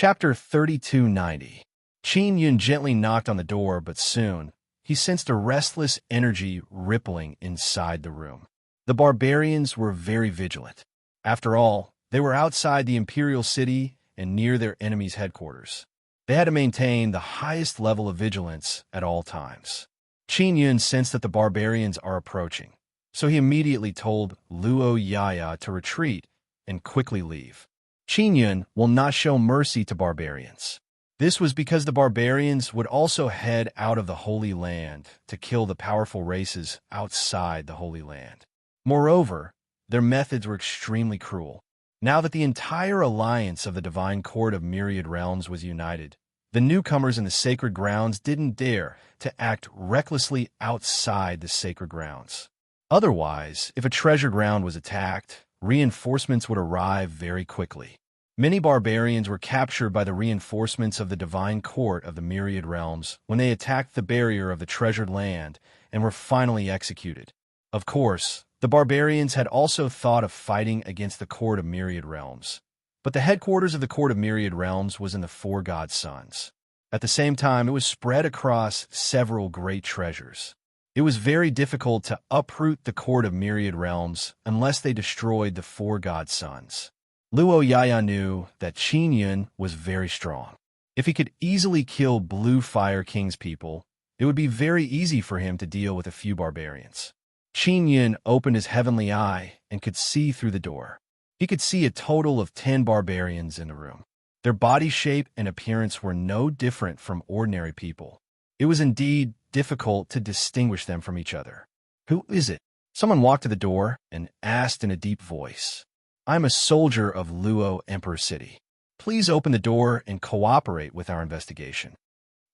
Chapter 3290. Qin Yun gently knocked on the door, but soon he sensed a restless energy rippling inside the room. The barbarians were very vigilant. After all, they were outside the imperial city and near their enemy's headquarters. They had to maintain the highest level of vigilance at all times. Qin Yun sensed that the barbarians are approaching, so he immediately told Luo Yaya to retreat and quickly leave. Qin Yun will not show mercy to barbarians. This was because the barbarians would also head out of the Holy Land to kill the powerful races outside the Holy Land. Moreover, their methods were extremely cruel. Now that the entire alliance of the Divine Court of Myriad Realms was united, the newcomers in the sacred grounds didn't dare to act recklessly outside the sacred grounds. Otherwise, if a treasure ground was attacked, reinforcements would arrive very quickly. Many barbarians were captured by the reinforcements of the Divine Court of the Myriad Realms when they attacked the barrier of the treasured land and were finally executed. Of course, the barbarians had also thought of fighting against the Court of Myriad Realms, but the headquarters of the Court of Myriad Realms was in the Four God Suns. At the same time, it was spread across several great treasures. It was very difficult to uproot the Court of Myriad Realms unless they destroyed the Four God Suns. Luo Yaya knew that Qin Yun was very strong. If he could easily kill Blue Fire King's people, it would be very easy for him to deal with a few barbarians. Qin Yun opened his heavenly eye and could see through the door. He could see a total of 10 barbarians in the room. Their body shape and appearance were no different from ordinary people. It was indeed difficult to distinguish them from each other. "Who is it?" Someone walked to the door and asked in a deep voice. "I'm a soldier of Luo Emperor City. Please open the door and cooperate with our investigation."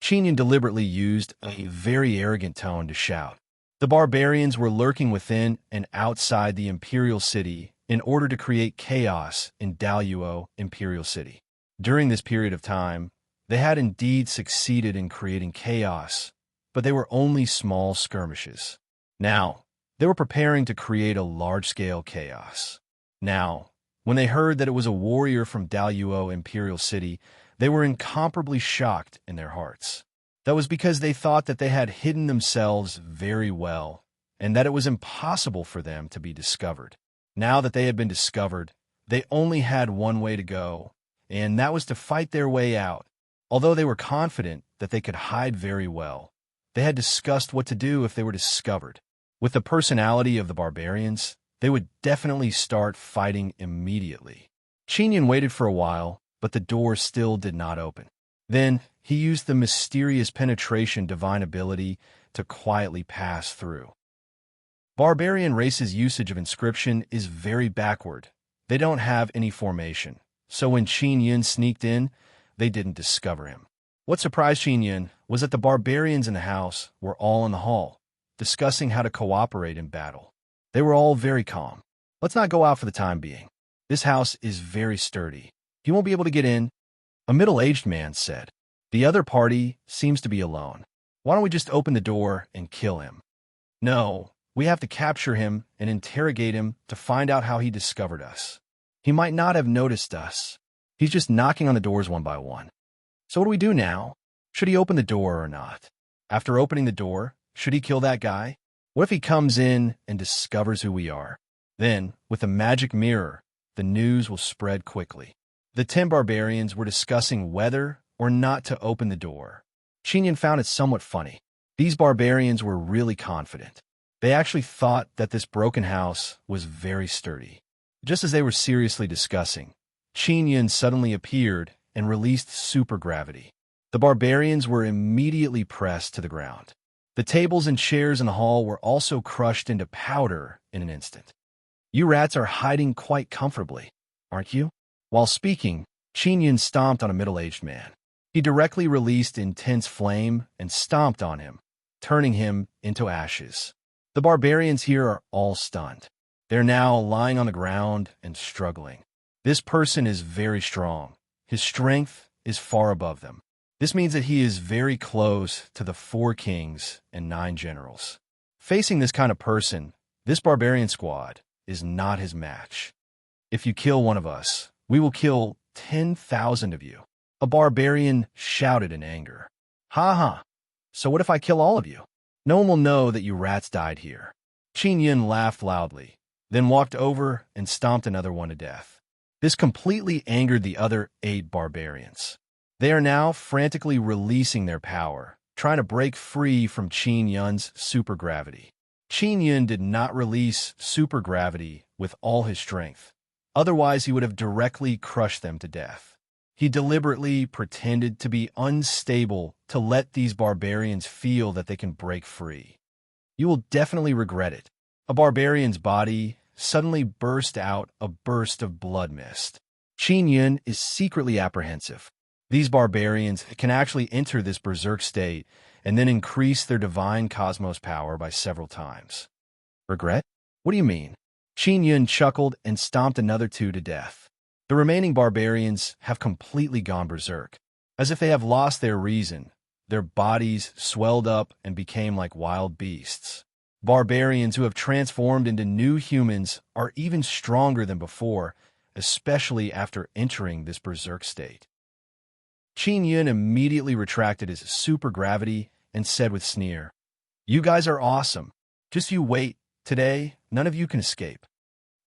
Qin Yun deliberately used a very arrogant tone to shout. The barbarians were lurking within and outside the imperial city in order to create chaos in Daluo Imperial City. During this period of time, they had indeed succeeded in creating chaos, but they were only small skirmishes. Now, they were preparing to create a large-scale chaos. Now, when they heard that it was a warrior from Daluo Imperial City, they were incomparably shocked in their hearts. That was because they thought that they had hidden themselves very well, and that it was impossible for them to be discovered. Now that they had been discovered, they only had one way to go, and that was to fight their way out. Although they were confident that they could hide very well, they had discussed what to do if they were discovered. With the personality of the barbarians, they would definitely start fighting immediately. Qin Yun waited for a while, but the door still did not open. Then he used the mysterious penetration divine ability to quietly pass through. Barbarian race's usage of inscription is very backward. They don't have any formation, so when Qin Yun sneaked in, they didn't discover him. What surprised Qin Yun was that the barbarians in the house were all in the hall, discussing how to cooperate in battle. They were all very calm. "Let's not go out for the time being. This house is very sturdy. You won't be able to get in," a middle-aged man said. "The other party seems to be alone. Why don't we just open the door and kill him?" "No, we have to capture him and interrogate him to find out how he discovered us. He might not have noticed us. He's just knocking on the doors one by one. So what do we do now? Should he open the door or not? After opening the door, should he kill that guy? What if he comes in and discovers who we are? Then, with a magic mirror, the news will spread quickly." The 10 barbarians were discussing whether or not to open the door. Qin Yun found it somewhat funny. These barbarians were really confident. They actually thought that this broken house was very sturdy. Just as they were seriously discussing, Qin Yun suddenly appeared and released supergravity. The barbarians were immediately pressed to the ground. The tables and chairs in the hall were also crushed into powder in an instant. "You rats are hiding quite comfortably, aren't you?" While speaking, Qin Yun stomped on a middle-aged man. He directly released intense flame and stomped on him, turning him into ashes. The barbarians here are all stunned. They're now lying on the ground and struggling. This person is very strong. His strength is far above them. This means that he is very close to the 4 kings and 9 generals. Facing this kind of person, this barbarian squad is not his match. "If you kill one of us, we will kill 10,000 of you. A barbarian shouted in anger. Ha ha! So what if I kill all of you? No one will know that you rats died here. Qin Yun laughed loudly, then walked over and stomped another one to death. This completely angered the other 8 barbarians. They are now frantically releasing their power, trying to break free from Qin Yun's supergravity. Qin Yun did not release supergravity with all his strength. Otherwise, he would have directly crushed them to death. He deliberately pretended to be unstable to let these barbarians feel that they can break free. You will definitely regret it. A barbarian's body suddenly burst out a burst of blood mist. Qin Yun is secretly apprehensive. These barbarians can actually enter this berserk state and then increase their divine cosmos power by several times. Regret? What do you mean? Qin Yun chuckled and stomped another 2 to death. The remaining barbarians have completely gone berserk. As if they have lost their reason, their bodies swelled up and became like wild beasts. Barbarians who have transformed into new humans are even stronger than before, especially after entering this berserk state. Qin Yun immediately retracted his supergravity and said with sneer, "You guys are awesome. Just you wait. Today, none of you can escape."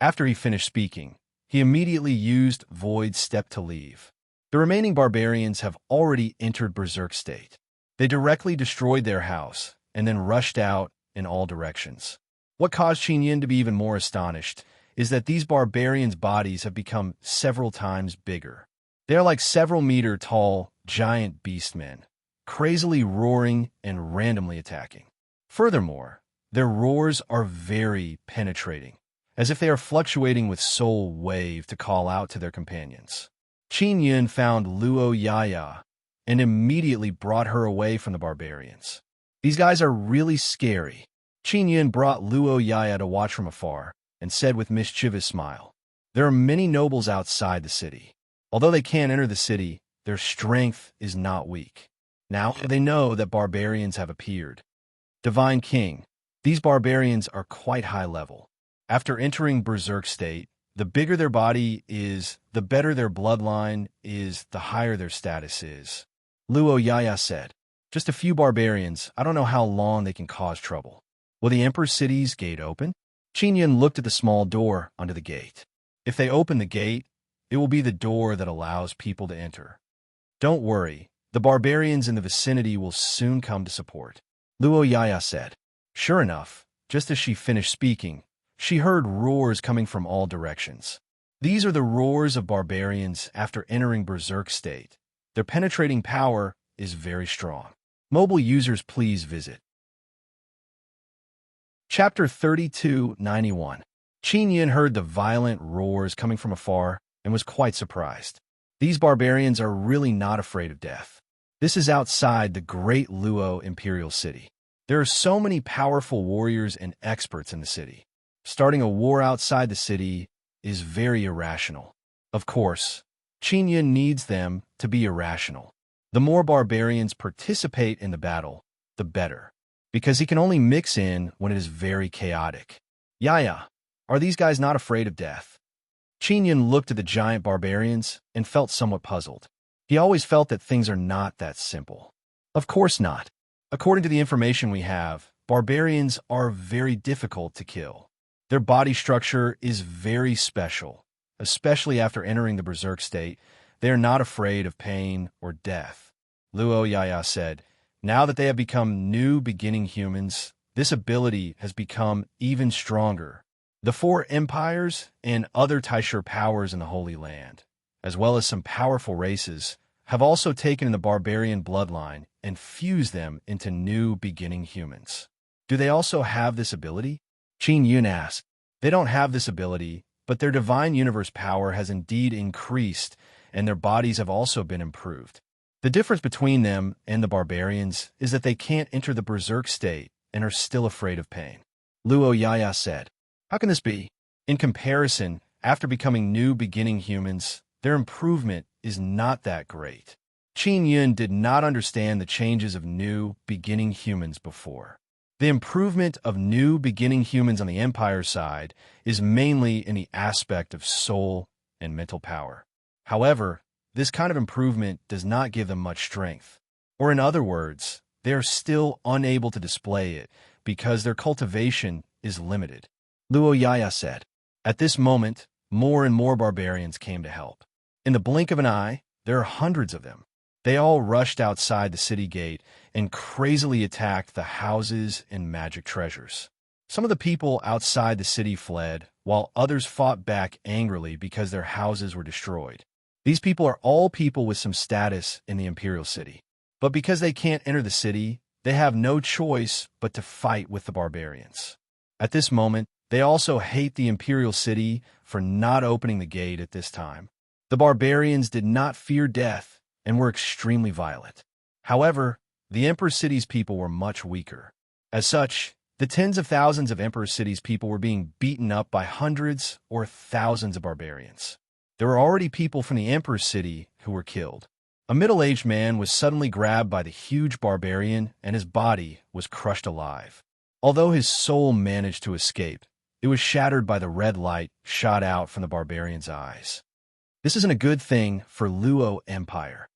After he finished speaking, he immediately used Void Step to leave. The remaining barbarians have already entered berserk state. They directly destroyed their house and then rushed out in all directions. What caused Qin Yun to be even more astonished is that these barbarians' bodies have become several times bigger. They are like several-meter-tall giant beastmen, crazily roaring and randomly attacking. Furthermore, their roars are very penetrating, as if they are fluctuating with soul wave to call out to their companions. Qin Yun found Luo Yaya and immediately brought her away from the barbarians. These guys are really scary. Qin Yun brought Luo Yaya to watch from afar and said with mischievous smile, "There are many nobles outside the city. Although they can't enter the city, their strength is not weak. Now they know that barbarians have appeared. Divine King, these barbarians are quite high level. After entering berserk state, the bigger their body is, the better their bloodline is, the higher their status is." Luo Yaya said, "Just a few barbarians, I don't know how long they can cause trouble. Will the Emperor's city's gate open?" Qin Yun looked at the small door under the gate. "If they open the gate, it will be the door that allows people to enter. Don't worry, the barbarians in the vicinity will soon come to support." Luo Yaya said. Sure enough, just as she finished speaking, she heard roars coming from all directions. These are the roars of barbarians after entering berserk state. Their penetrating power is very strong. Mobile users, please visit. Chapter 3291. Qin Yun heard the violent roars coming from afar and was quite surprised. These barbarians are really not afraid of death. This is outside the great Luo Imperial City. There are so many powerful warriors and experts in the city. Starting a war outside the city is very irrational. Of course, Qin Yun needs them to be irrational. The more barbarians participate in the battle, the better, because he can only mix in when it is very chaotic. Yaya, are these guys not afraid of death? Qin Yun looked at the giant barbarians and felt somewhat puzzled. He always felt that things are not that simple. Of course not. According to the information we have, barbarians are very difficult to kill. Their body structure is very special, especially after entering the berserk state. They are not afraid of pain or death. Luo Yaya said, "Now that they have become new beginning humans, this ability has become even stronger. The 4 empires and other Taisher powers in the Holy Land, as well as some powerful races, have also taken the barbarian bloodline and fused them into new beginning humans. Do they also have this ability?" Qin Yun asked. They don't have this ability, but their divine universe power has indeed increased, and their bodies have also been improved. The difference between them and the barbarians is that they can't enter the berserk state and are still afraid of pain. Luo Yaya said, "How can this be? In comparison, after becoming new beginning humans, their improvement is not that great." Qin Yun did not understand the changes of new beginning humans before. The improvement of new beginning humans on the Empire side is mainly in the aspect of soul and mental power. However, this kind of improvement does not give them much strength. Or in other words, they are still unable to display it because their cultivation is limited. Luo Yaya said. At this moment, more and more barbarians came to help. In the blink of an eye, there are hundreds of them. They all rushed outside the city gate and crazily attacked the houses and magic treasures. Some of the people outside the city fled, while others fought back angrily because their houses were destroyed. These people are all people with some status in the Imperial City. But because they can't enter the city, they have no choice but to fight with the barbarians. At this moment, they also hate the Imperial City for not opening the gate at this time. The barbarians did not fear death and were extremely violent. However, the Emperor City's people were much weaker. As such, the tens of thousands of Emperor City's people were being beaten up by hundreds or thousands of barbarians. There were already people from the Emperor City who were killed. A middle-aged man was suddenly grabbed by the huge barbarian and his body was crushed alive. Although his soul managed to escape, it was shattered by the red light shot out from the barbarian's eyes. This isn't a good thing for Luo Empire.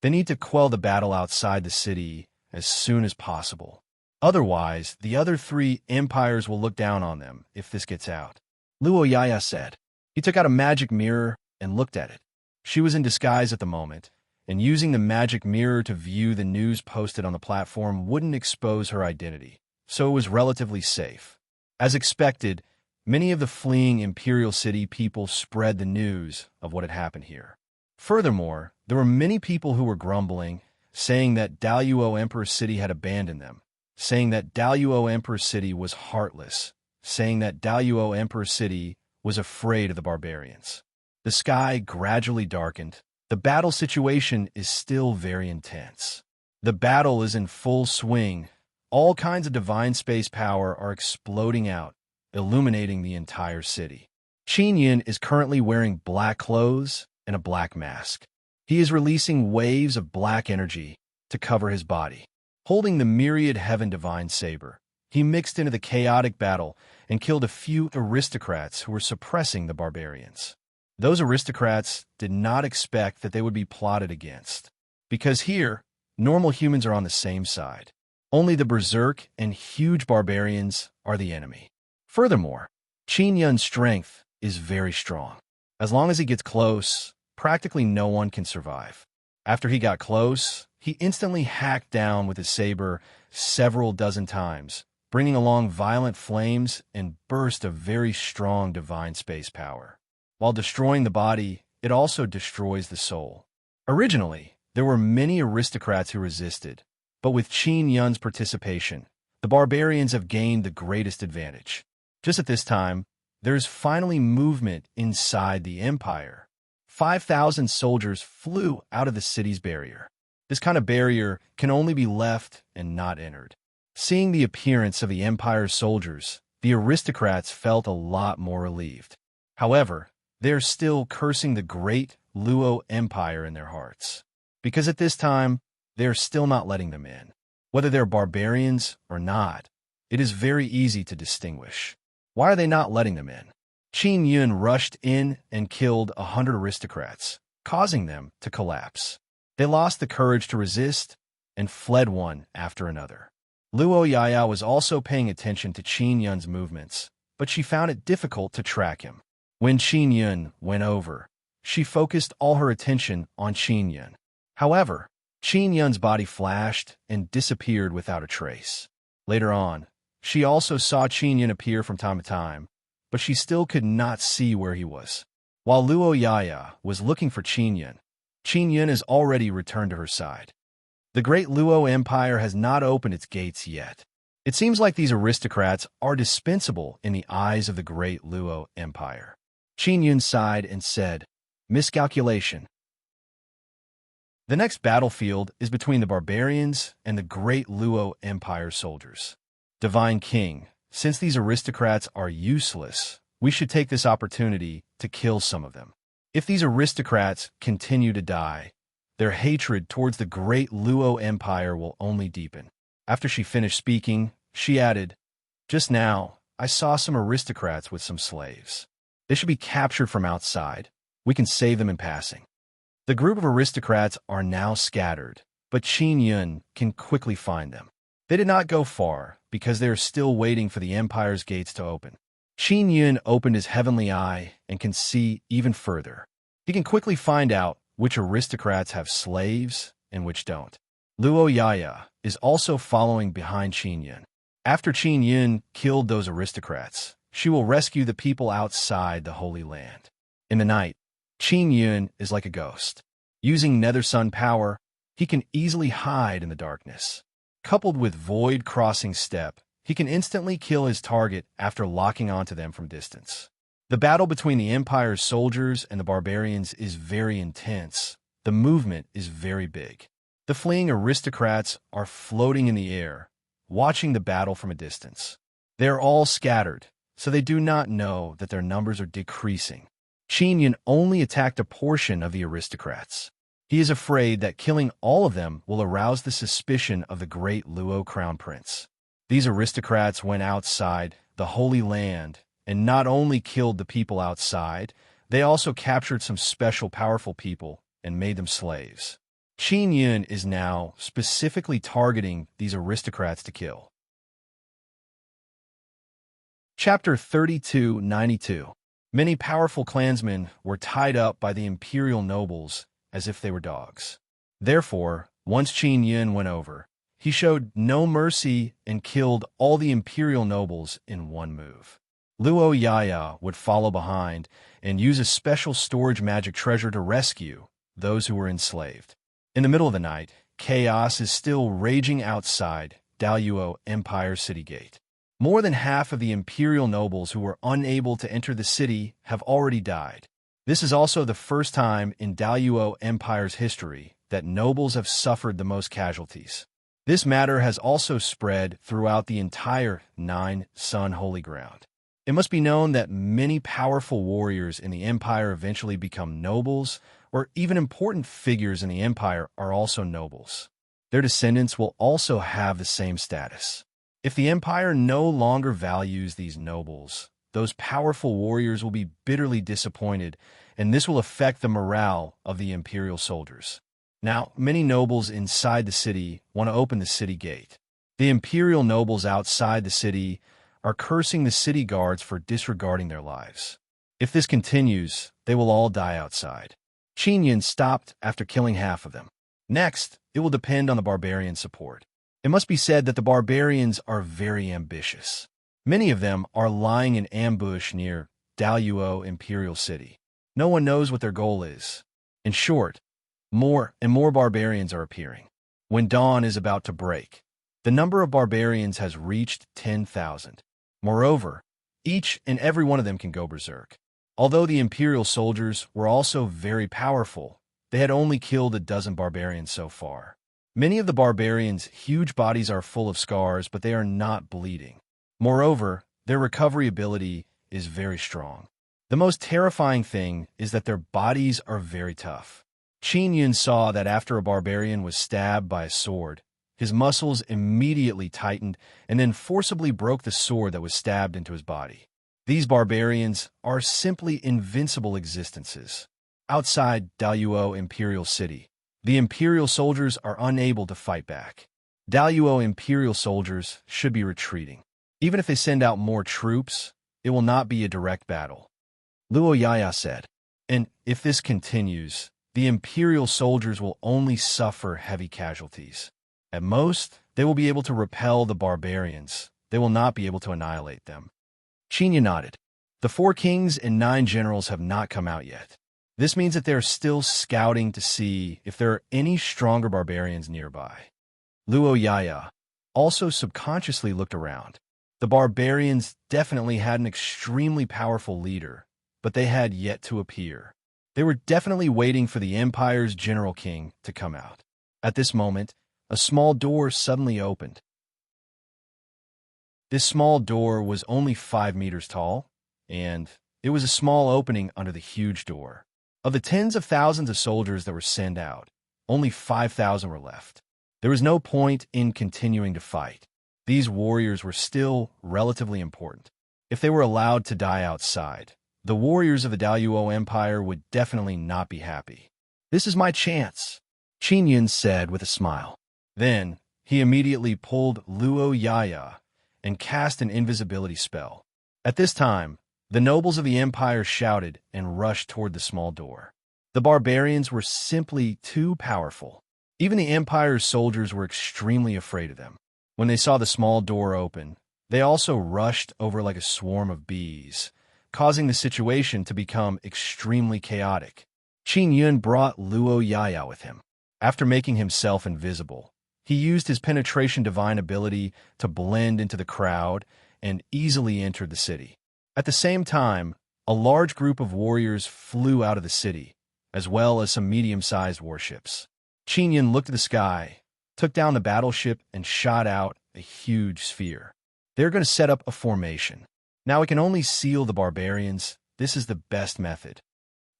They need to quell the battle outside the city as soon as possible. Otherwise, the other three empires will look down on them if this gets out. Luo Yaya said. He took out a magic mirror and looked at it. She was in disguise at the moment, and using the magic mirror to view the news posted on the platform wouldn't expose her identity, so it was relatively safe. As expected, many of the fleeing Imperial City people spread the news of what had happened here. Furthermore, there were many people who were grumbling, saying that Daluo Emperor City had abandoned them, saying that Daluo Emperor City was heartless, saying that Daluo Emperor City was afraid of the barbarians. The sky gradually darkened. The battle situation is still very intense. The battle is in full swing. All kinds of divine space power are exploding out, illuminating the entire city. Qin Yin is currently wearing black clothes and a black mask. He is releasing waves of black energy to cover his body. Holding the myriad heaven divine saber, he mixed into the chaotic battle and killed a few aristocrats who were suppressing the barbarians. Those aristocrats did not expect that they would be plotted against, because here, normal humans are on the same side. Only the berserk and huge barbarians are the enemy. Furthermore, Qin Yun's strength is very strong. As long as he gets close, practically no one can survive. After he got close, he instantly hacked down with his saber several dozen times, bringing along violent flames and bursts of very strong divine space power. While destroying the body, it also destroys the soul. Originally, there were many aristocrats who resisted, but with Qin Yun's participation, the barbarians have gained the greatest advantage. Just at this time, there's finally movement inside the empire. 5,000 soldiers flew out of the city's barrier. This kind of barrier can only be left and not entered. Seeing the appearance of the empire's soldiers, the aristocrats felt a lot more relieved. However, they're still cursing the great Luo Empire in their hearts, because at this time, they're still not letting them in. Whether they're barbarians or not, it is very easy to distinguish. Why are they not letting them in? Qin Yun rushed in and killed 100 aristocrats, causing them to collapse. They lost the courage to resist and fled one after another. Luo Yaya was also paying attention to Qin Yun's movements, but she found it difficult to track him. When Qin Yun went over, she focused all her attention on Qin Yun. However, Qin Yun's body flashed and disappeared without a trace. Later on, she also saw Qin Yun appear from time to time, but she still could not see where he was. While Luo Yaya was looking for Qin Yun has already returned to her side. The great Luo Empire has not opened its gates yet. It seems like these aristocrats are dispensable in the eyes of the great Luo Empire. Qin Yun sighed and said, "Miscalculation." The next battlefield is between the barbarians and the great Luo Empire soldiers. Divine King, since these aristocrats are useless, we should take this opportunity to kill some of them. If these aristocrats continue to die, their hatred towards the great Luo Empire will only deepen. After she finished speaking, she added, "Just now, I saw some aristocrats with some slaves. They should be captured from outside. We can save them in passing. The group of aristocrats are now scattered, but Qin Yun can quickly find them. They did not go far, because they are still waiting for the Empire's gates to open. Qin Yun opened his heavenly eye and can see even further. He can quickly find out which aristocrats have slaves and which don't. Luo Yaya is also following behind Qin Yun. After Qin Yun killed those aristocrats, she will rescue the people outside the Holy Land. In the night, Qin Yun is like a ghost. Using Nether Sun power, he can easily hide in the darkness. Coupled with Void Crossing Step, he can instantly kill his target after locking onto them from distance. The battle between the Empire's soldiers and the barbarians is very intense. The movement is very big. The fleeing aristocrats are floating in the air, watching the battle from a distance. They are all scattered, so they do not know that their numbers are decreasing. Qin Yun only attacked a portion of the aristocrats. He is afraid that killing all of them will arouse the suspicion of the great Luo Crown Prince. These aristocrats went outside the Holy Land and not only killed the people outside, they also captured some special powerful people and made them slaves. Qin Yun is now specifically targeting these aristocrats to kill. Chapter 3292. Many powerful clansmen were tied up by the imperial nobles as if they were dogs. Therefore, once Qin Yun went over, he showed no mercy and killed all the imperial nobles in one move. Luo Yaya would follow behind and use a special storage magic treasure to rescue those who were enslaved. In the middle of the night, chaos is still raging outside Daluo Empire City Gate. More than half of the imperial nobles who were unable to enter the city have already died. This is also the first time in Daluo Empire's history that nobles have suffered the most casualties. This matter has also spread throughout the entire Nine Sun Holy Ground. It must be known that many powerful warriors in the Empire eventually become nobles, or even important figures in the Empire are also nobles. Their descendants will also have the same status. If the Empire no longer values these nobles, those powerful warriors will be bitterly disappointed, and this will affect the morale of the Imperial soldiers. Now, many nobles inside the city want to open the city gate. The Imperial nobles outside the city are cursing the city guards for disregarding their lives. If this continues, they will all die outside. Qin Yun stopped after killing half of them. Next, it will depend on the barbarian support. It must be said that the barbarians are very ambitious. Many of them are lying in ambush near Daluo Imperial City. No one knows what their goal is. In short, more and more barbarians are appearing. When dawn is about to break, the number of barbarians has reached 10,000. Moreover, each and every one of them can go berserk. Although the Imperial soldiers were also very powerful, they had only killed a dozen barbarians so far. Many of the barbarians' huge bodies are full of scars, but they are not bleeding. Moreover, their recovery ability is very strong. The most terrifying thing is that their bodies are very tough. Qin Yun saw that after a barbarian was stabbed by a sword, his muscles immediately tightened and then forcibly broke the sword that was stabbed into his body. These barbarians are simply invincible existences. Outside Daluo Imperial City, the Imperial soldiers are unable to fight back. Daluo Imperial soldiers should be retreating. Even if they send out more troops, it will not be a direct battle. Luo Yaya said, and if this continues, the Imperial soldiers will only suffer heavy casualties. At most, they will be able to repel the barbarians. They will not be able to annihilate them. Qin Yun nodded. The 4 kings and 9 generals have not come out yet. This means that they are still scouting to see if there are any stronger barbarians nearby. Luo Yaya also subconsciously looked around. The barbarians definitely had an extremely powerful leader, but they had yet to appear. They were definitely waiting for the Empire's General King to come out. At this moment, a small door suddenly opened. This small door was only 5 meters tall, and it was a small opening under the huge door. Of the tens of thousands of soldiers that were sent out, only 5,000 were left. There was no point in continuing to fight. These warriors were still relatively important. If they were allowed to die outside, the warriors of the Daluo Empire would definitely not be happy. "This is my chance," Qin Yun said with a smile. Then, he immediately pulled Luo Yaya and cast an invisibility spell. At this time, the nobles of the empire shouted and rushed toward the small door. The barbarians were simply too powerful. Even the empire's soldiers were extremely afraid of them. When they saw the small door open, they also rushed over like a swarm of bees, causing the situation to become extremely chaotic. Qin Yun brought Luo Yaya with him. After making himself invisible, he used his penetration divine ability to blend into the crowd and easily entered the city. At the same time, a large group of warriors flew out of the city, as well as some medium-sized warships. Qin Yun looked at the sky, took down the battleship, and shot out a huge sphere. They're going to set up a formation. Now we can only seal the barbarians. This is the best method.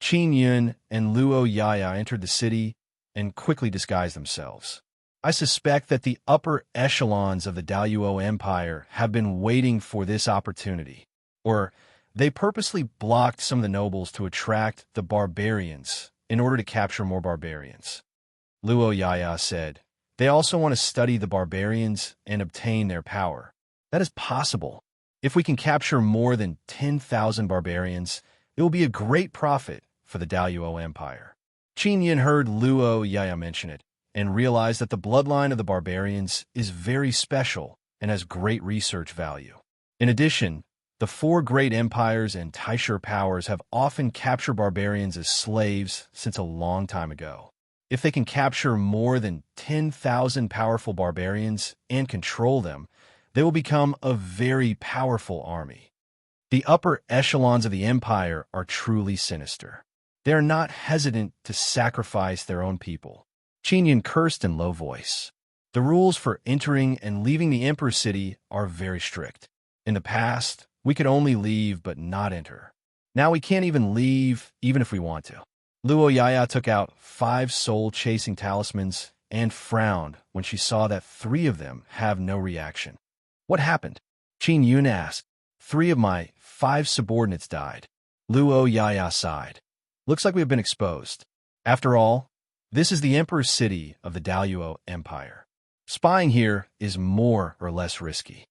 Qin Yun and Luo Yaya entered the city and quickly disguised themselves. I suspect that the upper echelons of the Daluo Empire have been waiting for this opportunity, or they purposely blocked some of the nobles to attract the barbarians in order to capture more barbarians. Luo Yaya said, "They also want to study the barbarians and obtain their power. That is possible. If we can capture more than 10,000 barbarians, it will be a great profit for the Daluo Empire." Qin Yun heard Luo Yaya mention it and realized that the bloodline of the barbarians is very special and has great research value. In addition, the four great empires and Taisher powers have often captured barbarians as slaves since a long time ago. If they can capture more than 10,000 powerful barbarians and control them, they will become a very powerful army. The upper echelons of the empire are truly sinister. They are not hesitant to sacrifice their own people. Qin Yun cursed in low voice. The rules for entering and leaving the emperor's city are very strict. In the past, we could only leave but not enter. Now we can't even leave even if we want to. Luo Yaya took out 5 soul-chasing talismans and frowned when she saw that 3 of them have no reaction. "What happened?" Qin Yun asked. 3 of my 5 subordinates died." Luo Yaya sighed. "Looks like we have been exposed. After all, this is the emperor's city of the Daluo Empire. Spying here is more or less risky.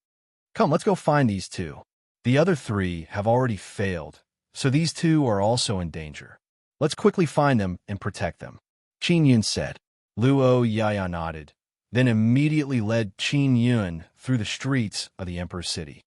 Come, let's go find these 2. The other 3 have already failed, so these 2 are also in danger. Let's quickly find them and protect them," Qin Yun said. Luo Yaya nodded, then immediately led Qin Yun through the streets of the emperor's city.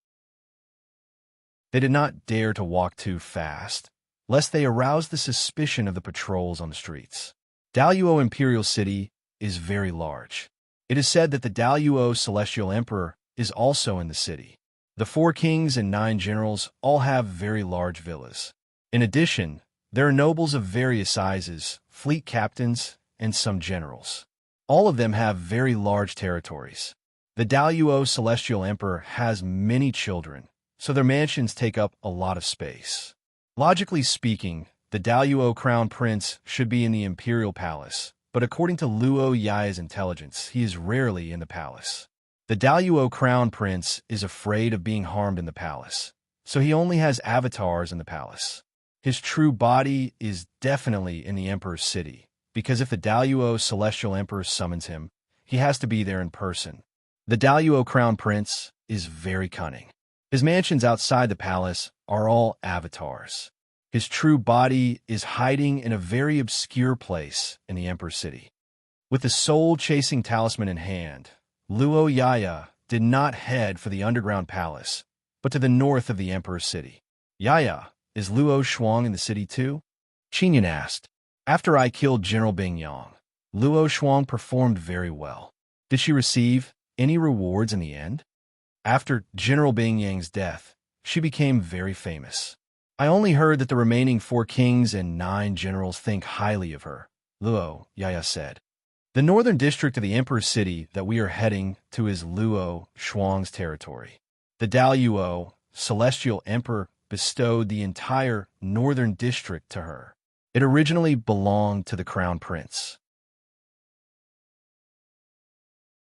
They did not dare to walk too fast, lest they arouse the suspicion of the patrols on the streets. Daluo Imperial City is very large. It is said that the Daluo Celestial Emperor is also in the city. The 4 kings and 9 generals all have very large villas. In addition, there are nobles of various sizes, fleet captains, and some generals. All of them have very large territories. The Daluo Celestial Emperor has many children, so their mansions take up a lot of space. Logically speaking, the Daluo Crown Prince should be in the Imperial Palace, but according to Luo Yaya's intelligence, he is rarely in the palace. The Daluo Crown Prince is afraid of being harmed in the palace, so he only has avatars in the palace. His true body is definitely in the Emperor's city, because if the Daluo Celestial Emperor summons him, he has to be there in person. The Daluo Crown Prince is very cunning. His mansions outside the palace are all avatars. His true body is hiding in a very obscure place in the Emperor's city. With the soul-chasing talisman in hand, Luo Yaya did not head for the underground palace, but to the north of the Emperor's city. "Yaya, is Luo Shuang in the city too?" Qin Yun asked. "After I killed General Bing Yang, Luo Shuang performed very well. Did she receive any rewards in the end?" "After General Bing Yang's death, she became very famous. I only heard that the remaining 4 kings and 9 generals think highly of her," Luo Yaya said. "The northern district of the Emperor's city that we are heading to is Luo Shuang's territory. The Daluo Celestial Emperor bestowed the entire northern district to her. It originally belonged to the Crown Prince."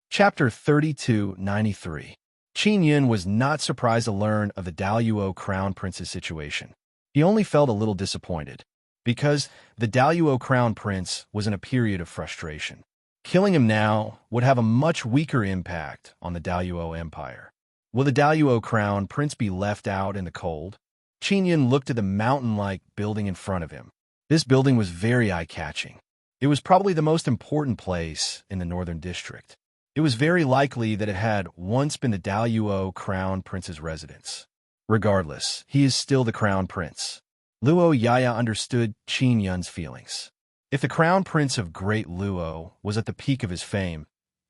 Chapter 3293. Qin Yun was not surprised to learn of the Daluo Crown Prince's situation. He only felt a little disappointed, because the Daluo crown prince was in a period of frustration. Killing him now would have a much weaker impact on the Daluo Empire. Will the Daluo crown prince be left out in the cold? Qin looked at the mountain-like building in front of him. This building was very eye-catching. It was probably the most important place in the northern district. It was very likely that it had once been the Daluo crown prince's residence. Regardless, he is still the crown prince. Luo Yaya understood Qin Yun's feelings. If the crown prince of Great Luo was at the peak of his fame,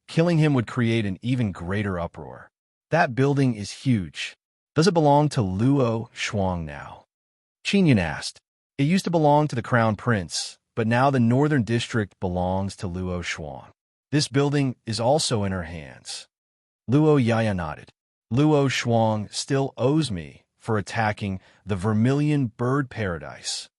killing him would create an even greater uproar. That building is huge. Does it belong to Luo Shuang now? Qin Yun asked. It used to belong to the crown prince, but now the northern district belongs to Luo Shuang. This building is also in her hands. Luo Yaya nodded. Luo Shuang still owes me for attacking the Vermilion Bird Paradise.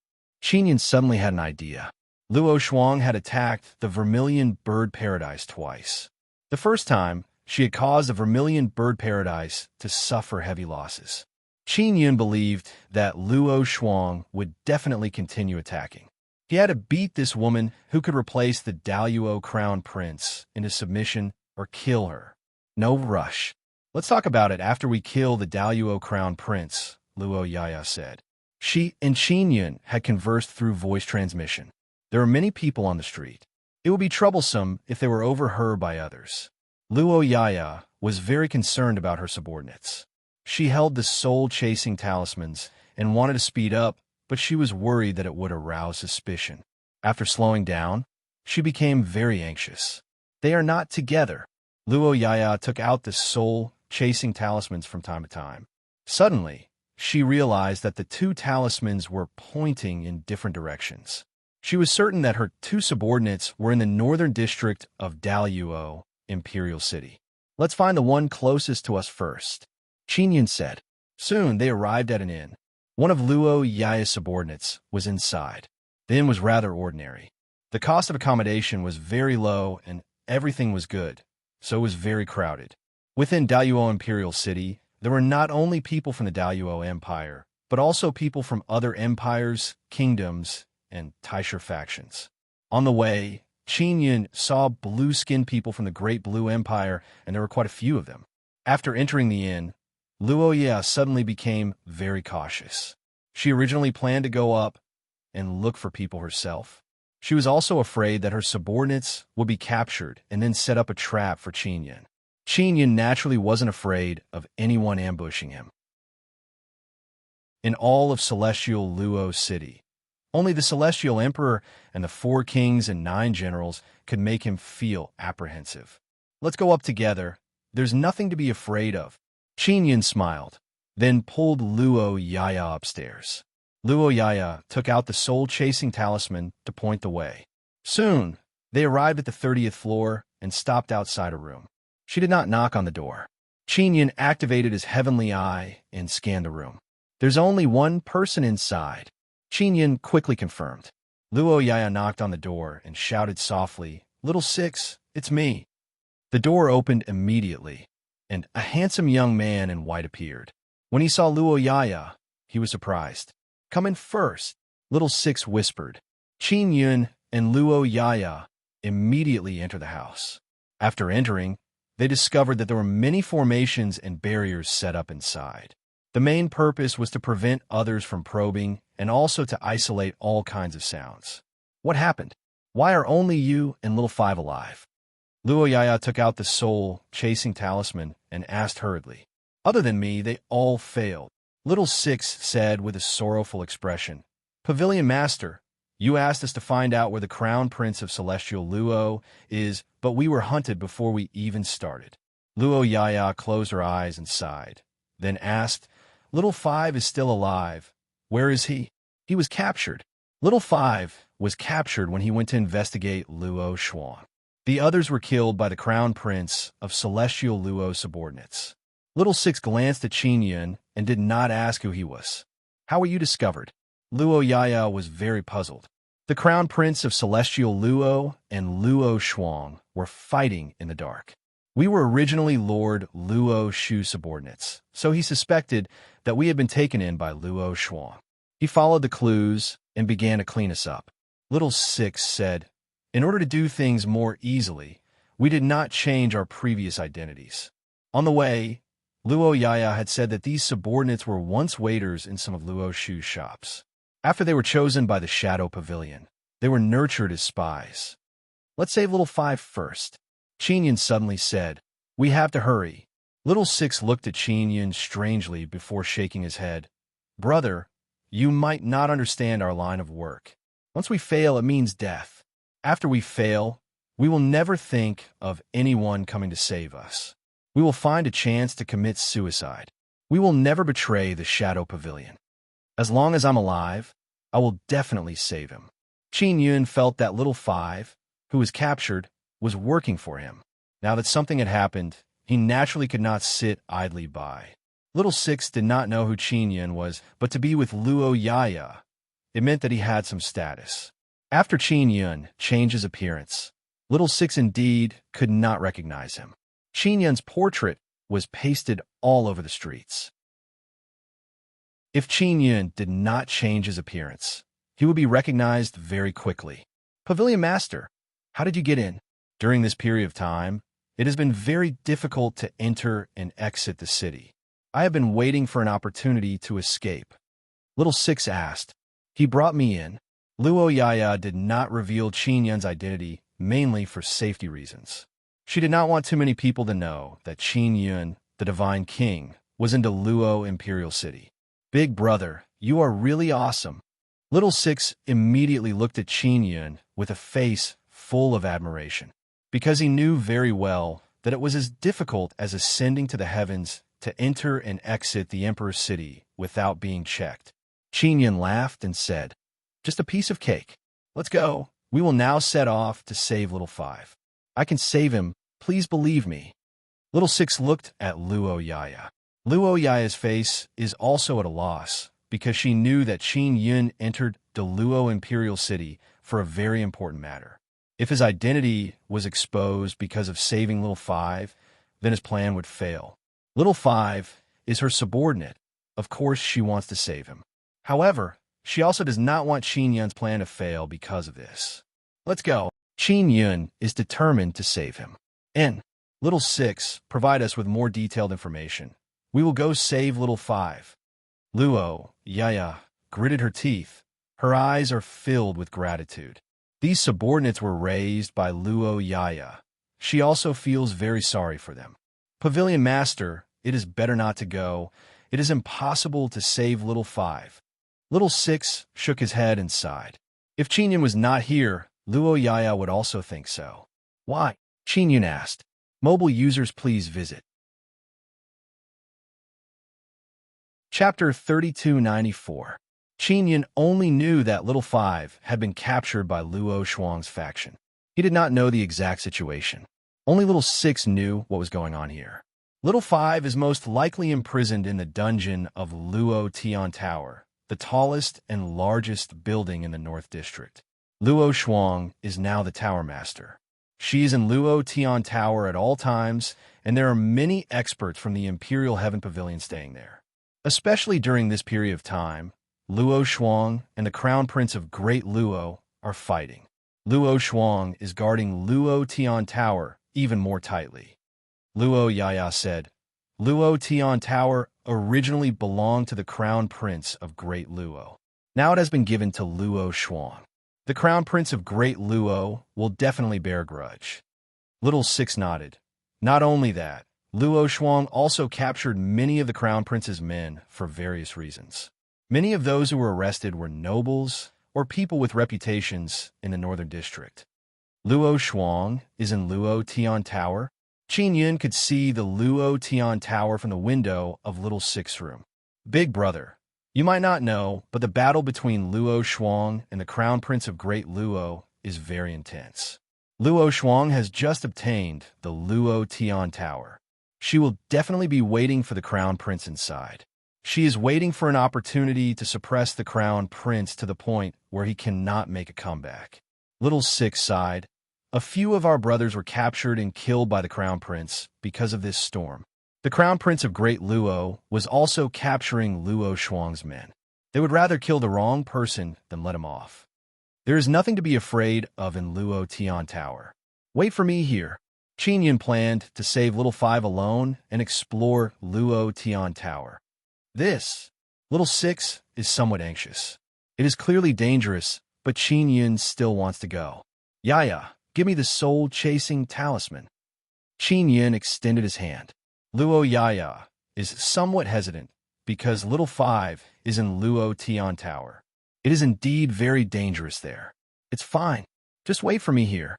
Qin Yun suddenly had an idea. Luo Shuang had attacked the Vermilion Bird Paradise twice. The first time, she had caused the Vermilion Bird Paradise to suffer heavy losses. Qin Yun believed that Luo Shuang would definitely continue attacking. He had to beat this woman who could replace the Daluo crown prince into submission or kill her. No rush. Let's talk about it after we kill the Daluo crown prince, Luo Yaya said. She and Qin Yun had conversed through voice transmission. There are many people on the street. It would be troublesome if they were overheard by others. Luo Yaya was very concerned about her subordinates. She held the soul-chasing talismans and wanted to speed up, but she was worried that it would arouse suspicion. After slowing down, she became very anxious. They are not together. Luo Yaya took out the soul-chasing talismans from time to time. Suddenly, she realized that the two talismans were pointing in different directions. She was certain that her two subordinates were in the northern district of Daluo, Imperial City. Let's find the one closest to us first, Qin Yun said. Soon they arrived at an inn. One of Luo Yaya's subordinates was inside. The inn was rather ordinary. The cost of accommodation was very low and everything was good, so it was very crowded. Within Daluo Imperial City, there were not only people from the Daluo Empire, but also people from other empires, kingdoms, and Taisha factions. On the way, Qin Yun saw blue-skinned people from the Great Blue Empire, and there were quite a few of them. After entering the inn, Luo Yaya suddenly became very cautious. She originally planned to go up and look for people herself. She was also afraid that her subordinates would be captured and then set up a trap for Qin Yun. Qin Yun naturally wasn't afraid of anyone ambushing him. In all of Celestial Luo City, only the Celestial Emperor and the 4 kings and 9 generals could make him feel apprehensive. Let's go up together. There's nothing to be afraid of. Qin Yun smiled, then pulled Luo Yaya upstairs. Luo Yaya took out the soul-chasing talisman to point the way. Soon, they arrived at the 30th floor and stopped outside a room. She did not knock on the door. Qin Yun activated his heavenly eye and scanned the room. There's only one person inside. Qin Yun quickly confirmed. Luo Yaya knocked on the door and shouted softly, "Little Six, it's me." The door opened immediately, and a handsome young man in white appeared. When he saw Luo Yaya, he was surprised. "Come in first," Little Six whispered. Qin Yun and Luo Yaya immediately entered the house. After entering, they discovered that there were many formations and barriers set up inside. The main purpose was to prevent others from probing and also to isolate all kinds of sounds. What happened? Why are only you and Little Five alive? Luo Yaya took out the soul-chasing talisman and asked hurriedly. Other than me, they all failed. Little Six said with a sorrowful expression. Pavilion Master, you asked us to find out where the Crown Prince of Celestial Luo is, but we were hunted before we even started. Luo Yaya closed her eyes and sighed, then asked, Little Five is still alive. Where is he? He was captured. Little Five was captured when he went to investigate Luo Shuang. The others were killed by the Crown Prince of Celestial Luo subordinates. Little Six glanced at Qin Yun and did not ask who he was. How were you discovered? Luo Yaya was very puzzled. The Crown Prince of Celestial Luo and Luo Shuang were fighting in the dark. We were originally Lord Luo Shu subordinates, so he suspected that we had been taken in by Luo Shuang. He followed the clues and began to clean us up. Little Six said, "In order to do things more easily, we did not change our previous identities." On the way, Luo Yaya had said that these subordinates were once waiters in some of Luo's shoe shops. After they were chosen by the Shadow Pavilion, they were nurtured as spies. "Let's save Little Five first," Qin suddenly said. "We have to hurry." Little Six looked at Qin strangely before shaking his head. "Brother, you might not understand our line of work. Once we fail, it means death. After we fail, we will never think of anyone coming to save us. We will find a chance to commit suicide. We will never betray the Shadow Pavilion. As long as I'm alive, I will definitely save him." Qin felt that Little Five, who was captured, was working for him. Now that something had happened, he naturally could not sit idly by. Little Six did not know who Qin was, but to be with Luo Yaya, it meant that he had some status. After Qin changed his appearance, Little Six indeed could not recognize him. Qin's portrait was pasted all over the streets. If Qin did not change his appearance, he would be recognized very quickly. "Pavilion Master, how did you get in?" During this period of time, it has been very difficult to enter and exit the city. "I have been waiting for an opportunity to escape," Little Six asked. "He brought me in." Luo Yaya did not reveal Qin's identity, mainly for safety reasons. She did not want too many people to know that Qin, the Divine King, was into Luo Imperial City. "Big brother, you are really awesome." Little Six immediately looked at Qin with a face full of admiration, because he knew very well that it was as difficult as ascending to the heavens to enter and exit the Emperor's city without being checked. Qin laughed and said, "Just a piece of cake. Let's go. We will now set off to save Little Five. I can save him, please believe me." Little Six looked at Luo Yaya. Luo Yaya's face is also at a loss, because she knew that Qin entered the Luo Imperial City for a very important matter. If his identity was exposed because of saving Little Five, then his plan would fail. Little Five is her subordinate. Of course she wants to save him. However, she also does not want Qin's plan to fail because of this. "Let's go." Qin is determined to save him. "And Little Six, provide us with more detailed information. We will go save Little Five." Luo Yaya gritted her teeth. Her eyes are filled with gratitude. These subordinates were raised by Luo Yaya. She also feels very sorry for them. "Pavilion Master, it is better not to go. It is impossible to save Little Five." Little Six shook his head and sighed. If Qin was not here, Luo Yaya would also think so. "Why?" Qin asked. Mobile users please visit. Chapter 3294. Qin only knew that Little Five had been captured by Luo Shuang's faction. He did not know the exact situation. Only Little Six knew what was going on here. Little Five is most likely imprisoned in the dungeon of Luo Tian Tower, the tallest and largest building in the North District. Luo Shuang is now the Tower Master. She is in Luo Tian Tower at all times, and there are many experts from the Imperial Heaven Pavilion staying there. Especially during this period of time, Luo Shuang and the Crown Prince of Great Luo are fighting. Luo Shuang is guarding Luo Tian Tower even more tightly. Luo Yaya said, "Luo Tian Tower originally belonged to the Crown Prince of Great Luo. Now it has been given to Luo Shuang. The Crown Prince of Great Luo will definitely bear a grudge." Little Six nodded. Not only that, Luo Shuang also captured many of the Crown Prince's men for various reasons. Many of those who were arrested were nobles or people with reputations in the Northern District. Luo Shuang is in Luo Tian Tower. Qin could see the Luo Tian Tower from the window of Little Six's room. "Big brother, you might not know, but the battle between Luo Shuang and the Crown Prince of Great Luo is very intense. Luo Shuang has just obtained the Luo Tian Tower. She will definitely be waiting for the Crown Prince inside. She is waiting for an opportunity to suppress the Crown Prince to the point where he cannot make a comeback." Little Six sighed. "A few of our brothers were captured and killed by the Crown Prince because of this storm. The Crown Prince of Great Luo was also capturing Luo Shuang's men. They would rather kill the wrong person than let him off. There is nothing to be afraid of in Luo Tian Tower. Wait for me here. Qin Yun planned to save Little Five alone and explore Luo Tian Tower. Little Six is somewhat anxious. It is clearly dangerous, but Qin Yun still wants to go. Yaya, give me the soul-chasing talisman. Qin Yun extended his hand. Luo Yaya is somewhat hesitant because Little Five is in Luo Tian Tower. It is indeed very dangerous there. It's fine. Just wait for me here.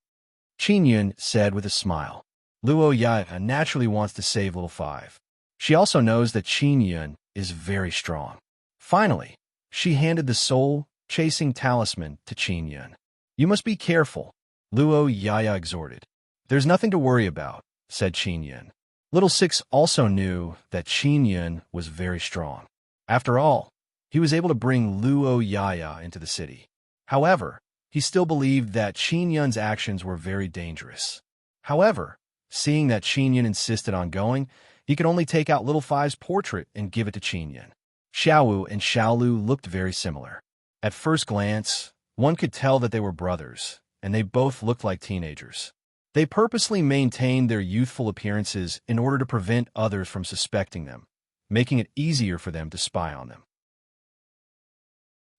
Qin Yun said with a smile. Luo Yaya naturally wants to save Little Five. She also knows that Qin Yun is very strong. Finally, she handed the soul-chasing talisman to Qin Yun. You must be careful, Luo Yaya exhorted. There's nothing to worry about, said Qin Yun. Little Six also knew that Qin Yun was very strong. After all, he was able to bring Luo Yaya into the city. However, he still believed that Qin Yun's actions were very dangerous. However, seeing that Qin Yun insisted on going, he could only take out Little Five's portrait and give it to Qin Yun. Xiaowu and Xiaolu looked very similar. At first glance, one could tell that they were brothers, and they both looked like teenagers. They purposely maintained their youthful appearances in order to prevent others from suspecting them, making it easier for them to spy on them.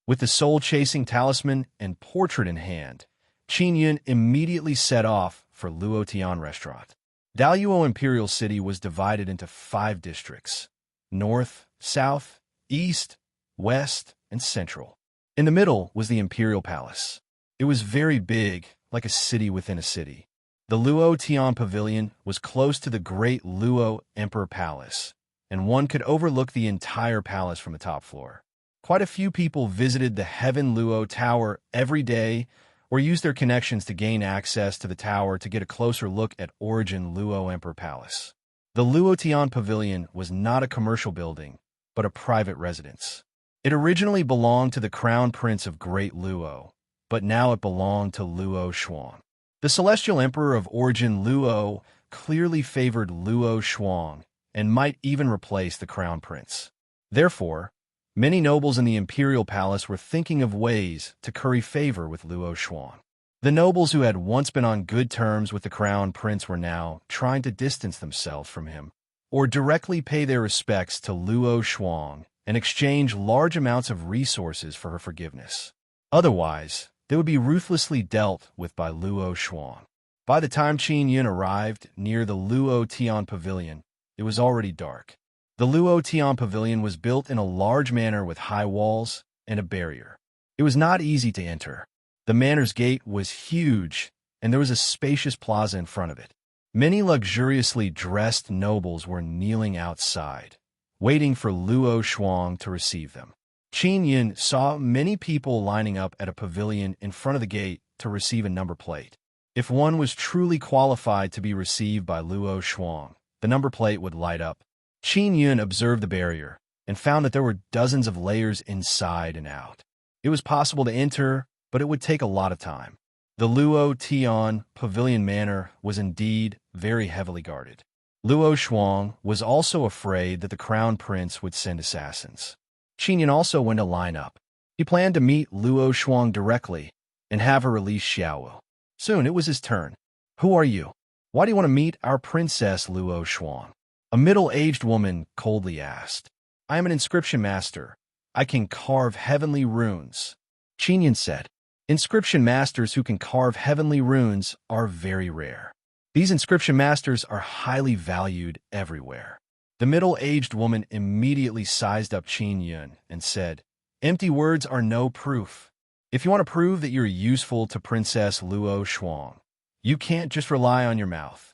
With the soul-chasing talisman and portrait in hand, Qin Yun immediately set off for Luo Tian Restaurant. Daluo Imperial City was divided into 5 districts: North, South, East, West, and Central. In the middle was the Imperial Palace. It was very big, like a city within a city. The Luo Tian Pavilion was close to the Great Luo Emperor Palace, and one could overlook the entire palace from the top floor. Quite a few people visited the Heaven Luo Tower every day or used their connections to gain access to the tower to get a closer look at Origin Luo Emperor Palace. The Luo Tian Pavilion was not a commercial building, but a private residence. It originally belonged to the Crown Prince of Great Luo, but now it belonged to Luo Shuang. The Celestial Emperor of Origin Luo clearly favored Luo Shuang and might even replace the Crown Prince. Therefore, many nobles in the Imperial Palace were thinking of ways to curry favor with Luo Shuang. The nobles who had once been on good terms with the Crown Prince were now trying to distance themselves from him, or directly pay their respects to Luo Shuang and exchange large amounts of resources for her forgiveness. Otherwise, they would be ruthlessly dealt with by Luo Shuang. By the time Qin Yun arrived near the Luo Tian Pavilion, it was already dark. The Luo Tian Pavilion was built in a large manor with high walls and a barrier. It was not easy to enter. The manor's gate was huge, and there was a spacious plaza in front of it. Many luxuriously dressed nobles were kneeling outside, waiting for Luo Shuang to receive them. Qin Yun saw many people lining up at a pavilion in front of the gate to receive a number plate. If one was truly qualified to be received by Luo Shuang, the number plate would light up. Qin Yun observed the barrier and found that there were dozens of layers inside and out. It was possible to enter, but it would take a lot of time. The Luo Tian Pavilion Manor was indeed very heavily guarded. Luo Shuang was also afraid that the Crown Prince would send assassins. Qin Yun also went to line up. He planned to meet Luo Shuang directly and have her release Xiaowu. Soon it was his turn. Who are you? Why do you want to meet our Princess Luo Shuang? A middle-aged woman coldly asked. I am an inscription master. I can carve heavenly runes. Qin Yun said. Inscription masters who can carve heavenly runes are very rare. These inscription masters are highly valued everywhere. The middle-aged woman immediately sized up Qin Yun and said, Empty words are no proof. If you want to prove that you're useful to Princess Luo Shuang, you can't just rely on your mouth.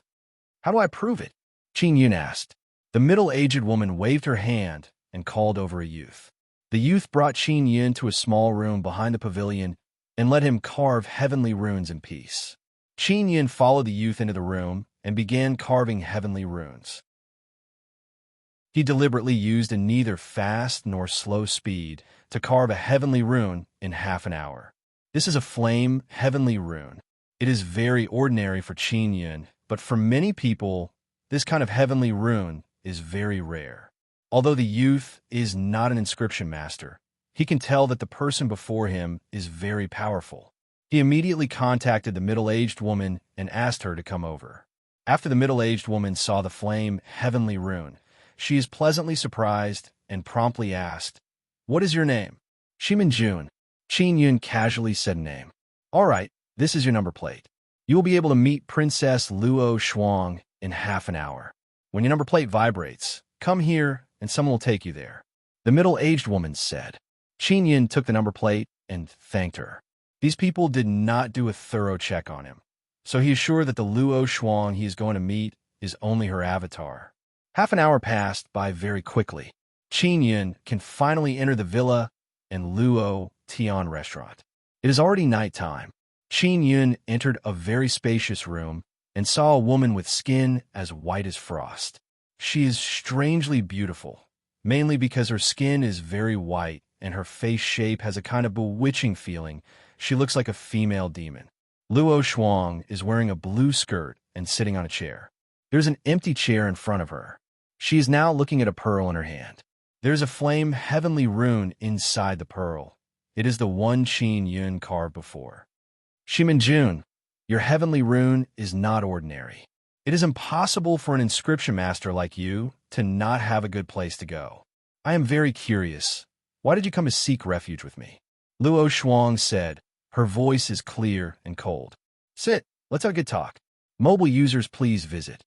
How do I prove it? Qin Yun asked. The middle-aged woman waved her hand and called over a youth. The youth brought Qin Yun to a small room behind the pavilion and let him carve heavenly runes in peace. Qin Yun followed the youth into the room and began carving heavenly runes. He deliberately used a neither fast nor slow speed to carve a heavenly rune in half an hour. This is a flame heavenly rune. It is very ordinary for Qin Yun, but for many people, this kind of heavenly rune is very rare. Although the youth is not an inscription master, He can tell that the person before him is very powerful. He immediately contacted the middle-aged woman and asked her to come over. After the middle-aged woman saw the flame heavenly rune, she is pleasantly surprised and promptly asked, "What is your name?" Jun. Qin Yun casually said name. "All right, this is your number plate. You will be able to meet Princess Luo Shuang in half an hour. When your number plate vibrates, come here and someone will take you there," the middle-aged woman said. Qin Yun took the number plate and thanked her. These people did not do a thorough check on him, so he is sure that the Luo Shuang he is going to meet is only her avatar. Half an hour passed by very quickly. Qin Yun can finally enter the villa and Luo Tian restaurant. It is already nighttime. Qin Yun entered a very spacious room and saw a woman with skin as white as frost. She is strangely beautiful, mainly because her skin is very white and her face shape has a kind of bewitching feeling. She looks like a female demon. Luo Shuang is wearing a blue skirt and sitting on a chair. There's an empty chair in front of her. She is now looking at a pearl in her hand. There's a flame heavenly rune inside the pearl. It is the one Qin Yun carved before. Jun, your heavenly rune is not ordinary. It is impossible for an inscription master like you to not have a good place to go. I am very curious. Why did you come to seek refuge with me? Luo Shuang said. Her voice is clear and cold. Sit, let's have a good talk. Mobile users please visit.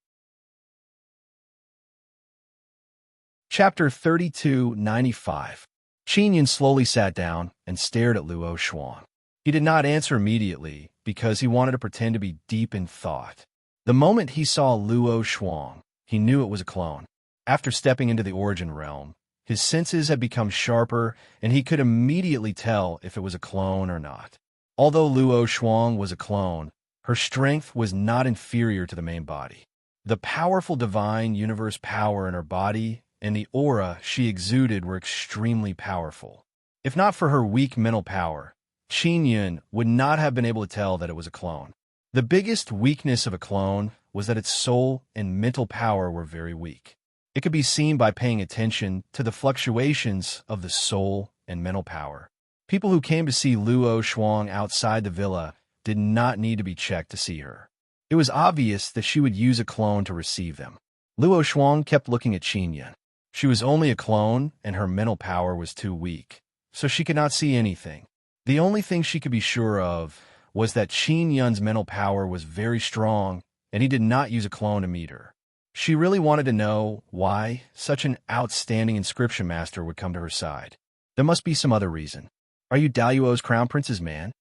Chapter 3295. Qin Yun slowly sat down and stared at Luo Shuang. He did not answer immediately because he wanted to pretend to be deep in thought. The moment he saw Luo Shuang, he knew it was a clone. After stepping into the origin realm, his senses had become sharper and he could immediately tell if it was a clone or not. Although Luo Shuang was a clone, her strength was not inferior to the main body. The powerful divine universe power in her body and the aura she exuded were extremely powerful. If not for her weak mental power, Qin Yun would not have been able to tell that it was a clone. The biggest weakness of a clone was that its soul and mental power were very weak. It could be seen by paying attention to the fluctuations of the soul and mental power. People who came to see Luo Shuang outside the villa did not need to be checked to see her. It was obvious that she would use a clone to receive them. Luo Shuang kept looking at Qin Yun. She was only a clone and her mental power was too weak, so she could not see anything. The only thing she could be sure of was that Qin Yun's mental power was very strong and he did not use a clone to meet her. She really wanted to know why such an outstanding inscription master would come to her side. There must be some other reason. Are you Daluo's crown prince's man?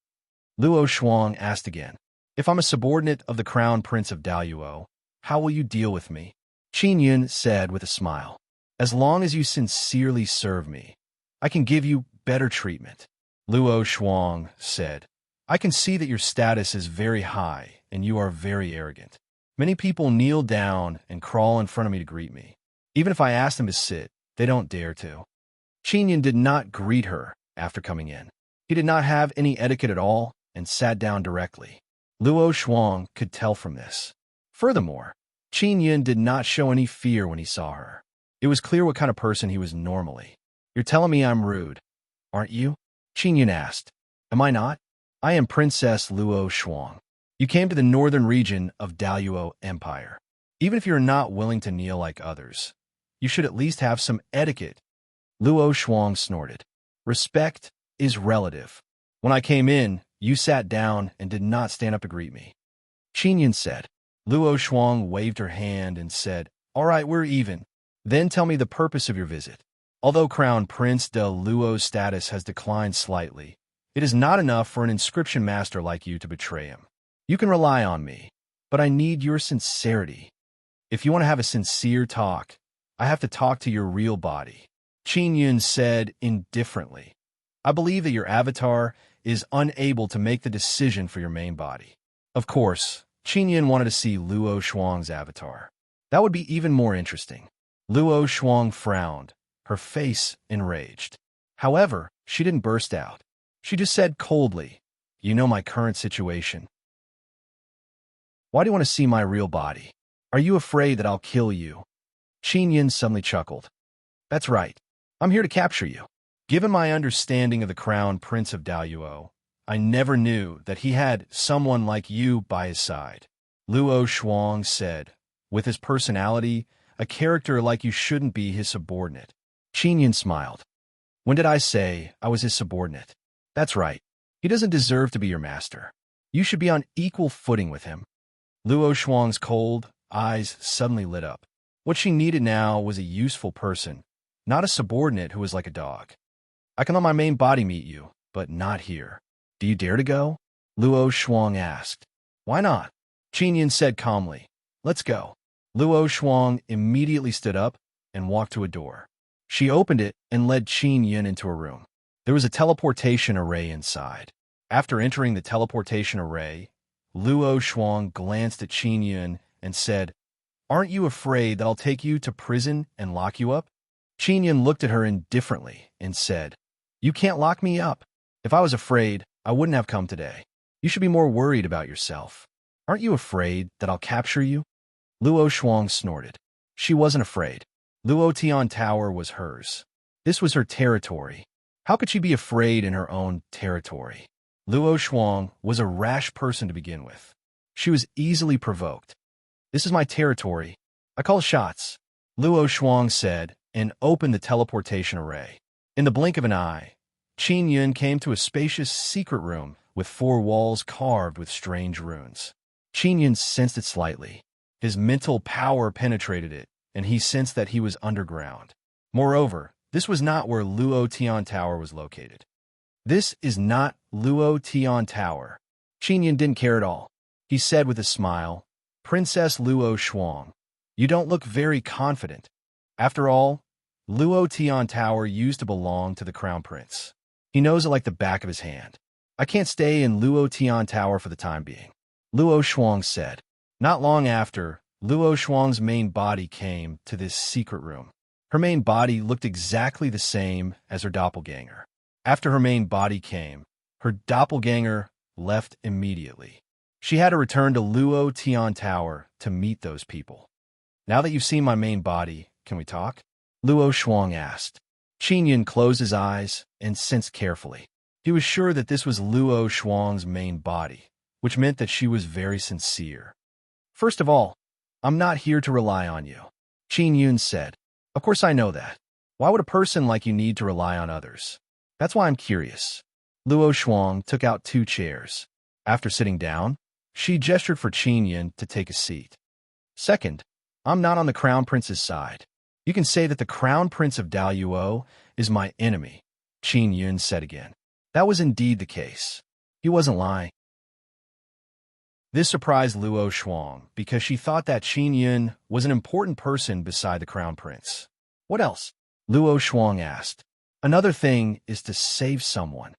Luo Shuang asked again. If I'm a subordinate of the crown prince of Daluo, how will you deal with me? Qin Yun said with a smile. As long as you sincerely serve me, I can give you better treatment. Luo Shuang said. I can see that your status is very high and you are very arrogant. Many people kneel down and crawl in front of me to greet me. Even if I ask them to sit, they don't dare to. Qin Yun did not greet her after coming in. He did not have any etiquette at all and sat down directly. Luo Shuang could tell from this. Furthermore, Qin Yun did not show any fear when he saw her. It was clear what kind of person he was normally. You're telling me I'm rude, aren't you? Qin Yun asked. Am I not? I am Princess Luo Shuang. You came to the northern region of Daluo Empire. Even if you're not willing to kneel like others, you should at least have some etiquette. Luo Shuang snorted. Respect is relative. When I came in, you sat down and did not stand up to greet me. Qin Yun said. Luo Shuang waved her hand and said, All right, we're even. Then tell me the purpose of your visit. Although Crown Prince de Luo's status has declined slightly, it is not enough for an inscription master like you to betray him. You can rely on me, but I need your sincerity. If you want to have a sincere talk, I have to talk to your real body. Qin Yun said indifferently. I believe that your avatar is unable to make the decision for your main body. Of course, Qin Yun wanted to see Luo Shuang's avatar. That would be even more interesting. Luo Shuang frowned, her face enraged. However, she didn't burst out. She just said coldly, You know my current situation. Why do you want to see my real body? Are you afraid that I'll kill you? Qin Yun suddenly chuckled. That's right. I'm here to capture you. Given my understanding of the Crown Prince of Daluo, I never knew that he had someone like you by his side. Luo Shuang said, with his personality, a character like you shouldn't be his subordinate. Qin Yin smiled. When did I say I was his subordinate? That's right. He doesn't deserve to be your master. You should be on equal footing with him. Luo Shuang's cold eyes suddenly lit up. What she needed now was a useful person, not a subordinate who was like a dog. I can let my main body meet you, but not here. Do you dare to go? Luo Shuang asked. Why not? Qin Yin said calmly. Let's go. Luo Shuang immediately stood up and walked to a door. She opened it and led Qin Yin into a room. There was a teleportation array inside. After entering the teleportation array, Luo Shuang glanced at Qin Yin and said, Aren't you afraid that I'll take you to prison and lock you up? Qin Yin looked at her indifferently and said, You can't lock me up. If I was afraid, I wouldn't have come today. You should be more worried about yourself. Aren't you afraid that I'll capture you? Luo Shuang snorted. She wasn't afraid. Luo Tian Tower was hers. This was her territory. How could she be afraid in her own territory? Luo Shuang was a rash person to begin with. She was easily provoked. This is my territory. I call shots, Luo Shuang said, and opened the teleportation array. In the blink of an eye, Qin Yin came to a spacious secret room with 4 walls carved with strange runes. Qin Yin sensed it slightly. His mental power penetrated it, and he sensed that he was underground. Moreover, this was not where Luo Tian Tower was located. This is not Luo Tian Tower. Qin Yin didn't care at all. He said with a smile, Princess Luo Shuang, you don't look very confident. After all, Luo Tian Tower used to belong to the Crown Prince. He knows it like the back of his hand. I can't stay in Luo Tian Tower for the time being, Luo Shuang said. Not long after, Luo Shuang's main body came to this secret room. Her main body looked exactly the same as her doppelganger. After her main body came, her doppelganger left immediately. She had to return to Luo Tian Tower to meet those people. Now that you've seen my main body, can we talk? Luo Shuang asked. Qin Yin closed his eyes and sensed carefully. He was sure that this was Luo Shuang's main body, which meant that she was very sincere. First of all, I'm not here to rely on you, Qin Yin said. Of course I know that. Why would a person like you need to rely on others? That's why I'm curious. Luo Shuang took out 2 chairs. After sitting down, she gestured for Qin Yin to take a seat. Second, I'm not on the Crown Prince's side. You can say that the Crown Prince of Daluo is my enemy, Qin Yin said again. That was indeed the case. He wasn't lying. This surprised Luo Shuang because she thought that Qin Yin was an important person beside the Crown Prince. What else? Luo Shuang asked. Another thing is to save someone.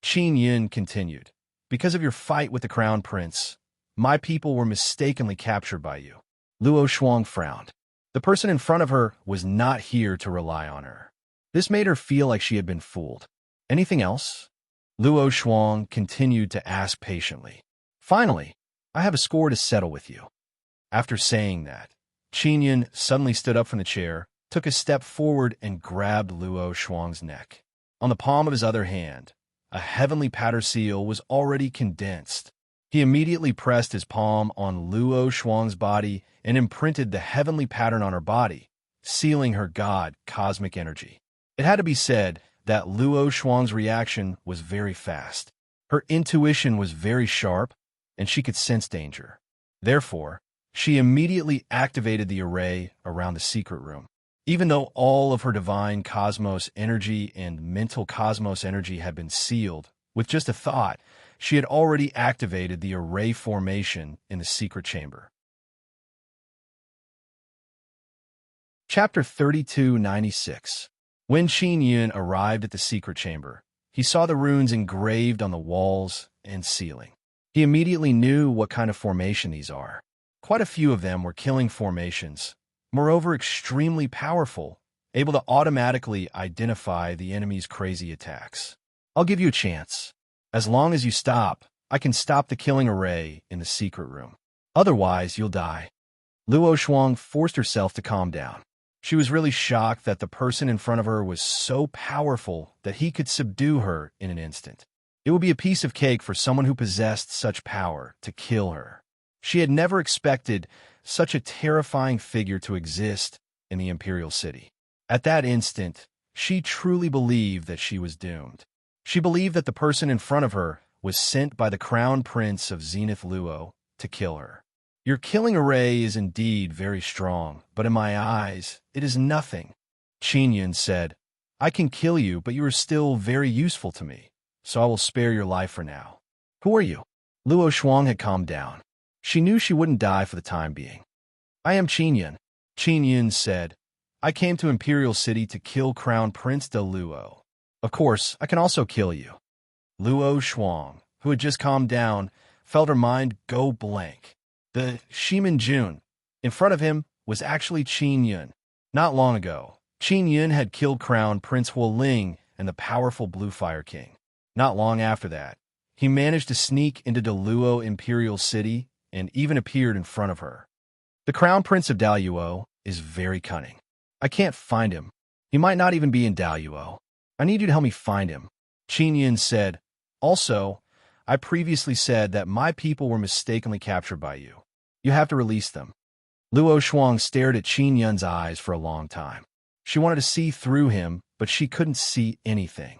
Qin Yin continued. Because of your fight with the Crown Prince, my people were mistakenly captured by you. Luo Shuang frowned. The person in front of her was not here to rely on her. This made her feel like she had been fooled. Anything else? Luo Shuang continued to ask patiently. Finally, I have a score to settle with you. After saying that, Qin Yin suddenly stood up from the chair, took a step forward and grabbed Luo Shuang's neck. On the palm of his other hand, a heavenly pattern seal was already condensed. He immediately pressed his palm on Luo Shuang's body and imprinted the heavenly pattern on her body, sealing her god cosmic energy. It had to be said that Luo Shuang's reaction was very fast. Her intuition was very sharp, and she could sense danger. Therefore, she immediately activated the array around the secret room. Even though all of her divine cosmos energy and mental cosmos energy had been sealed, with just a thought, she had already activated the array formation in the secret chamber. Chapter 3296. When Qin Yin arrived at the secret chamber, he saw the runes engraved on the walls and ceiling. He immediately knew what kind of formation these are. Quite a few of them were killing formations, moreover extremely powerful, able to automatically identify the enemy's crazy attacks. I'll give you a chance. As long as you stop, I can stop the killing array in the secret room. Otherwise, you'll die. Luo Shuang forced herself to calm down. She was really shocked that the person in front of her was so powerful that he could subdue her in an instant. It would be a piece of cake for someone who possessed such power to kill her. She had never expected such a terrifying figure to exist in the Imperial City. At that instant, she truly believed that she was doomed. She believed that the person in front of her was sent by the Crown Prince of Zenith Luo to kill her. Your killing array is indeed very strong, but in my eyes, it is nothing. Qin Yun said, I can kill you, but you are still very useful to me, so I will spare your life for now. Who are you? Luo Shuang had calmed down. She knew she wouldn't die for the time being. I am Qin Yun. Qin Yun said, I came to Imperial City to kill Crown Prince de Luo. Of course, I can also kill you. Luo Shuang, who had just calmed down, felt her mind go blank. The Shiman Jun in front of him was actually Qin Yun. Not long ago, Qin Yun had killed Crown Prince Huoling and the powerful Blue Fire King. Not long after that, he managed to sneak into Daluo Imperial City and even appeared in front of her. The Crown Prince of Daluo is very cunning. I can't find him. He might not even be in Daluo. I need you to help me find him. Qin Yun said, Also, I previously said that my people were mistakenly captured by you. You have to release them. Luo Shuang stared at Qin Yun's eyes for a long time. She wanted to see through him, but she couldn't see anything.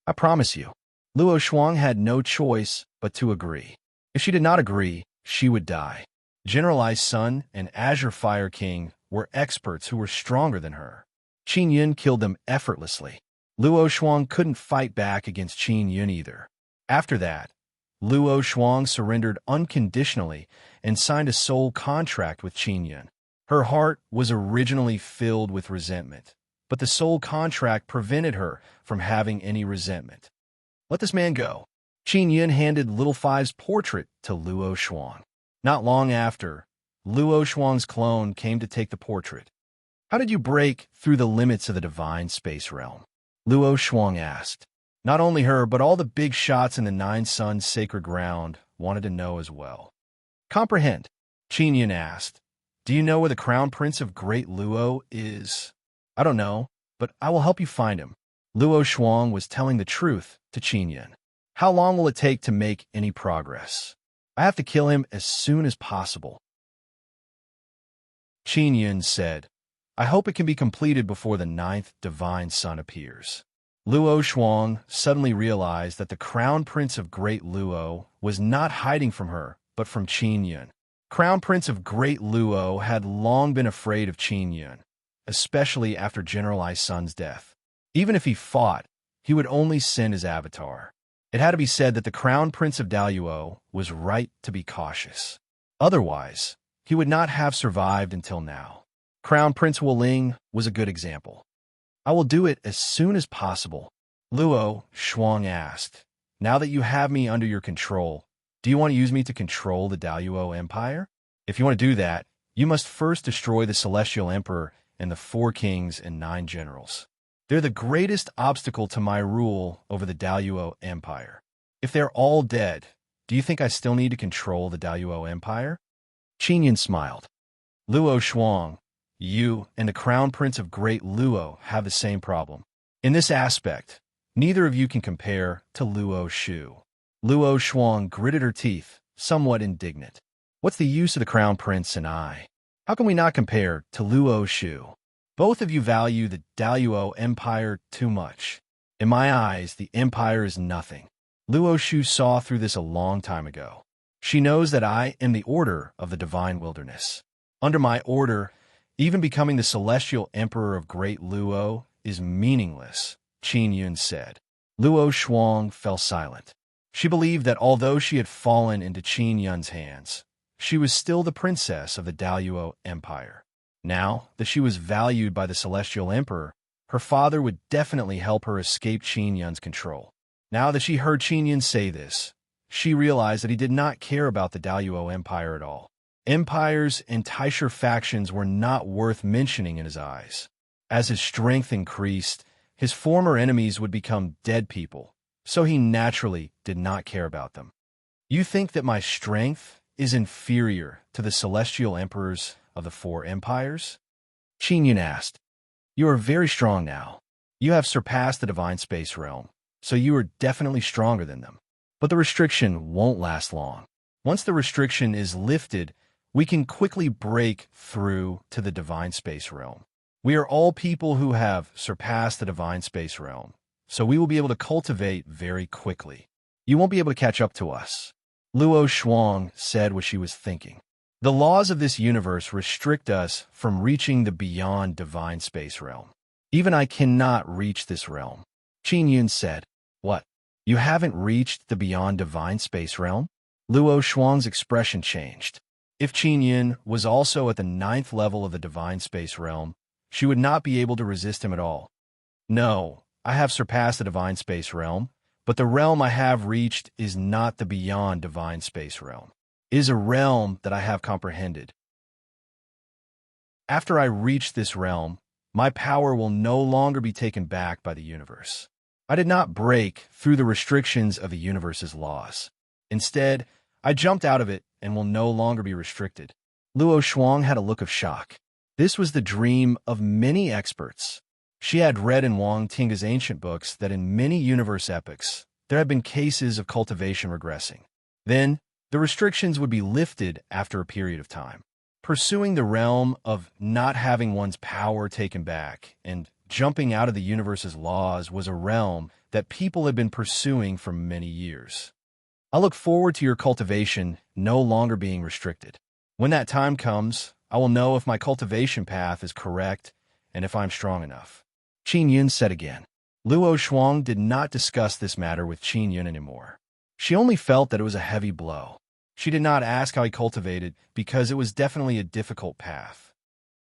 I promise you. Luo Shuang had no choice but to agree. If she did not agree, she would die. General Sun and Azure Fire King were experts who were stronger than her. Qin Yun killed them effortlessly. Luo Shuang couldn't fight back against Qin Yun either. After that, Luo Shuang surrendered unconditionally and signed a soul contract with Qin Yun. Her heart was originally filled with resentment, but the soul contract prevented her from having any resentment. Let this man go. Qin Yun handed Little Five's portrait to Luo Shuang. Not long after, Luo Shuang's clone came to take the portrait. How did you break through the limits of the divine space realm? Luo Shuang asked. Not only her, but all the big shots in the Nine Suns sacred ground wanted to know as well. Comprehend? Qin Yun asked. Do you know where the Crown Prince of Great Luo is? I don't know, but I will help you find him. Luo Shuang was telling the truth to Qin Yun. How long will it take to make any progress? I have to kill him as soon as possible. Qin Yun said, I hope it can be completed before the 9th divine sun appears. Luo Shuang suddenly realized that the Crown Prince of Great Luo was not hiding from her, but from Qin Yun. Crown Prince of Great Luo had long been afraid of Qin Yun, especially after General Sun's death. Even if he fought, he would only send his avatar. It had to be said that the Crown Prince of Daluo was right to be cautious. Otherwise, he would not have survived until now. Crown Prince Huoling was a good example. I will do it as soon as possible. Luo Shuang asked, Now that you have me under your control, do you want to use me to control the Daluo Empire? If you want to do that, you must first destroy the Celestial Emperor and the 4 kings and 9 generals. They're the greatest obstacle to my rule over the Daluo Empire. If they're all dead, do you think I still need to control the Daluo Empire? Qin Yun smiled. Luo Shuang, you and the Crown Prince of Great Luo have the same problem. In this aspect, neither of you can compare to Luo Shu. Luo Shuang gritted her teeth, somewhat indignant. What's the use of the Crown Prince and I? How can we not compare to Luo Shu? Both of you value the Daluo Empire too much. In my eyes, the Empire is nothing. Luo Shu saw through this a long time ago. She knows that I am the order of the Divine Wilderness. Under my order, even becoming the Celestial Emperor of Great Luo is meaningless, Qin Yun said. Luo Shuang fell silent. She believed that although she had fallen into Qin Yun's hands, she was still the princess of the Daluo Empire. Now that she was valued by the Celestial Emperor, her father would definitely help her escape Qin Yun's control. Now that she heard Qin Yun say this, she realized that he did not care about the Daluo Empire at all. Empires and Taisher factions were not worth mentioning in his eyes. As his strength increased, his former enemies would become dead people, so he naturally did not care about them. You think that my strength is inferior to the celestial emperors of the 4 empires? Qin Yun asked. You are very strong now. You have surpassed the divine space realm, so you are definitely stronger than them. But the restriction won't last long. Once the restriction is lifted, we can quickly break through to the divine space realm. We are all people who have surpassed the divine space realm, so we will be able to cultivate very quickly. You won't be able to catch up to us. Luo Shuang said what she was thinking. The laws of this universe restrict us from reaching the beyond divine space realm. Even I cannot reach this realm. Qin Yun said. What? You haven't reached the beyond divine space realm? Luo Shuang's expression changed. If Qin Yun was also at the 9th level of the divine space realm, she would not be able to resist him at all. No, I have surpassed the divine space realm, but the realm I have reached is not the beyond divine space realm. It is a realm that I have comprehended. After I reach this realm, my power will no longer be taken back by the universe. I did not break through the restrictions of the universe's laws. Instead, I jumped out of it and will no longer be restricted. Luo Shuang had a look of shock. This was the dream of many experts. She had read in Wang Tinga's ancient books that in many universe epochs, there had been cases of cultivation regressing. Then, the restrictions would be lifted after a period of time. Pursuing the realm of not having one's power taken back and jumping out of the universe's laws was a realm that people had been pursuing for many years. I look forward to your cultivation no longer being restricted. When that time comes, I will know if my cultivation path is correct and if I'm strong enough. Qin Yun said again. Luo Shuang did not discuss this matter with Qin Yun anymore. She only felt that it was a heavy blow. She did not ask how he cultivated because it was definitely a difficult path.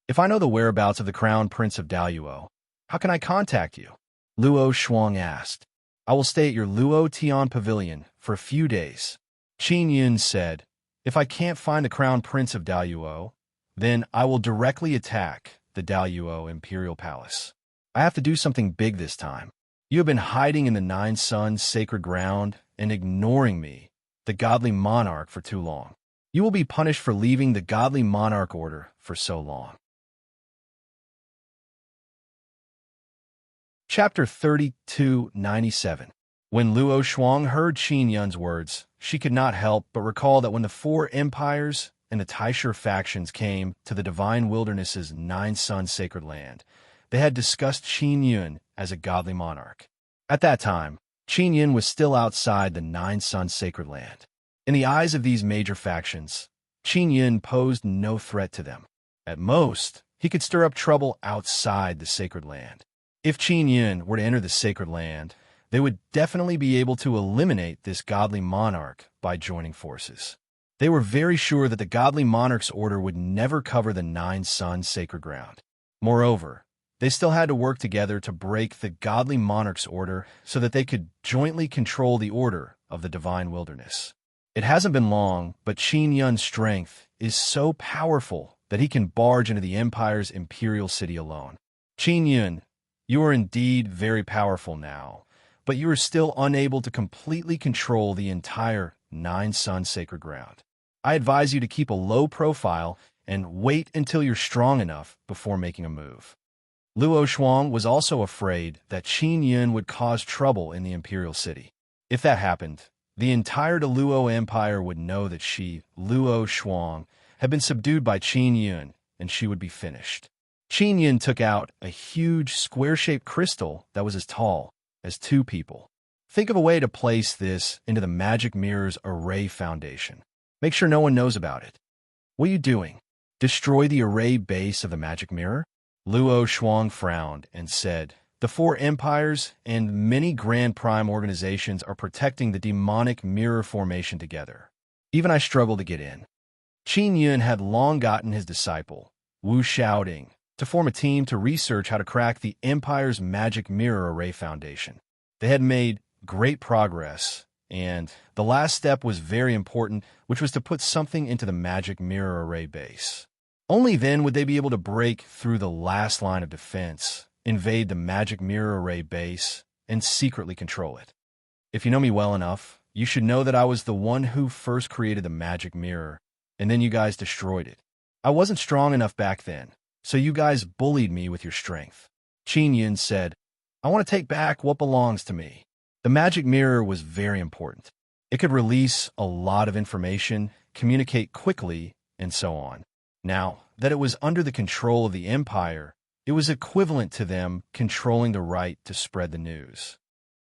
If I know the whereabouts of the Crown Prince of Daluo, how can I contact you? Luo Shuang asked. I will stay at your Luo Tian Pavilion for a few days. Qin Yun said, if I can't find the Crown Prince of Daluo, then I will directly attack the Daluo Imperial Palace. I have to do something big this time. You have been hiding in the Nine Suns sacred ground and ignoring me, the godly monarch, for too long. You will be punished for leaving the godly monarch order for so long. Chapter 3297. When Luo Shuang heard Qin Yun's words, she could not help but recall that when the 4 empires and the Taisher factions came to the Divine Wilderness's Nine Sun sacred land, they had discussed Qin Yun as a godly monarch. At that time, Qin Yun was still outside the Nine Sun sacred land. In the eyes of these major factions, Qin Yun posed no threat to them. At most, he could stir up trouble outside the sacred land. If Qin Yun were to enter the sacred land, they would definitely be able to eliminate this godly monarch by joining forces. They were very sure that the godly monarch's order would never cover the Nine Sun sacred ground. Moreover, they still had to work together to break the godly monarch's order so that they could jointly control the order of the divine wilderness. It hasn't been long, but Qin Yun's strength is so powerful that he can barge into the empire's imperial city alone. Qin Yun, you are indeed very powerful now, but you are still unable to completely control the entire Nine Sun sacred ground. I advise you to keep a low profile and wait until you're strong enough before making a move. Luo Shuang was also afraid that Qin Yun would cause trouble in the imperial city. If that happened, the entire Luo Empire would know that she, Luo Shuang, had been subdued by Qin Yun, and she would be finished. Qin Yun took out a huge square-shaped crystal that was as tall as 2 people. Think of a way to place this into the magic mirror's array foundation. Make sure no one knows about it. What are you doing? Destroy the array base of the magic mirror? Luo Shuang frowned and said, the 4 empires and many Grand Prime organizations are protecting the demonic mirror formation together. Even I struggle to get in. Qin Yun had long gotten his disciple, Wu Xiaoding, to form a team to research how to crack the Empire's magic mirror array foundation. They had made great progress, and the last step was very important, which was to put something into the magic mirror array base. Only then would they be able to break through the last line of defense, invade the magic mirror array base, and secretly control it. If you know me well enough, you should know that I was the one who first created the magic mirror, and then you guys destroyed it. I wasn't strong enough back then, so you guys bullied me with your strength. Qin Yun said, I want to take back what belongs to me. The magic mirror was very important. It could release a lot of information, communicate quickly, and so on. Now that it was under the control of the Empire, it was equivalent to them controlling the right to spread the news.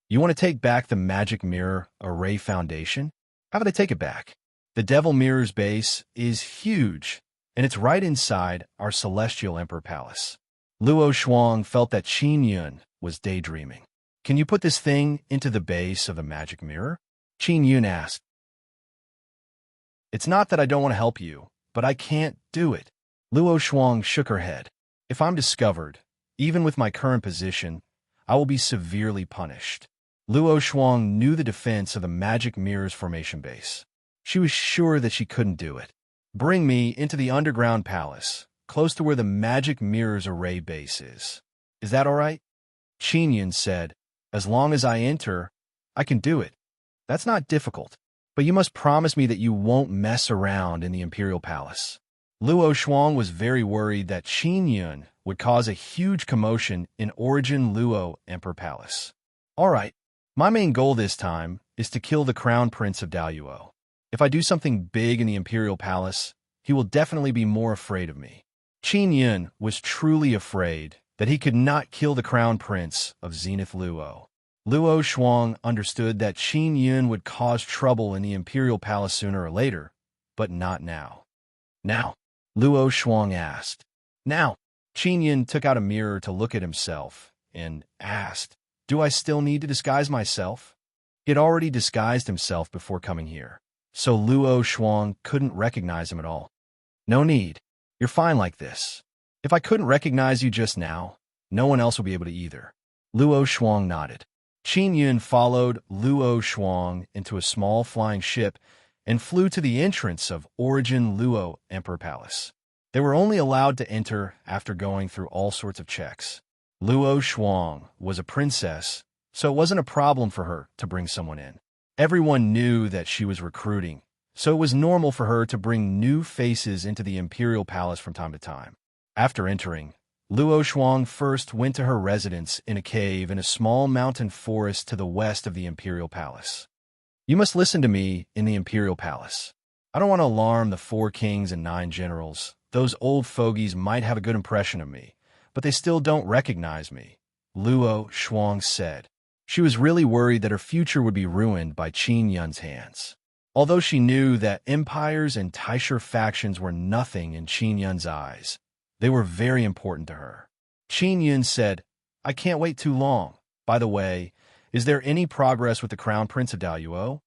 You want to take back the magic mirror array foundation? How would I take it back? The Devil Mirror's base is huge, and it's right inside our Celestial Emperor Palace. Luo Shuang felt that Qin Yun was daydreaming. Can you put this thing into the base of the magic mirror? Qin Yun asked. It's not that I don't want to help you, but I can't do it. Luo Shuang shook her head. If I'm discovered, even with my current position, I will be severely punished. Luo Shuang knew the defense of the magic mirror's formation base. She was sure that she couldn't do it. Bring me into the underground palace, close to where the magic mirror's array base is. Is that all right? Qin Yun said, as long as I enter, I can do it. That's not difficult, but you must promise me that you won't mess around in the Imperial Palace. Luo Shuang was very worried that Qin Yun would cause a huge commotion in Origin Luo Emperor Palace. All right, my main goal this time is to kill the Crown Prince of Daluo. If I do something big in the Imperial Palace, he will definitely be more afraid of me. Qin Yun was truly afraid that he could not kill the Crown Prince of Zenith Luo. Luo Shuang understood that Qin Yun would cause trouble in the Imperial Palace sooner or later, but not now. Now, Luo Shuang asked. Now, Qin Yun took out a mirror to look at himself and asked, do I still need to disguise myself? He had already disguised himself before coming here, so Luo Shuang couldn't recognize him at all. No need. You're fine like this. If I couldn't recognize you just now, no one else will be able to either. Luo Shuang nodded. Qin Yun followed Luo Shuang into a small flying ship and flew to the entrance of Origin Luo Emperor Palace. They were only allowed to enter after going through all sorts of checks. Luo Shuang was a princess, so it wasn't a problem for her to bring someone in. Everyone knew that she was recruiting, so it was normal for her to bring new faces into the Imperial Palace from time to time. After entering, Luo Shuang first went to her residence in a cave in a small mountain forest to the west of the Imperial Palace. You must listen to me in the Imperial Palace. I don't want to alarm the 4 kings and 9 generals. Those old fogies might have a good impression of me, but they still don't recognize me, Luo Shuang said. She was really worried that her future would be ruined by Qin Yun's hands. Although she knew that empires and Taisher factions were nothing in Qin Yun's eyes, they were very important to her. Qin Yun said, I can't wait too long. By the way, is there any progress with the Crown Prince of Daluo?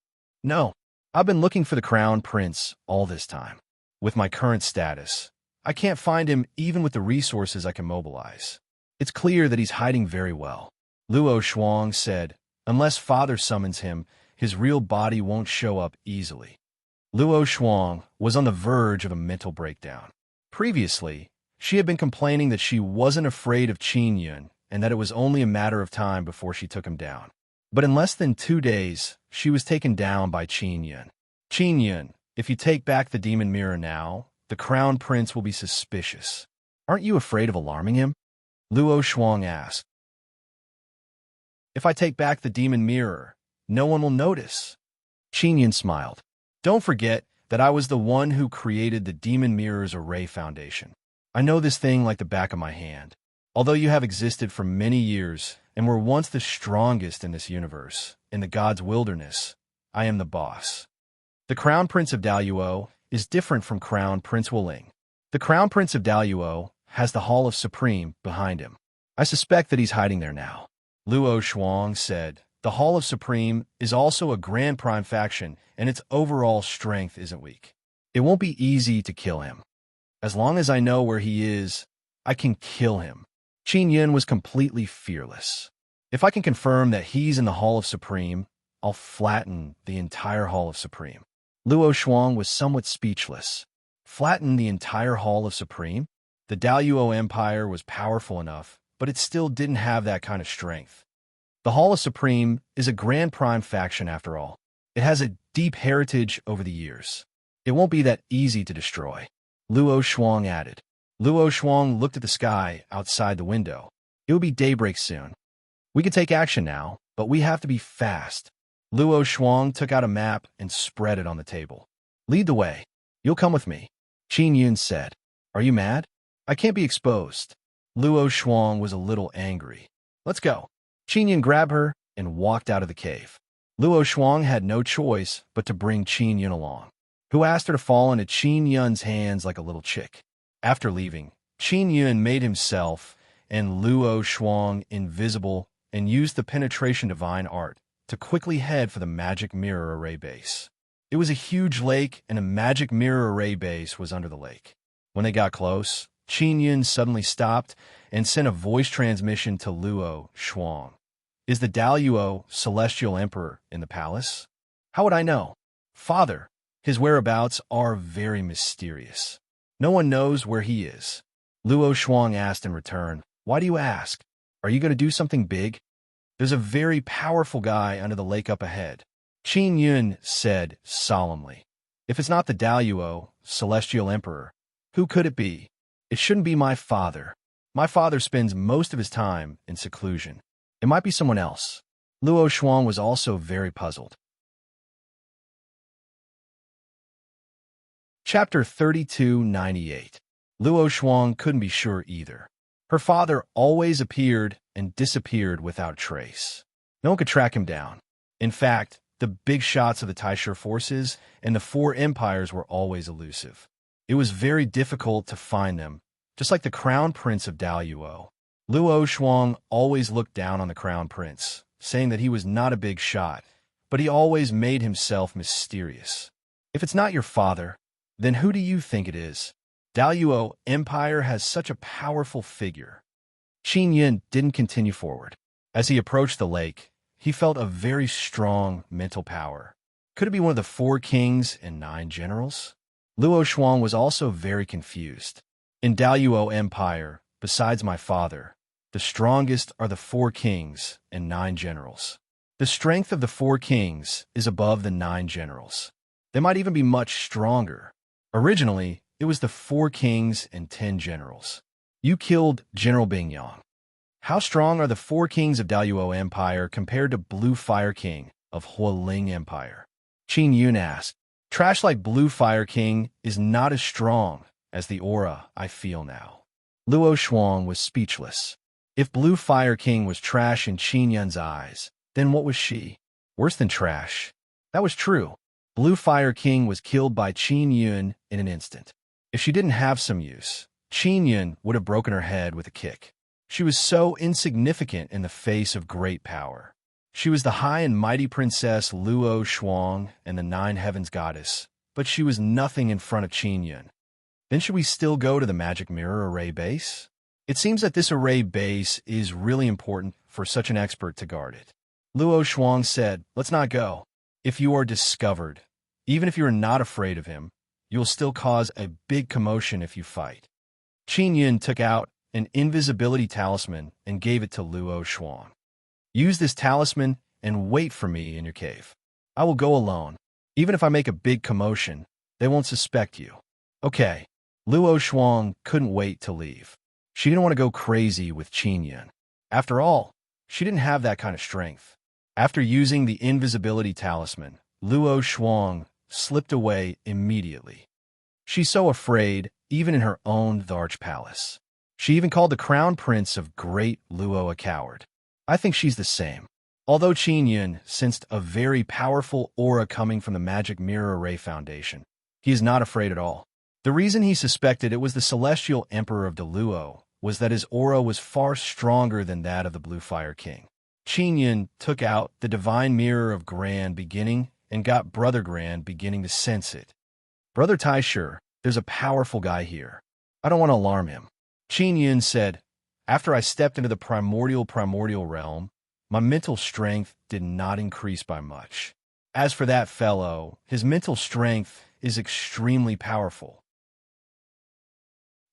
No. I've been looking for the Crown Prince all this time. With my current status, I can't find him even with the resources I can mobilize. It's clear that he's hiding very well. Luo Shuang said, unless Father summons him, his real body won't show up easily. Luo Shuang was on the verge of a mental breakdown. Previously, she had been complaining that she wasn't afraid of Qin Yun and that it was only a matter of time before she took him down. But in less than 2 days, she was taken down by Qin Yun. Qin Yun, if you take back the demon mirror now, the Crown Prince will be suspicious. Aren't you afraid of alarming him? Luo Shuang asked. If I take back the demon mirror, no one will notice. Qin Yun smiled. Don't forget that I was the one who created the Demon Mirror's Array Foundation. I know this thing like the back of my hand. Although you have existed for many years and were once the strongest in this universe, in the God's wilderness, I am the boss. The Crown Prince of Daluo is different from Crown Prince Wuling. The Crown Prince of Daluo has the Hall of Supreme behind him. I suspect that he's hiding there now. Luo Shuang said, the Hall of Supreme is also a Grand Prime faction, and its overall strength isn't weak. It won't be easy to kill him. As long as I know where he is, I can kill him. Qin Yun was completely fearless. If I can confirm that he's in the Hall of Supreme, I'll flatten the entire Hall of Supreme. Luo Shuang was somewhat speechless. Flatten the entire Hall of Supreme? The Daluo Empire was powerful enough, but it still didn't have that kind of strength. The Hall of Supreme is a Grand Prime faction after all. It has a deep heritage over the years. It won't be that easy to destroy. Luo Shuang added. Luo Shuang looked at the sky outside the window. It will be daybreak soon. We can take action now, but we have to be fast. Luo Shuang took out a map and spread it on the table. Lead the way. You'll come with me. Qin Yun said. Are you mad? I can't be exposed. Luo Shuang was a little angry. Let's go. Qin Yun grabbed her and walked out of the cave. Luo Shuang had no choice but to bring Qin Yun along, who asked her to fall into Qin Yun's hands like a little chick. After leaving, Qin Yun made himself and Luo Shuang invisible and used the penetration divine art to quickly head for the magic mirror array base. It was a huge lake, and a magic mirror array base was under the lake. When they got close, Qin Yun suddenly stopped and sent a voice transmission to Luo Shuang. Is the Daluo Celestial Emperor in the palace? How would I know? Father, his whereabouts are very mysterious. No one knows where he is. Luo Shuang asked in return, Why do you ask? Are you going to do something big? There's a very powerful guy under the lake up ahead. Qin Yun said solemnly. If it's not the Daluo Celestial Emperor, who could it be? It shouldn't be my father. My father spends most of his time in seclusion. It might be someone else. Luo Shuang was also very puzzled. Chapter 3298. Luo Shuang couldn't be sure either. Her father always appeared and disappeared without trace. No one could track him down. In fact, the big shots of the Taishe forces and the four empires were always elusive. It was very difficult to find them, just like the crown prince of Daluo. Luo Shuang always looked down on the crown prince, saying that he was not a big shot, but he always made himself mysterious. If it's not your father, then who do you think it is? Daluo Empire has such a powerful figure. Qin Yun didn't continue forward. As he approached the lake, he felt a very strong mental power. Could it be one of the 4 kings and 9 generals? Luo Shuang was also very confused. In Daluo Empire, besides my father, the strongest are the 4 kings and 9 generals. The strength of the 4 kings is above the 9 generals. They might even be much stronger. Originally, it was the 4 kings and 10 generals. You killed General Bingyang. How strong are the 4 kings of Daluo Empire compared to Blue Fire King of Hualing Empire? Qin Yun asked. Trash like Blue Fire King is not as strong as the aura I feel now. Luo Shuang was speechless. If Blue Fire King was trash in Qin Yun's eyes, then what was she? Worse than trash. That was true. Blue Fire King was killed by Qin Yun in an instant. If she didn't have some use, Qin Yun would have broken her head with a kick. She was so insignificant in the face of great power. She was the high and mighty princess Luo Shuang and the 9 heavens goddess, but she was nothing in front of Qin Yun. Then should we still go to the magic mirror array base? It seems that this array base is really important for such an expert to guard it. Luo Shuang said, Let's not go. If you are discovered, even if you are not afraid of him, you will still cause a big commotion if you fight. Qin Yun took out an invisibility talisman and gave it to Luo Shuang. Use this talisman and wait for me in your cave. I will go alone. Even if I make a big commotion, they won't suspect you. Okay. Luo Shuang couldn't wait to leave. She didn't want to go crazy with Qin Yun. After all, she didn't have that kind of strength. After using the invisibility talisman, Luo Shuang slipped away immediately. She's so afraid, even in her own Dharch palace. She even called the crown prince of Great Luo a coward. I think she's the same. Although Qin Yun sensed a very powerful aura coming from the Magic Mirror Array Foundation, he is not afraid at all. The reason he suspected it was the Celestial Emperor of Daluo was that his aura was far stronger than that of the Blue Fire King. Qin Yun took out the Divine Mirror of Grand Beginning and got Brother Grand Beginning to sense it. Brother Taishe, there's a powerful guy here. I don't want to alarm him. Qin Yun said, After I stepped into the primordial realm, my mental strength did not increase by much. As for that fellow, his mental strength is extremely powerful.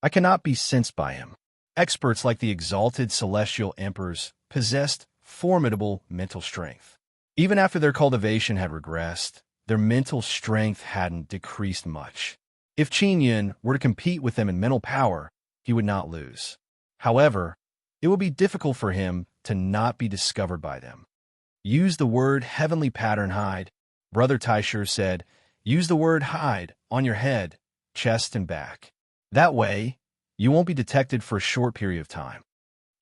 I cannot be sensed by him. Experts like the exalted celestial emperors possessed formidable mental strength. Even after their cultivation had regressed, their mental strength hadn't decreased much. If Qin Yun were to compete with them in mental power, he would not lose. However, it will be difficult for him to not be discovered by them. Use the word heavenly pattern hide. Brother Taishur said, use the word hide on your head, chest, and back. That way, you won't be detected for a short period of time.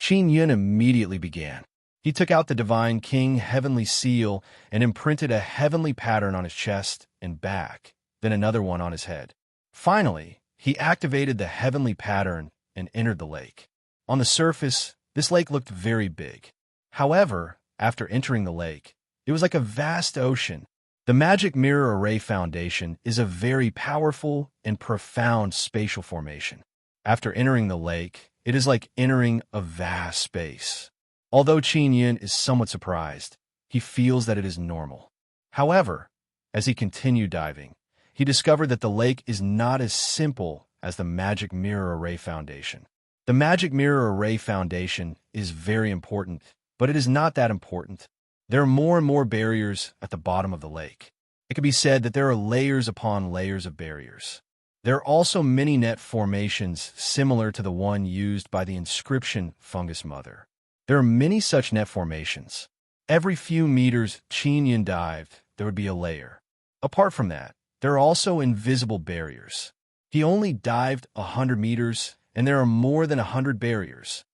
Qin Yun immediately began. He took out the Divine King heavenly seal and imprinted a heavenly pattern on his chest and back, then another one on his head. Finally, he activated the heavenly pattern and entered the lake. On the surface, this lake looked very big. However, after entering the lake, it was like a vast ocean. The Magic Mirror Array Foundation is a very powerful and profound spatial formation. After entering the lake, it is like entering a vast space. Although Qin Yun is somewhat surprised, he feels that it is normal. However, as he continued diving, he discovered that the lake is not as simple as the Magic Mirror Array Foundation. The Magic Mirror Array Foundation is very important, but it is not that important. There are more and more barriers at the bottom of the lake. It can be said that there are layers upon layers of barriers. There are also many net formations similar to the one used by the inscription Fungus Mother. There are many such net formations. Every few meters Qin Yun dived, there would be a layer. Apart from that, there are also invisible barriers. He only dived 100 meters, and there are more than 100 barriers.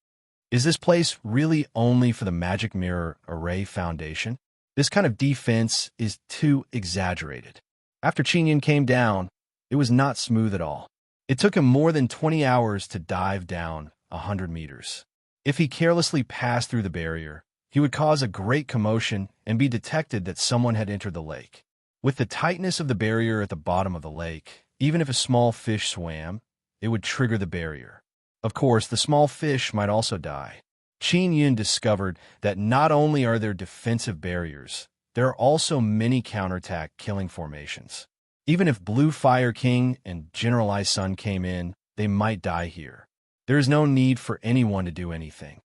Is this place really only for the Magic Mirror Array Foundation? This kind of defense is too exaggerated. After Qin Yun came down, it was not smooth at all. It took him more than 20 hours to dive down 100 meters. If he carelessly passed through the barrier, he would cause a great commotion and be detected that someone had entered the lake. With the tightness of the barrier at the bottom of the lake, even if a small fish swam, it would trigger the barrier. Of course, the small fish might also die. Qin Yun discovered that not only are there defensive barriers, there are also many counterattack killing formations. Even if Blue Fire King and Generalized Sun came in, they might die here. There is no need for anyone to do anything.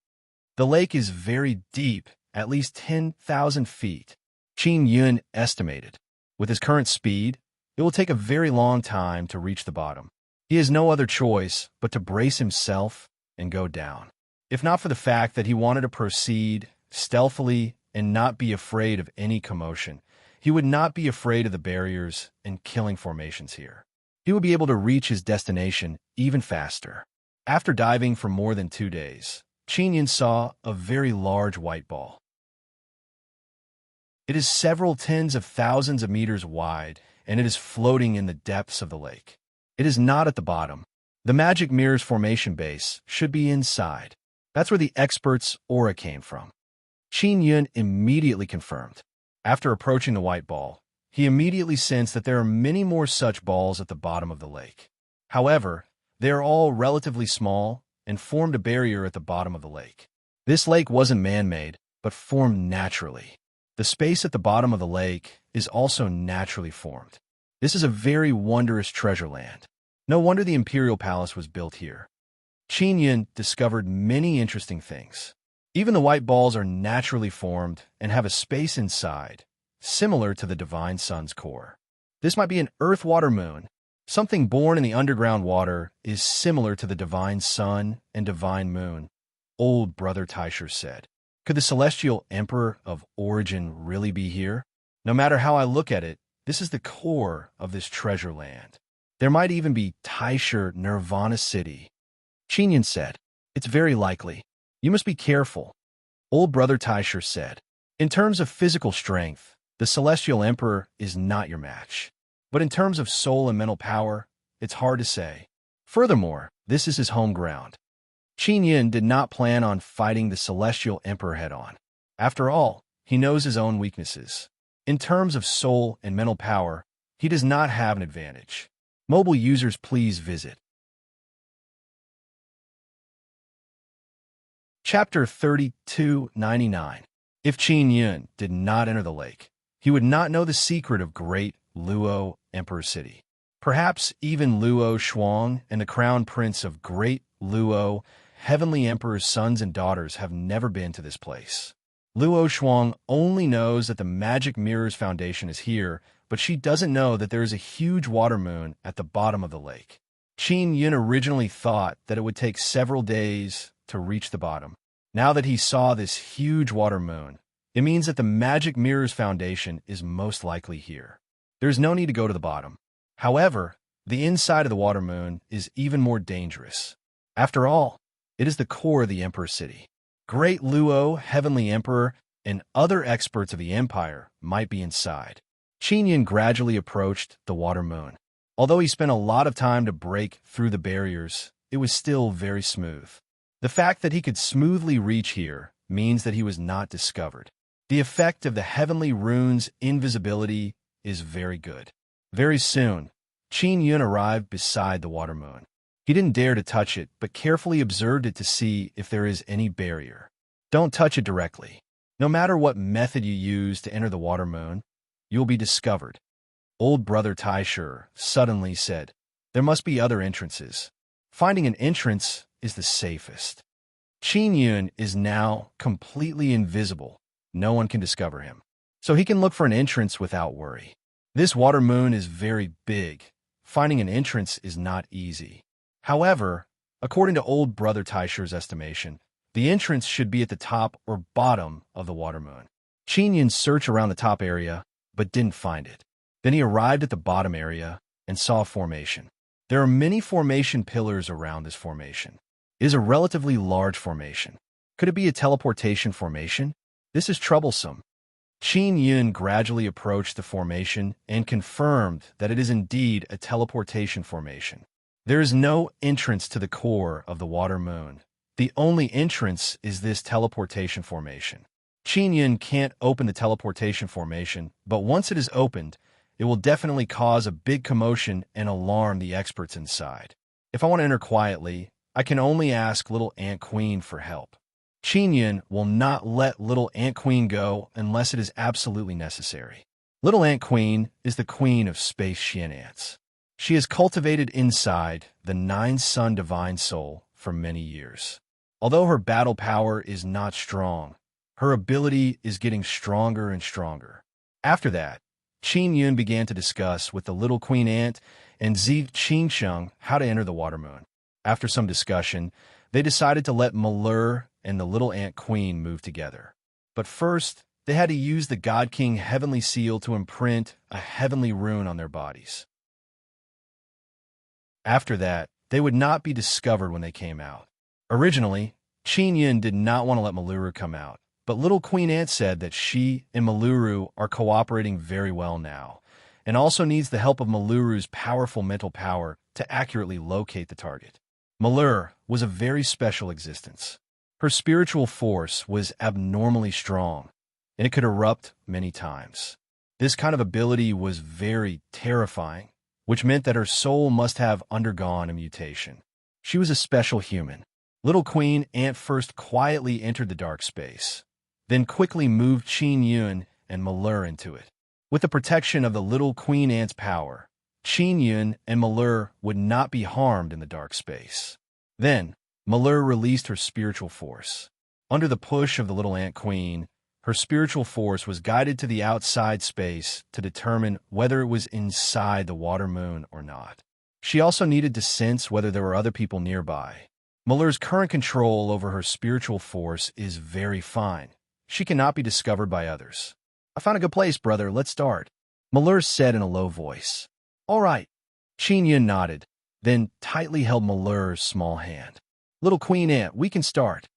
The lake is very deep, at least 10,000 feet. Qin Yun estimated. With his current speed, it will take a very long time to reach the bottom. He has no other choice but to brace himself and go down. If not for the fact that he wanted to proceed stealthily and not be afraid of any commotion, he would not be afraid of the barriers and killing formations here. He would be able to reach his destination even faster. After diving for more than 2 days, Qin Yun saw a very large white ball. It is several tens of thousands of meters wide, and it is floating in the depths of the lake. It is not at the bottom. The Magic Mirror's formation base should be inside. That's where the expert's aura came from. Qin Yun immediately confirmed. After approaching the white ball, he immediately sensed that there are many more such balls at the bottom of the lake. However, they are all relatively small and formed a barrier at the bottom of the lake. This lake wasn't man-made, but formed naturally. The space at the bottom of the lake is also naturally formed. This is a very wondrous treasure land. No wonder the Imperial Palace was built here. Qin Yun discovered many interesting things. Even the white balls are naturally formed and have a space inside, similar to the Divine Sun's core. This might be an earth-water moon. Something born in the underground water is similar to the Divine Sun and Divine Moon, old Brother Taishur said. Could the Celestial Emperor of Origin really be here? No matter how I look at it, this is the core of this treasure land. There might even be Taishur Nirvana City. Qin Yun said, it's very likely. You must be careful. Old Brother Taishur said, in terms of physical strength, the Celestial Emperor is not your match. But in terms of soul and mental power, it's hard to say. Furthermore, this is his home ground. Qin Yun did not plan on fighting the Celestial Emperor head-on. After all, he knows his own weaknesses. In terms of soul and mental power, he does not have an advantage. Mobile users, please visit Chapter 3299. If Qin Yun did not enter the lake, he would not know the secret of Great Luo Emperor City. Perhaps even Luo Shuang and the Crown Prince of Great Luo, Heavenly Emperor's sons and daughters, have never been to this place. Luo Shuang only knows that the Magic Mirror's foundation is here, but she doesn't know that there is a huge water moon at the bottom of the lake. Qin Yun originally thought that it would take several days to reach the bottom. Now that he saw this huge water moon, it means that the magic mirror's foundation is most likely here. There's no need to go to the bottom. However, the inside of the water moon is even more dangerous. After all, it is the core of the Emperor's city. Great Luo, Heavenly Emperor, and other experts of the Empire might be inside. Qin Yin gradually approached the water moon. Although he spent a lot of time to break through the barriers, it was still very smooth. The fact that he could smoothly reach here means that he was not discovered. The effect of the heavenly rune's invisibility is very good. Very soon, Qin Yun arrived beside the water moon. He didn't dare to touch it, but carefully observed it to see if there is any barrier. Don't touch it directly. No matter what method you use to enter the water moon, you will be discovered. Old brother Taisher suddenly said, there must be other entrances. Finding an entrance is the safest. Qin Yun is now completely invisible. No one can discover him. So he can look for an entrance without worry. This water moon is very big. Finding an entrance is not easy. However, according to old brother Taisher's estimation, the entrance should be at the top or bottom of the water moon. Qin Yun searched around the top area, but didn't find it. Then he arrived at the bottom area and saw a formation. There are many formation pillars around this formation. It is a relatively large formation. Could it be a teleportation formation? This is troublesome. Qin Yun gradually approached the formation and confirmed that it is indeed a teleportation formation. There is no entrance to the core of the water moon. The only entrance is this teleportation formation. Qin Yun can't open the teleportation formation, but once it is opened, it will definitely cause a big commotion and alarm the experts inside. If I want to enter quietly, I can only ask Little Ant Queen for help. Qin Yun will not let Little Ant Queen go unless it is absolutely necessary. Little Ant Queen is the queen of space Xian ants. She has cultivated inside the 9-Sun Divine Soul for many years. Although her battle power is not strong, her ability is getting stronger and stronger. After that, Qin Yun began to discuss with the little queen ant and Zi Qingsheng how to enter the water moon. After some discussion, they decided to let Malur and the little ant queen move together. But first, they had to use the God King Heavenly Seal to imprint a heavenly rune on their bodies. After that, they would not be discovered when they came out. Originally, Qin Yun did not want to let Maluru come out, but Little Queen Ant said that she and Maluru are cooperating very well now, and also needs the help of Maluru's powerful mental power to accurately locate the target. Malur was a very special existence. Her spiritual force was abnormally strong, and it could erupt many times. This kind of ability was very terrifying, which meant that her soul must have undergone a mutation. She was a special human. Little Queen Ant first quietly entered the dark space, then quickly moved Qin Yun and Malur into it. With the protection of the Little Queen Ant's power, Qin Yun and Malur would not be harmed in the dark space. Then, Malur released her spiritual force. Under the push of the Little Ant Queen, her spiritual force was guided to the outside space to determine whether it was inside the water moon or not. She also needed to sense whether there were other people nearby. Malur's current control over her spiritual force is very fine. She cannot be discovered by others. I found a good place, brother. Let's start. Malur said in a low voice. All right. Qin Yun nodded, then tightly held Malur's small hand. Little Queen Ant, we can start.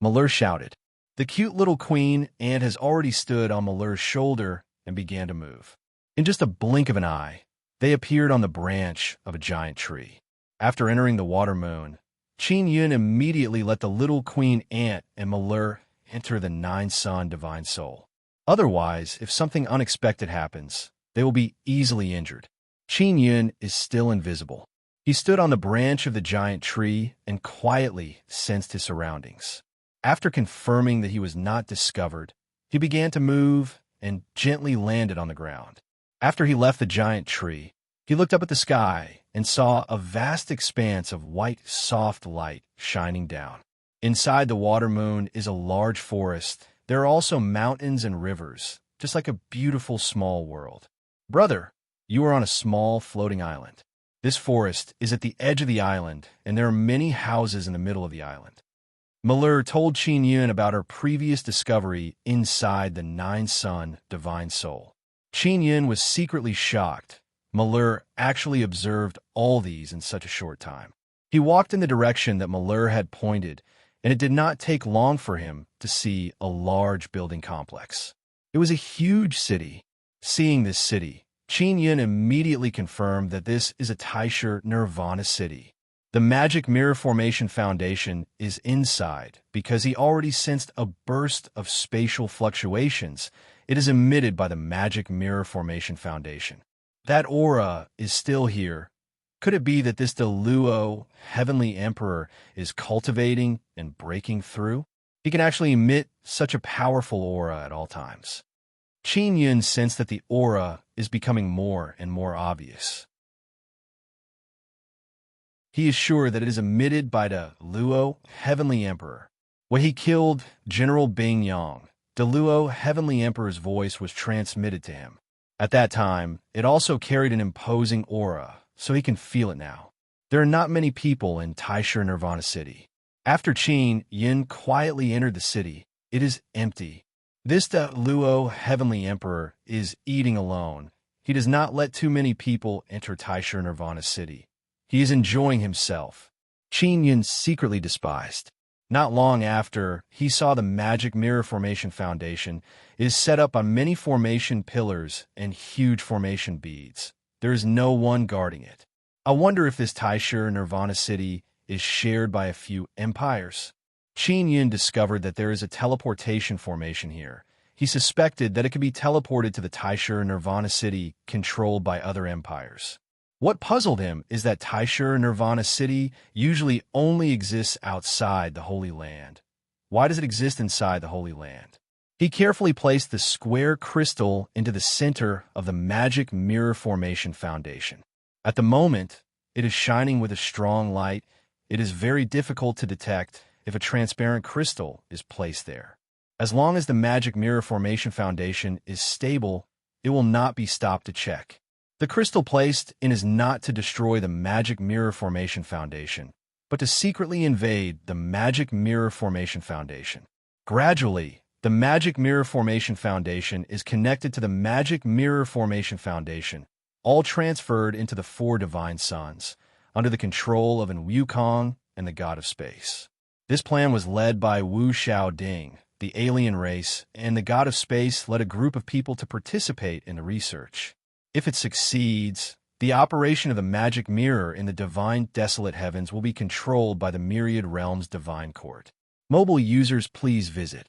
Malur shouted. The cute little Queen Ant has already stood on Malur's shoulder and began to move. In just a blink of an eye, they appeared on the branch of a giant tree. After entering the water moon, Qin Yun immediately let the little Queen Ant and Malur enter the 9-Sun Divine Soul. Otherwise, if something unexpected happens, they will be easily injured. Qin Yun is still invisible. He stood on the branch of the giant tree and quietly sensed his surroundings. After confirming that he was not discovered, he began to move and gently landed on the ground. After he left the giant tree, he looked up at the sky and saw a vast expanse of white, soft light shining down. Inside the water moon is a large forest. There are also mountains and rivers, just like a beautiful small world. Brother, you are on a small floating island. This forest is at the edge of the island, and there are many houses in the middle of the island. Malheur told Qin Yun about her previous discovery inside the Nine-Sun Divine Soul. Qin Yun was secretly shocked. Malheur actually observed all these in such a short time. He walked in the direction that Malheur had pointed, and it did not take long for him to see a large building complex. It was a huge city. Seeing this city, Qin Yun immediately confirmed that this is a Taisha Nirvana city. The Magic Mirror Formation Foundation is inside because he already sensed a burst of spatial fluctuations. It is emitted by the Magic Mirror Formation Foundation. That aura is still here. Could it be that this Deluo, Heavenly Emperor, is cultivating and breaking through? He can actually emit such a powerful aura at all times. Qin Yun sensed that the aura is becoming more and more obvious. He is sure that it is emitted by the Luo, Heavenly Emperor. When he killed General Bing Yang, the Luo, Heavenly Emperor's voice was transmitted to him. At that time, it also carried an imposing aura, so he can feel it now. There are not many people in Taisha Nirvana City. After Qin Yun quietly entered the city, it is empty. This Luo, Heavenly Emperor, is eating alone. He does not let too many people enter Taisha Nirvana City. He is enjoying himself. Qin Yun secretly despised. Not long after, he saw the Magic Mirror Formation Foundation is set up on many formation pillars and huge formation beads. There is no one guarding it. I wonder if this Taisha Nirvana City is shared by a few empires. Qin Yun discovered that there is a teleportation formation here. He suspected that it could be teleported to the Taisha Nirvana City controlled by other empires. What puzzled him is that Taisha Nirvana City usually only exists outside the Holy Land. Why does it exist inside the Holy Land? He carefully placed the square crystal into the center of the Magic Mirror Formation Foundation. At the moment, it is shining with a strong light. It is very difficult to detect if a transparent crystal is placed there. As long as the Magic Mirror Formation Foundation is stable, it will not be stopped to check. The crystal placed in is not to destroy the Magic Mirror Formation Foundation, but to secretly invade the Magic Mirror Formation Foundation. Gradually, the Magic Mirror Formation Foundation is connected to the Magic Mirror Formation Foundation, all transferred into the four divine suns, under the control of an Wukong and the god of space. This plan was led by Wu Xiaoding, the alien race, and the god of space led a group of people to participate in the research. If it succeeds, the operation of the magic mirror in the divine desolate heavens will be controlled by the Myriad Realms Divine Court. Mobile users, please visit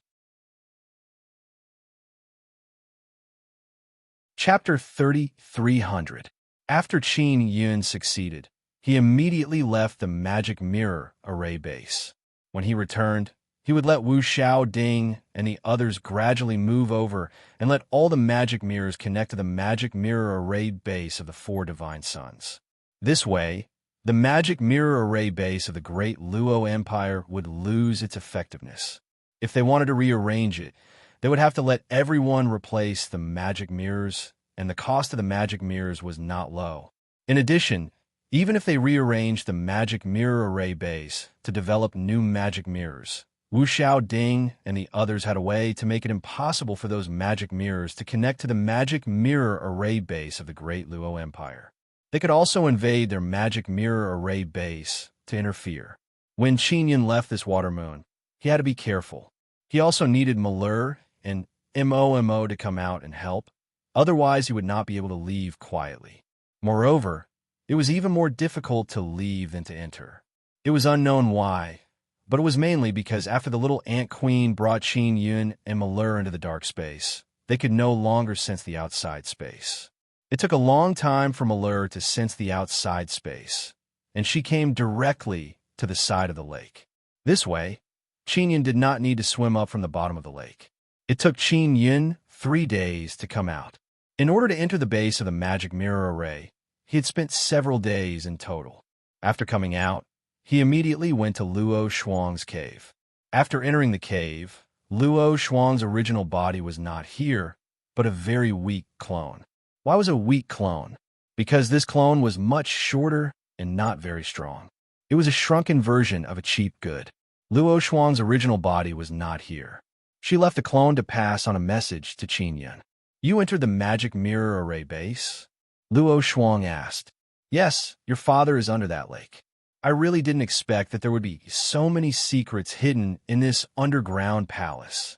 Chapter 3300. After Qin Yun succeeded, he immediately left the magic mirror array base. When he returned, he would let Wu Xiaoding and the others gradually move over and let all the magic mirrors connect to the magic mirror array base of the four divine suns. This way, the magic mirror array base of the great Luo Empire would lose its effectiveness. If they wanted to rearrange it, they would have to let everyone replace the magic mirrors, and the cost of the magic mirrors was not low. In addition, even if they rearranged the magic mirror array base to develop new magic mirrors, Wu Xiaoding and the others had a way to make it impossible for those magic mirrors to connect to the magic mirror array base of the great Luo Empire. They could also invade their magic mirror array base to interfere. When Qin Yun left this water moon, he had to be careful. He also needed Malheur and Momo to come out and help. Otherwise, he would not be able to leave quietly. Moreover, it was even more difficult to leave than to enter. It was unknown why, but it was mainly because after the little ant queen brought Qin Yun and Malheur into the dark space, they could no longer sense the outside space. It took a long time for Malheur to sense the outside space, and she came directly to the side of the lake. This way, Qin Yun did not need to swim up from the bottom of the lake. It took Qin Yun 3 days to come out. In order to enter the base of the magic mirror array, he had spent several days in total. After coming out, he immediately went to Luo Shuang's cave. After entering the cave, Luo Shuang's original body was not here, but a very weak clone. Why was a weak clone? Because this clone was much shorter and not very strong. It was a shrunken version of a cheap good. Luo Shuang's original body was not here. She left a clone to pass on a message to Qin Yun. You entered the magic mirror array base? Luo Shuang asked. Yes, your father is under that lake. I really didn't expect that there would be so many secrets hidden in this underground palace.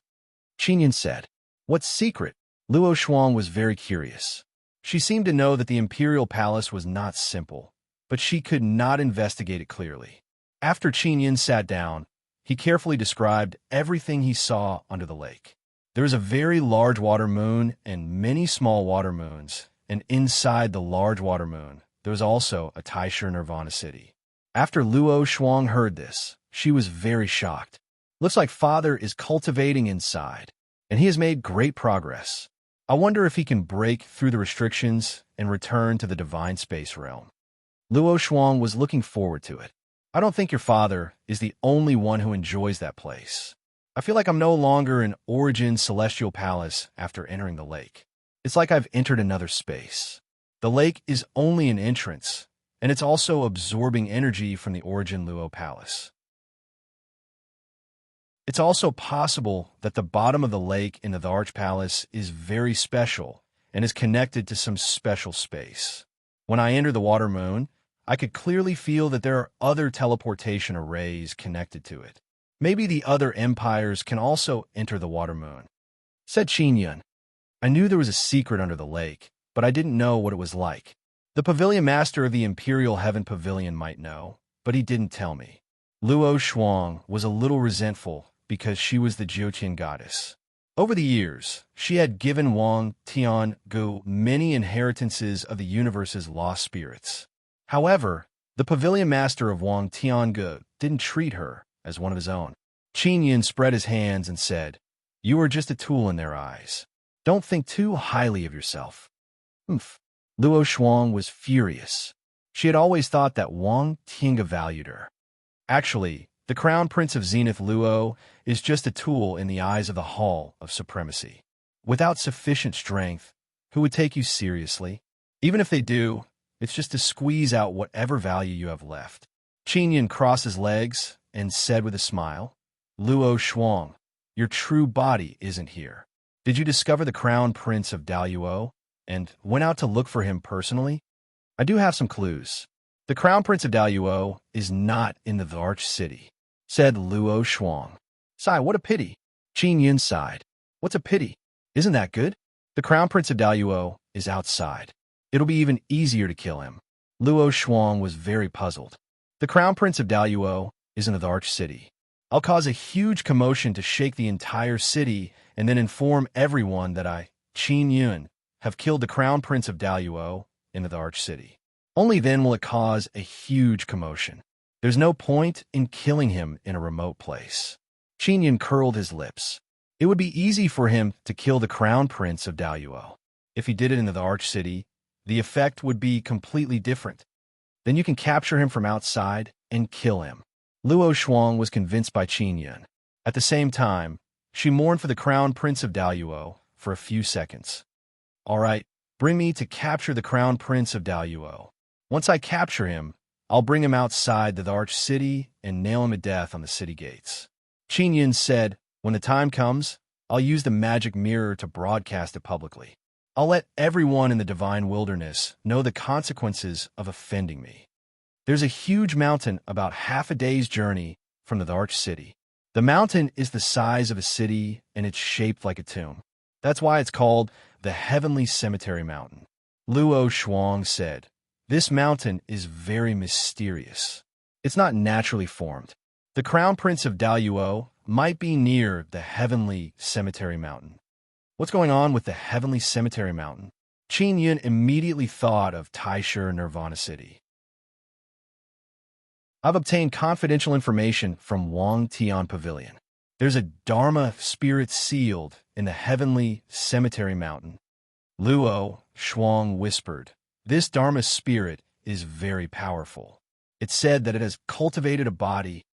Qin Yun said. What secret? Luo Shuang was very curious. She seemed to know that the imperial palace was not simple, but she could not investigate it clearly. After Qin Yun sat down, he carefully described everything he saw under the lake. There was a very large water moon and many small water moons, and inside the large water moon, there was also a Taisha Nirvana city. After Luo Shuang heard this, she was very shocked. Looks like father is cultivating inside, and he has made great progress. I wonder if he can break through the restrictions and return to the divine space realm. Luo Shuang was looking forward to it. I don't think your father is the only one who enjoys that place. I feel like I'm no longer in Origin Celestial Palace after entering the lake. It's like I've entered another space. The lake is only an entrance, and it's also absorbing energy from the Origin Luo Palace. It's also possible that the bottom of the lake in the Arch Palace is very special and is connected to some special space. When I enter the water moon, I could clearly feel that there are other teleportation arrays connected to it. Maybe the other empires can also enter the water moon. Said Qin Yun. I knew there was a secret under the lake, but I didn't know what it was like. The pavilion master of the Imperial Heaven Pavilion might know, but he didn't tell me. Luo Shuang was a little resentful because she was the Jiuqian goddess. Over the years, she had given Wang Tiangu many inheritances of the universe's lost spirits. However, the pavilion master of Wang Tiangu didn't treat her as one of his own. Qin Yun spread his hands and said, You are just a tool in their eyes. Don't think too highly of yourself. Luo Shuang was furious. She had always thought that Wang Tiangu valued her. Actually, the Crown Prince of Zenith Luo is just a tool in the eyes of the Hall of Supremacy. Without sufficient strength, who would take you seriously? Even if they do, it's just to squeeze out whatever value you have left. Qin Yun crossed his legs and said with a smile, Luo Shuang, your true body isn't here. Did you discover the Crown Prince of Daluo and went out to look for him personally? I do have some clues. The Crown Prince of Daluo is not in the Arch City, said Luo Shuang. Sigh, what a pity. Qin Yun sighed. What's a pity? Isn't that good? The Crown Prince of Daluo is outside. It'll be even easier to kill him. Luo Shuang was very puzzled. The Crown Prince of Daluo is in the Arch City. I'll cause a huge commotion to shake the entire city and then inform everyone that I, Qin Yun, have killed the Crown Prince of Daluo in the Arch City. Only then will it cause a huge commotion. There's no point in killing him in a remote place. Qin Yun curled his lips. It would be easy for him to kill the Crown Prince of Daluo. If he did it in the Arch City, the effect would be completely different. Then you can capture him from outside and kill him. Luo Shuang was convinced by Qin Yun. At the same time, she mourned for the Crown Prince of Daluo for a few seconds. All right, bring me to capture the Crown Prince of Daluo. Once I capture him, I'll bring him outside the Arch City and nail him to death on the city gates. Qin Yun said, when the time comes, I'll use the magic mirror to broadcast it publicly. I'll let everyone in the divine wilderness know the consequences of offending me. There's a huge mountain about half a day's journey from the Arch City. The mountain is the size of a city and it's shaped like a tomb. That's why it's called the Heavenly Cemetery Mountain. Luo Shuang said, This mountain is very mysterious. It's not naturally formed. The Crown Prince of Daluo might be near the Heavenly Cemetery Mountain. What's going on with the Heavenly Cemetery Mountain? Qin Yun immediately thought of Taisha Nirvana City. I've obtained confidential information from Wang Tian Pavilion. There's a Dharma spirit sealed in the Heavenly Cemetery Mountain. Luo Shuang whispered, This Dharma spirit is very powerful. It's said that it has cultivated a body.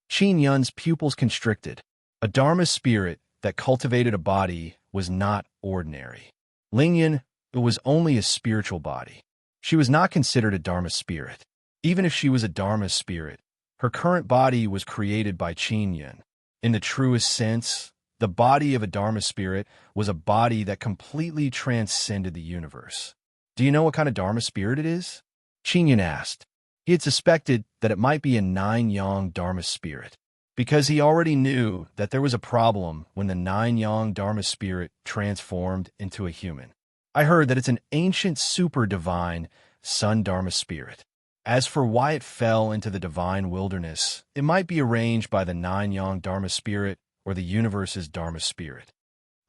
Qin Yun's pupils constricted. A Dharma spirit that cultivated a body was not ordinary. Ling Yun, it was only a spiritual body. She was not considered a Dharma spirit. Even if she was a Dharma spirit, Her current body was created by Qin Yun. In the truest sense, the body of a Dharma spirit was a body that completely transcended the universe. Do you know what kind of Dharma spirit it is? Qin Yun asked. He had suspected that it might be a nine-yang Dharma spirit, because he already knew that there was a problem when the nine-yang Dharma spirit transformed into a human. I heard that it's an ancient super-divine sun Dharma spirit. As for why it fell into the divine wilderness, it might be arranged by the nine-yang Dharma spirit or the universe's Dharma spirit.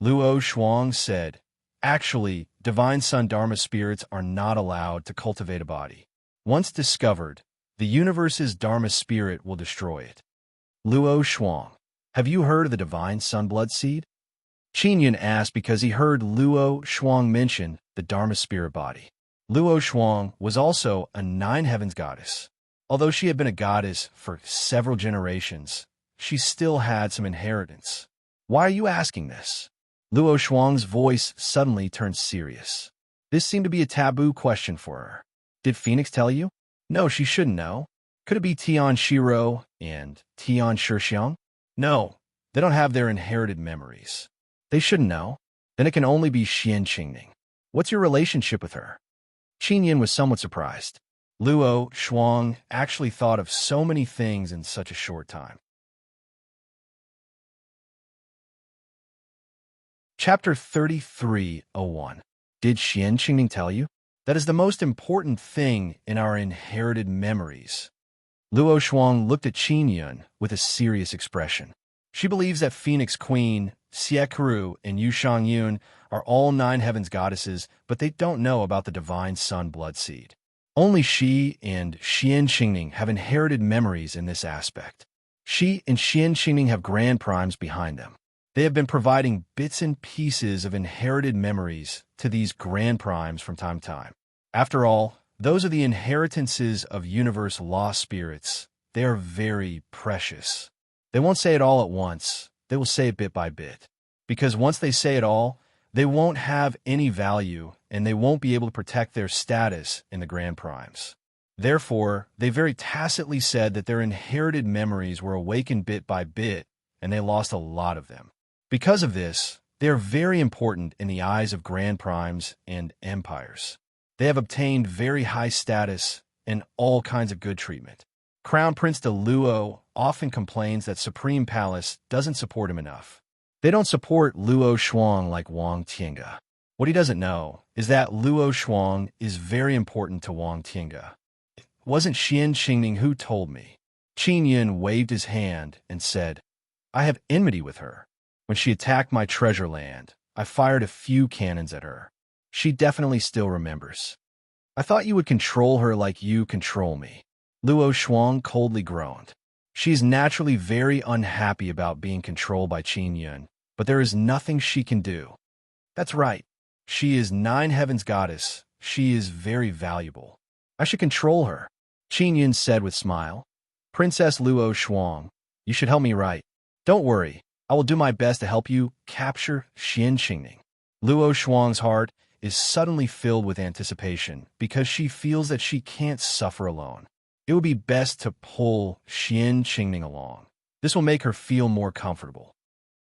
Luo Shuang said, actually, divine sun Dharma spirits are not allowed to cultivate a body. Once discovered, the universe's Dharma spirit will destroy it. Luo Shuang, have you heard of the divine sun blood seed? Qin Yun asked because he heard Luo Shuang mention the Dharma spirit body. Luo Shuang was also a nine heavens goddess. Although she had been a goddess for several generations, she still had some inheritance. Why are you asking this? Luo Shuang's voice suddenly turned serious. This seemed to be a taboo question for her. Did Phoenix tell you? No, she shouldn't know. Could it be Tian Shiro and Tian Shixiang? No, they don't have their inherited memories. They shouldn't know. Then it can only be Xian Qingning. What's your relationship with her? Qin Yun was somewhat surprised. Luo Shuang actually thought of so many things in such a short time. Chapter 33:01. Did Xian Qingning tell you? That is the most important thing in our inherited memories. Luo Shuang looked at Qin Yun with a serious expression. She believes that Phoenix Queen, Xie Keru, and Yu Shangyun are all nine heavens goddesses, but they don't know about the divine sun blood seed. Only she and Xian Qingning have inherited memories in this aspect. She and Xian Qingning have grand primes behind them. They have been providing bits and pieces of inherited memories to these grand primes from time to time. After all, those are the inheritances of universe law spirits. They are very precious. They won't say it all at once. They will say it bit by bit. Because once they say it all, they won't have any value and they won't be able to protect their status in the grand primes. Therefore, they very tacitly said that their inherited memories were awakened bit by bit and they lost a lot of them. Because of this, they are very important in the eyes of grand primes and empires. They have obtained very high status and all kinds of good treatment. Crown Prince de Luo often complains that Supreme Palace doesn't support him enough. They don't support Luo Shuang like Wang Tiange. What he doesn't know is that Luo Shuang is very important to Wang Tiange. It wasn't Xian Qingning who told me. Qin Yun waved his hand and said, I have enmity with her. When she attacked my treasure land, I fired a few cannons at her. She definitely still remembers. I thought you would control her like you control me. Luo Shuang coldly groaned. She is naturally very unhappy about being controlled by Qin Yun, but there is nothing she can do. That's right. She is nine heavens goddess. She is very valuable. I should control her, Qin Yun said with smile. Princess Luo Shuang, you should help me right. Don't worry. I will do my best to help you capture Xian Qingning. Luo Shuang's heart is suddenly filled with anticipation because she feels that she can't suffer alone. It would be best to pull Xian Qingning along. This will make her feel more comfortable.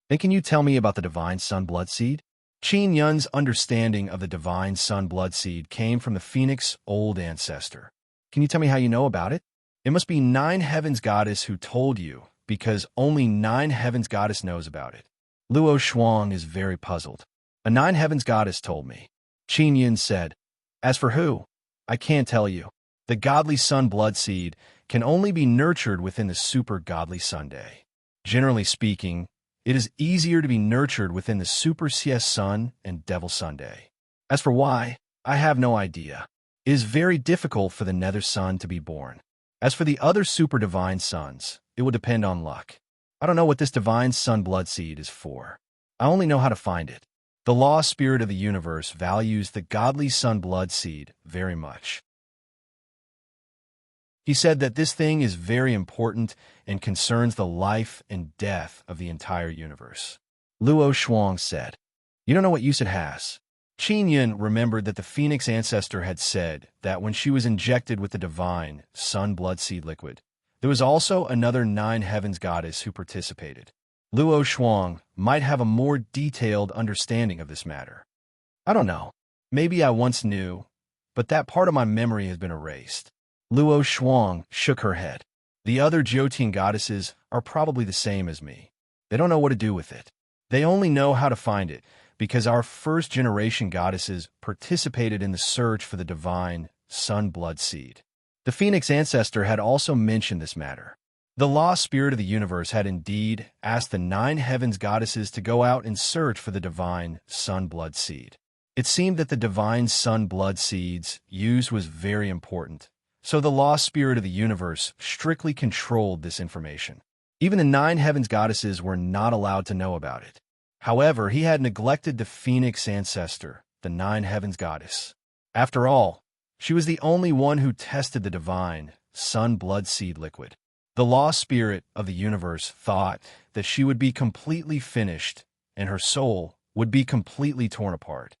Then can you tell me about the divine sun blood seed? Qin Yun's understanding of the divine sun blood seed came from the Phoenix old ancestor. Can you tell me how you know about it? It must be nine heavens goddess who told you, because only nine heavens goddess knows about it. Luo Shuang is very puzzled. A nine heavens goddess told me. Qin Yun said, as for who? I can't tell you. The godly sun blood seed can only be nurtured within the super godly Sunday. Generally speaking, it is easier to be nurtured within the super CS sun and devil Sunday. As for why, I have no idea. It is very difficult for the nether sun to be born. As for the other super divine suns, it will depend on luck. I don't know what this divine sun blood seed is for. I only know how to find it. The law spirit of the universe values the godly sun blood seed very much. He said that this thing is very important and concerns the life and death of the entire universe. Luo Shuang said, you don't know what use it has. Qin Yun remembered that the Phoenix ancestor had said that when she was injected with the divine sun blood seed liquid, There was also another Nine Heavens goddess who participated. Luo Shuang might have a more detailed understanding of this matter. I don't know. Maybe I once knew, but that part of my memory has been erased. Luo Shuang shook her head. The other Jyotin goddesses are probably the same as me. They don't know what to do with it. They only know how to find it, because our first-generation goddesses participated in the search for the divine sun blood seed. The Phoenix ancestor had also mentioned this matter. The lost spirit of the universe had indeed asked the Nine Heavens goddesses to go out and search for the divine sun blood seed. It seemed that the divine sun blood seeds used was very important, so the lost spirit of the universe strictly controlled this information. Even the Nine Heavens goddesses were not allowed to know about it. However, he had neglected the Phoenix ancestor, the Nine Heavens goddess. After all, she was the only one who tested the divine sun blood seed liquid. The lost spirit of the universe thought that she would be completely finished and her soul would be completely torn apart.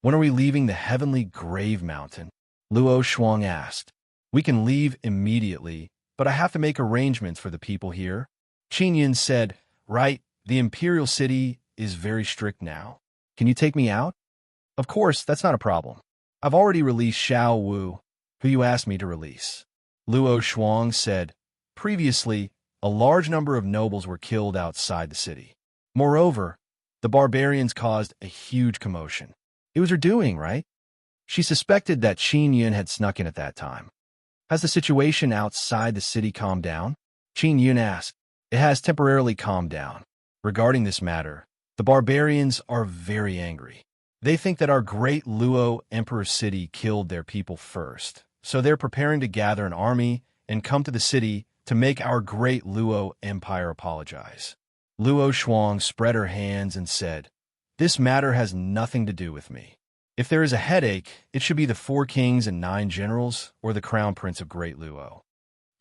When are we leaving the heavenly grave mountain? Luo Shuang asked. We can leave immediately, but I have to make arrangements for the people here. Qin Yin said, right, the imperial city is very strict now. Can you take me out? Of course, that's not a problem. I've already released Xiao Wu, who you asked me to release. Luo Shuang said, previously, a large number of nobles were killed outside the city. Moreover, the barbarians caused a huge commotion. It was her doing, right? She suspected that Qin Yin had snuck in at that time. Has the situation outside the city calmed down? Qin Yin asked. It has temporarily calmed down. Regarding this matter, the barbarians are very angry. They think that our great Luo Emperor city killed their people first, so they're preparing to gather an army and come to the city to make our great Luo Empire apologize. Luo Shuang spread her hands and said, this matter has nothing to do with me. If there is a headache, it should be the 4 kings and 9 generals or the crown prince of Great Luo.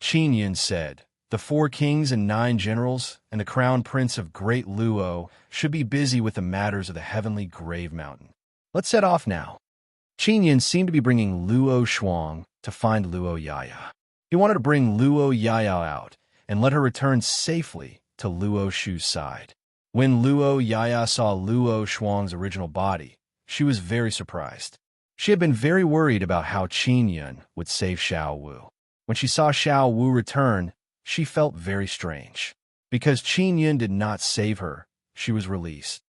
Qin Yin said, the 4 kings and 9 generals and the crown prince of Great Luo should be busy with the matters of the heavenly grave mountain. Let's set off now. Qin Yin seemed to be bringing Luo Shuang to find Luo Yaya. He wanted to bring Luo Yaya out and let her return safely to Luo Shu's side. When Luo Yaya saw Luo Shuang's original body, she was very surprised. She had been very worried about how Qin Yin would save Xiao Wu. When she saw Xiao Wu return, she felt very strange. Because Qin Yin did not save her, she was released.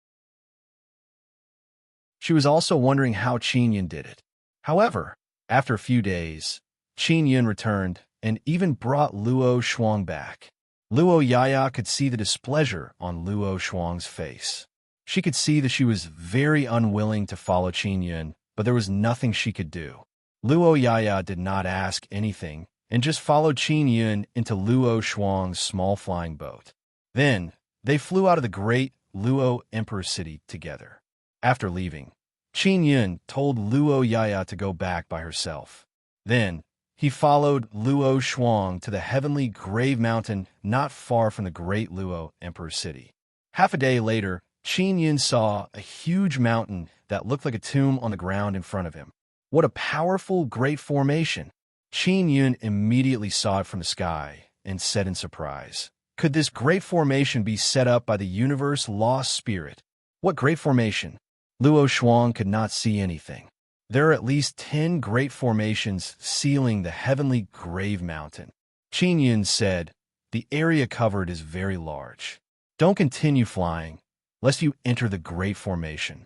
She was also wondering how Qin Yin did it. However, after a few days, Qin Yin returned and even brought Luo Shuang back. Luo Yaya could see the displeasure on Luo Shuang's face. She could see that she was very unwilling to follow Qin Yin, but there was nothing she could do. Luo Yaya did not ask anything and just followed Qin Yin into Luo Shuang's small flying boat. Then, they flew out of the great Luo Emperor city together. After leaving, Qin Yin told Luo Yaya to go back by herself. Then, he followed Luo Shuang to the heavenly grave mountain not far from the great Luo Emperor city. Half a day later, Qin Yin saw a huge mountain that looked like a tomb on the ground in front of him. What a powerful, great formation! Qin Yin immediately saw it from the sky and said in surprise, could this great formation be set up by the universe lost spirit? What great formation? Luo Shuang could not see anything. There are at least 10 great formations sealing the heavenly grave mountain. Qin Yin said, the area covered is very large. Don't continue flying, lest you enter the great formation.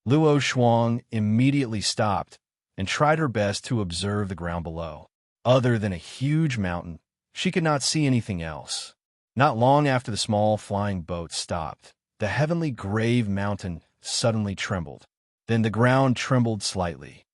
Luo Shuang immediately stopped and tried her best to observe the ground below. Other than a huge mountain, she could not see anything else. Not long after the small flying boat stopped, the heavenly grave mountain suddenly trembled. Then the ground trembled slightly.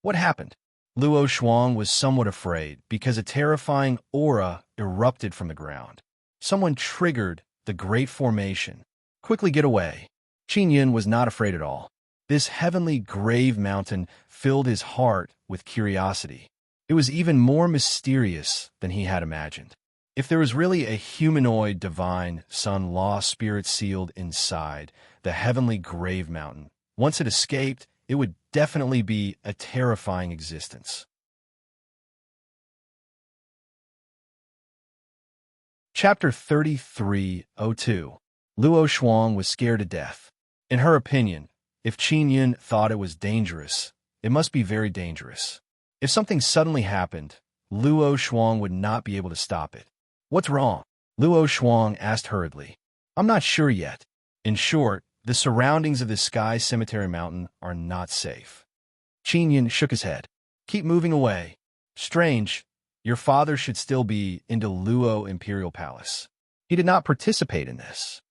What happened? Luo Shuang was somewhat afraid because a terrifying aura erupted from the ground. Someone triggered the great formation. Quickly get away. Qin Yin was not afraid at all. This heavenly grave mountain filled his heart with curiosity. It was even more mysterious than he had imagined. If there was really a humanoid divine sun lost spirit sealed inside the heavenly grave mountain, once it escaped, it would definitely be a terrifying existence. Chapter 3302. Luo Shuang was scared to death. In her opinion, if Qin Yun thought it was dangerous, it must be very dangerous. If something suddenly happened, Luo Shuang would not be able to stop it. What's wrong? Luo Shuang asked hurriedly. I'm not sure yet. In short, the surroundings of the Sky Cemetery Mountain are not safe. Qin Yun shook his head. Keep moving away. Strange. Your father should still be in the Luo Imperial Palace. He did not participate in this.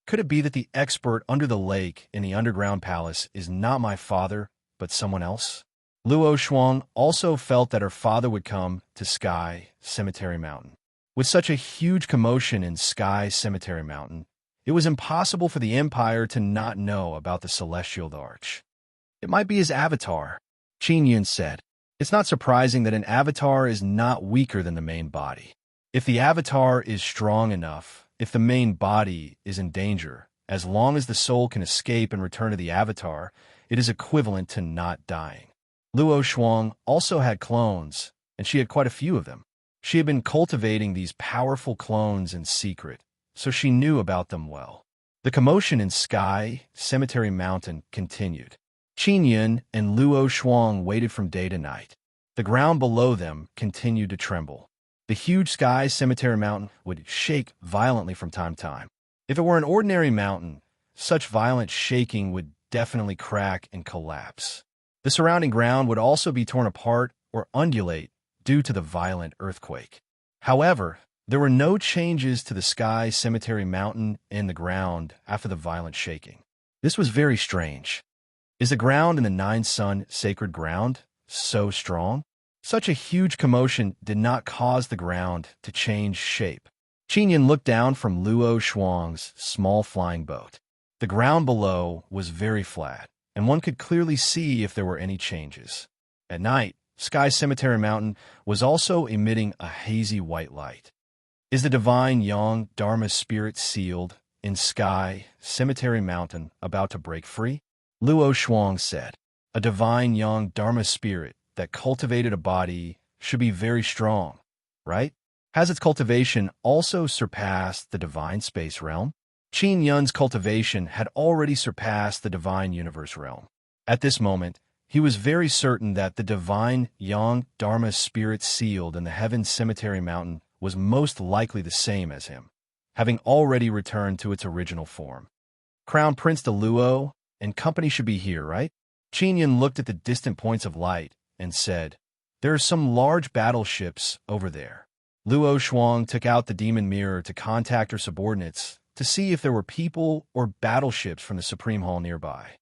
Could it be that the expert under the lake in the underground palace is not my father, but someone else? Luo Shuang also felt that her father would come to Sky Cemetery Mountain. With such a huge commotion in Sky Cemetery Mountain, it was impossible for the Empire to not know about the Celestial Arch. It might be his avatar, Qin Yun said. It's not surprising that an avatar is not weaker than the main body. If the avatar is strong enough, if the main body is in danger, as long as the soul can escape and return to the avatar, it is equivalent to not dying. Luo Shuang also had clones, and she had quite a few of them. She had been cultivating these powerful clones in secret, so she knew about them well. The commotion in Sky Cemetery Mountain continued. Qin Yun and Luo Shuang waited from day to night. The ground below them continued to tremble. The huge Sky Cemetery Mountain would shake violently from time to time. If it were an ordinary mountain, such violent shaking would definitely crack and collapse. The surrounding ground would also be torn apart or undulate due to the violent earthquake. However, there were no changes to the Sky Cemetery Mountain and the ground after the violent shaking. This was very strange. Is the ground in the Nine Sun sacred ground so strong? Such a huge commotion did not cause the ground to change shape. Qin Yun looked down from Luo Shuang's small flying boat. The ground below was very flat, and one could clearly see if there were any changes. At night, Sky Cemetery Mountain was also emitting a hazy white light. Is the divine Yang Dharma spirit sealed in Sky Cemetery Mountain about to break free? Luo Shuang said, a divine Yang Dharma spirit that cultivated a body should be very strong, right? Has its cultivation also surpassed the divine space realm? Qin Yun's cultivation had already surpassed the divine universe realm. At this moment, he was very certain that the divine Yang Dharma spirit sealed in the Heaven Cemetery Mountain was most likely the same as him, having already returned to its original form. Crown Prince de Luo and company should be here, right? Qin Yun looked at the distant points of light and said, there are some large battleships over there. Luo Shuang took out the demon mirror to contact her subordinates to see if there were people or battleships from the Supreme Hall nearby.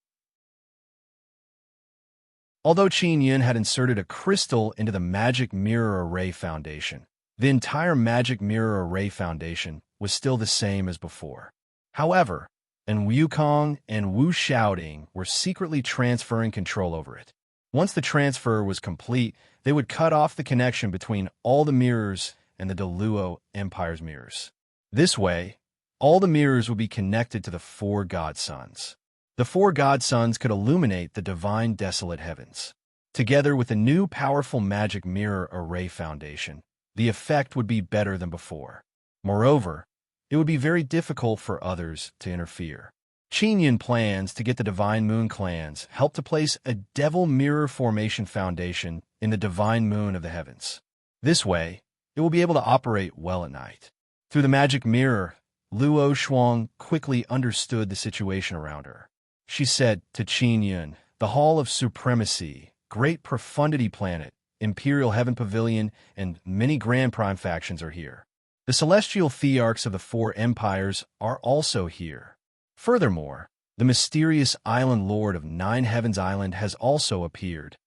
Although Qin Yun had inserted a crystal into the Magic Mirror Array Foundation, the entire Magic Mirror Array Foundation was still the same as before. However, and Wukong and Wu Xiaoding were secretly transferring control over it. Once the transfer was complete, they would cut off the connection between all the mirrors and the Deluo Empire's mirrors. This way, all the mirrors would be connected to the four godsons. The four godsons could illuminate the divine desolate heavens. Together with the new powerful Magic Mirror Array Foundation, the effect would be better than before. Moreover, it would be very difficult for others to interfere. Qin Yun plans to get the Divine Moon clans help to place a Devil Mirror Formation Foundation in the Divine Moon of the heavens. This way, it will be able to operate well at night. Through the Magic Mirror, Luo Shuang quickly understood the situation around her. She said to Qin Yun, the Hall of Supremacy, Great Profundity Planet, Imperial Heaven Pavilion, and many Grand Prime factions are here. The celestial thearchs of the four empires are also here. Furthermore, the mysterious Island Lord of Nine Heavens Island has also appeared.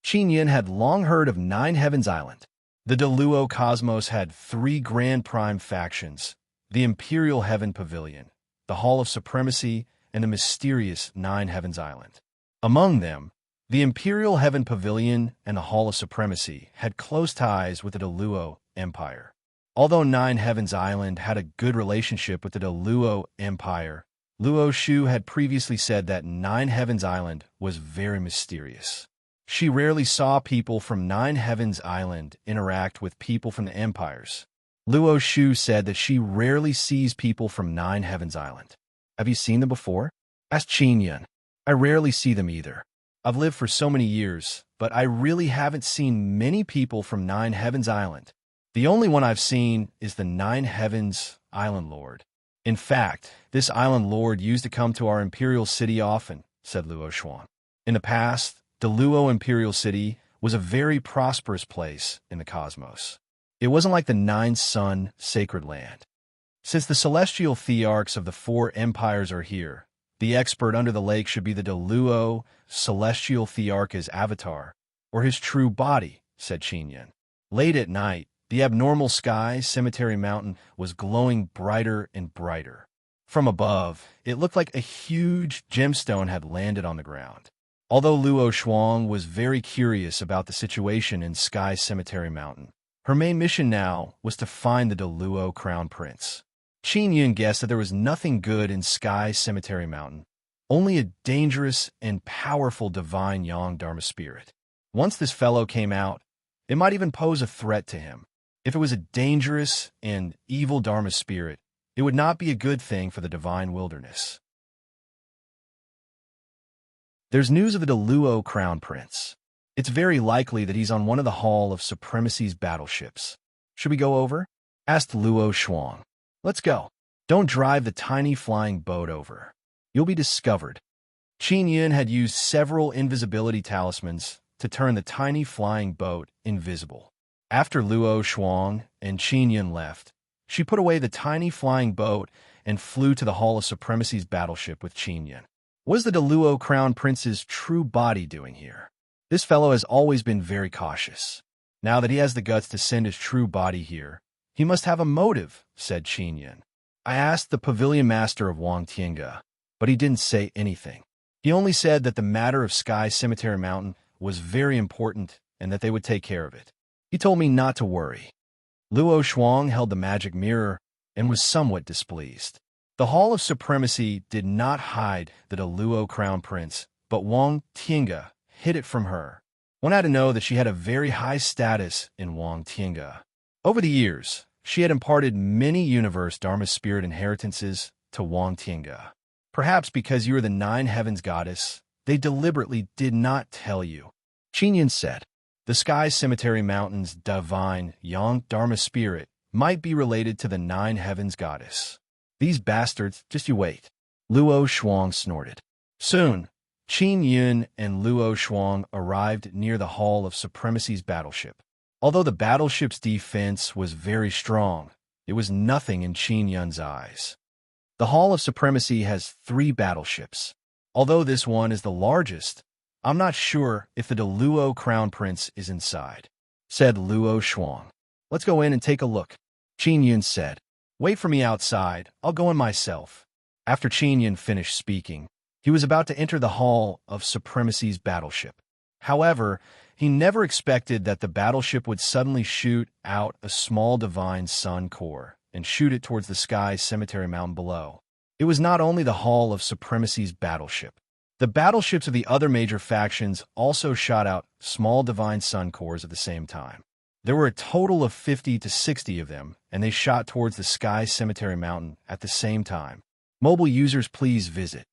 Qin Yun had long heard of Nine Heavens Island. The Deluo Cosmos had three Grand Prime factions, the Imperial Heaven Pavilion, the Hall of Supremacy, and the mysterious Nine Heavens Island. Among them, the Imperial Heaven Pavilion and the Hall of Supremacy had close ties with the Deluo Empire. Although Nine Heavens Island had a good relationship with the Deluo Empire, Luo Shu had previously said that Nine Heavens Island was very mysterious. She rarely saw people from Nine Heavens Island interact with people from the empires. Luo Shu said that she rarely sees people from Nine Heavens Island. Have you seen them before? Asked Qin Yun. I rarely see them either. I've lived for so many years, but I really haven't seen many people from Nine Heavens Island. The only one I've seen is the Nine Heavens Island Lord. In fact, this Island Lord used to come to our Imperial City often, said Luo Shuang. In the past, the Luo Imperial City was a very prosperous place in the cosmos. It wasn't like the Nine Sun Sacred Land. Since the celestial thearchs of the four empires are here, the expert under the lake should be the Deluo celestial thearch's avatar, or his true body, said Qin Yun. Late at night, the abnormal sky, Cemetery Mountain, was glowing brighter and brighter. From above, it looked like a huge gemstone had landed on the ground. Although Luo Shuang was very curious about the situation in Sky Cemetery Mountain, her main mission now was to find the Deluo Crown Prince. Qin Yun guessed that there was nothing good in Sky Cemetery Mountain, only a dangerous and powerful divine Yang Dharma spirit. Once this fellow came out, it might even pose a threat to him. If it was a dangerous and evil Dharma spirit, it would not be a good thing for the divine wilderness. There's news of the Deluo Crown Prince. It's very likely that he's on one of the Hall of Supremacy's battleships. Should we go over? Asked Luo Shuang. Let's go. Don't drive the tiny flying boat over. You'll be discovered. Qin Yun had used several invisibility talismans to turn the tiny flying boat invisible. After Luo Shuang and Qin Yun left, she put away the tiny flying boat and flew to the Hall of Supremacy's battleship with Qin Yun. What is the Deluo Crown Prince's true body doing here? This fellow has always been very cautious. Now that he has the guts to send his true body here, he must have a motive, said Qin Yun. I asked the pavilion master of Wang Tiange, but he didn't say anything. He only said that the matter of Sky Cemetery Mountain was very important and that they would take care of it. He told me not to worry. Luo Shuang held the magic mirror and was somewhat displeased. The Hall of Supremacy did not hide the Deluo Crown Prince, but Wang Tiange hid it from her. One had to know that she had a very high status in Wang Tiange. Over the years, she had imparted many universe Dharma spirit inheritances to Wang Tiange. Perhaps because you are the Nine Heavens goddess, they deliberately did not tell you. Qin Yun said, the Sky Cemetery Mountain's divine Yang Dharma spirit might be related to the Nine Heavens goddess. These bastards, just you wait. Luo Shuang snorted. Soon, Qin Yun and Luo Shuang arrived near the Hall of Supremacy's battleship. Although the battleship's defense was very strong, it was nothing in Qin Yun's eyes. The Hall of Supremacy has 3 battleships. Although this one is the largest, I'm not sure if the Deluo Crown Prince is inside, said Luo Shuang. Let's go in and take a look. Qin Yun said, wait for me outside, I'll go in myself. After Qin Yun finished speaking, he was about to enter the Hall of Supremacy's battleship. However, he never expected that the battleship would suddenly shoot out a small divine sun core and shoot it towards the Sky Cemetery Mountain below. It was not only the Hall of Supremacy's battleship. The battleships of the other major factions also shot out small divine sun cores at the same time. There were a total of 50 to 60 of them, and they shot towards the Sky Cemetery Mountain at the same time. Mobile users, please visit.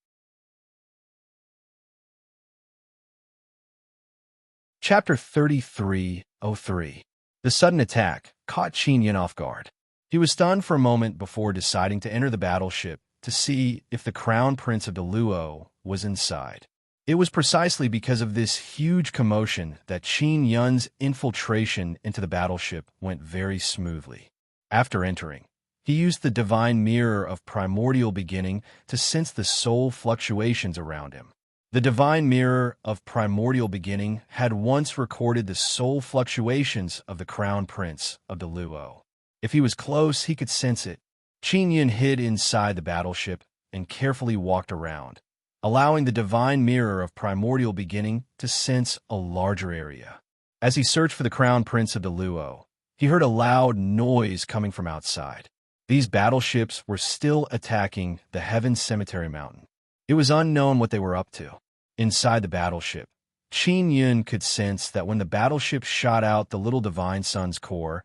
Chapter 3303. The sudden attack caught Qin Yun off guard. He was stunned for a moment before deciding to enter the battleship to see if the Crown Prince of Deluo was inside. It was precisely because of this huge commotion that Qin Yun's infiltration into the battleship went very smoothly. After entering, he used the divine mirror of primordial beginning to sense the soul fluctuations around him. The divine mirror of primordial beginning had once recorded the soul fluctuations of the Crown Prince of Deluo. If he was close, he could sense it. Qin Yun hid inside the battleship and carefully walked around, allowing the divine mirror of primordial beginning to sense a larger area. As he searched for the Crown Prince of Deluo, he heard a loud noise coming from outside. These battleships were still attacking the Heaven Cemetery Mountain. It was unknown what they were up to. Inside the battleship, Qin Yun could sense that when the battleship shot out the little divine sun's core,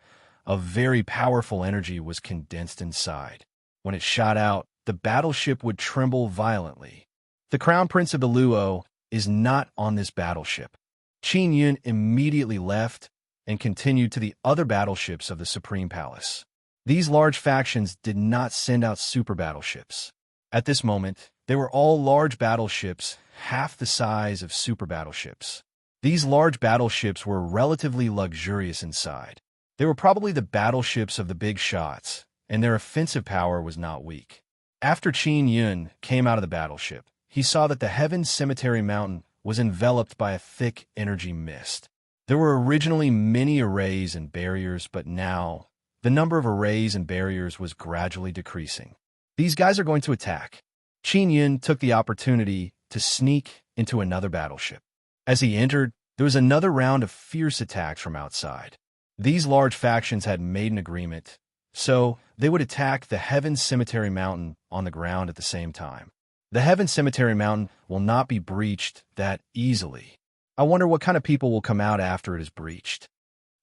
a very powerful energy was condensed inside. When it shot out, the battleship would tremble violently. The Crown Prince of the Luo is not on this battleship. Qin Yun immediately left and continued to the other battleships of the Supreme Palace. These large factions did not send out super battleships. At this moment, they were all large battleships, half the size of super battleships. These large battleships were relatively luxurious inside. They were probably the battleships of the big shots, and their offensive power was not weak. After Qin Yun came out of the battleship, he saw that the Heaven Cemetery Mountain was enveloped by a thick energy mist. There were originally many arrays and barriers, but now the number of arrays and barriers was gradually decreasing. These guys are going to attack. Qin Yun took the opportunity to sneak into another battleship. As he entered, there was another round of fierce attacks from outside. These large factions had made an agreement, so they would attack the Heaven Cemetery Mountain on the ground at the same time. The Heaven Cemetery Mountain will not be breached that easily. I wonder what kind of people will come out after it is breached.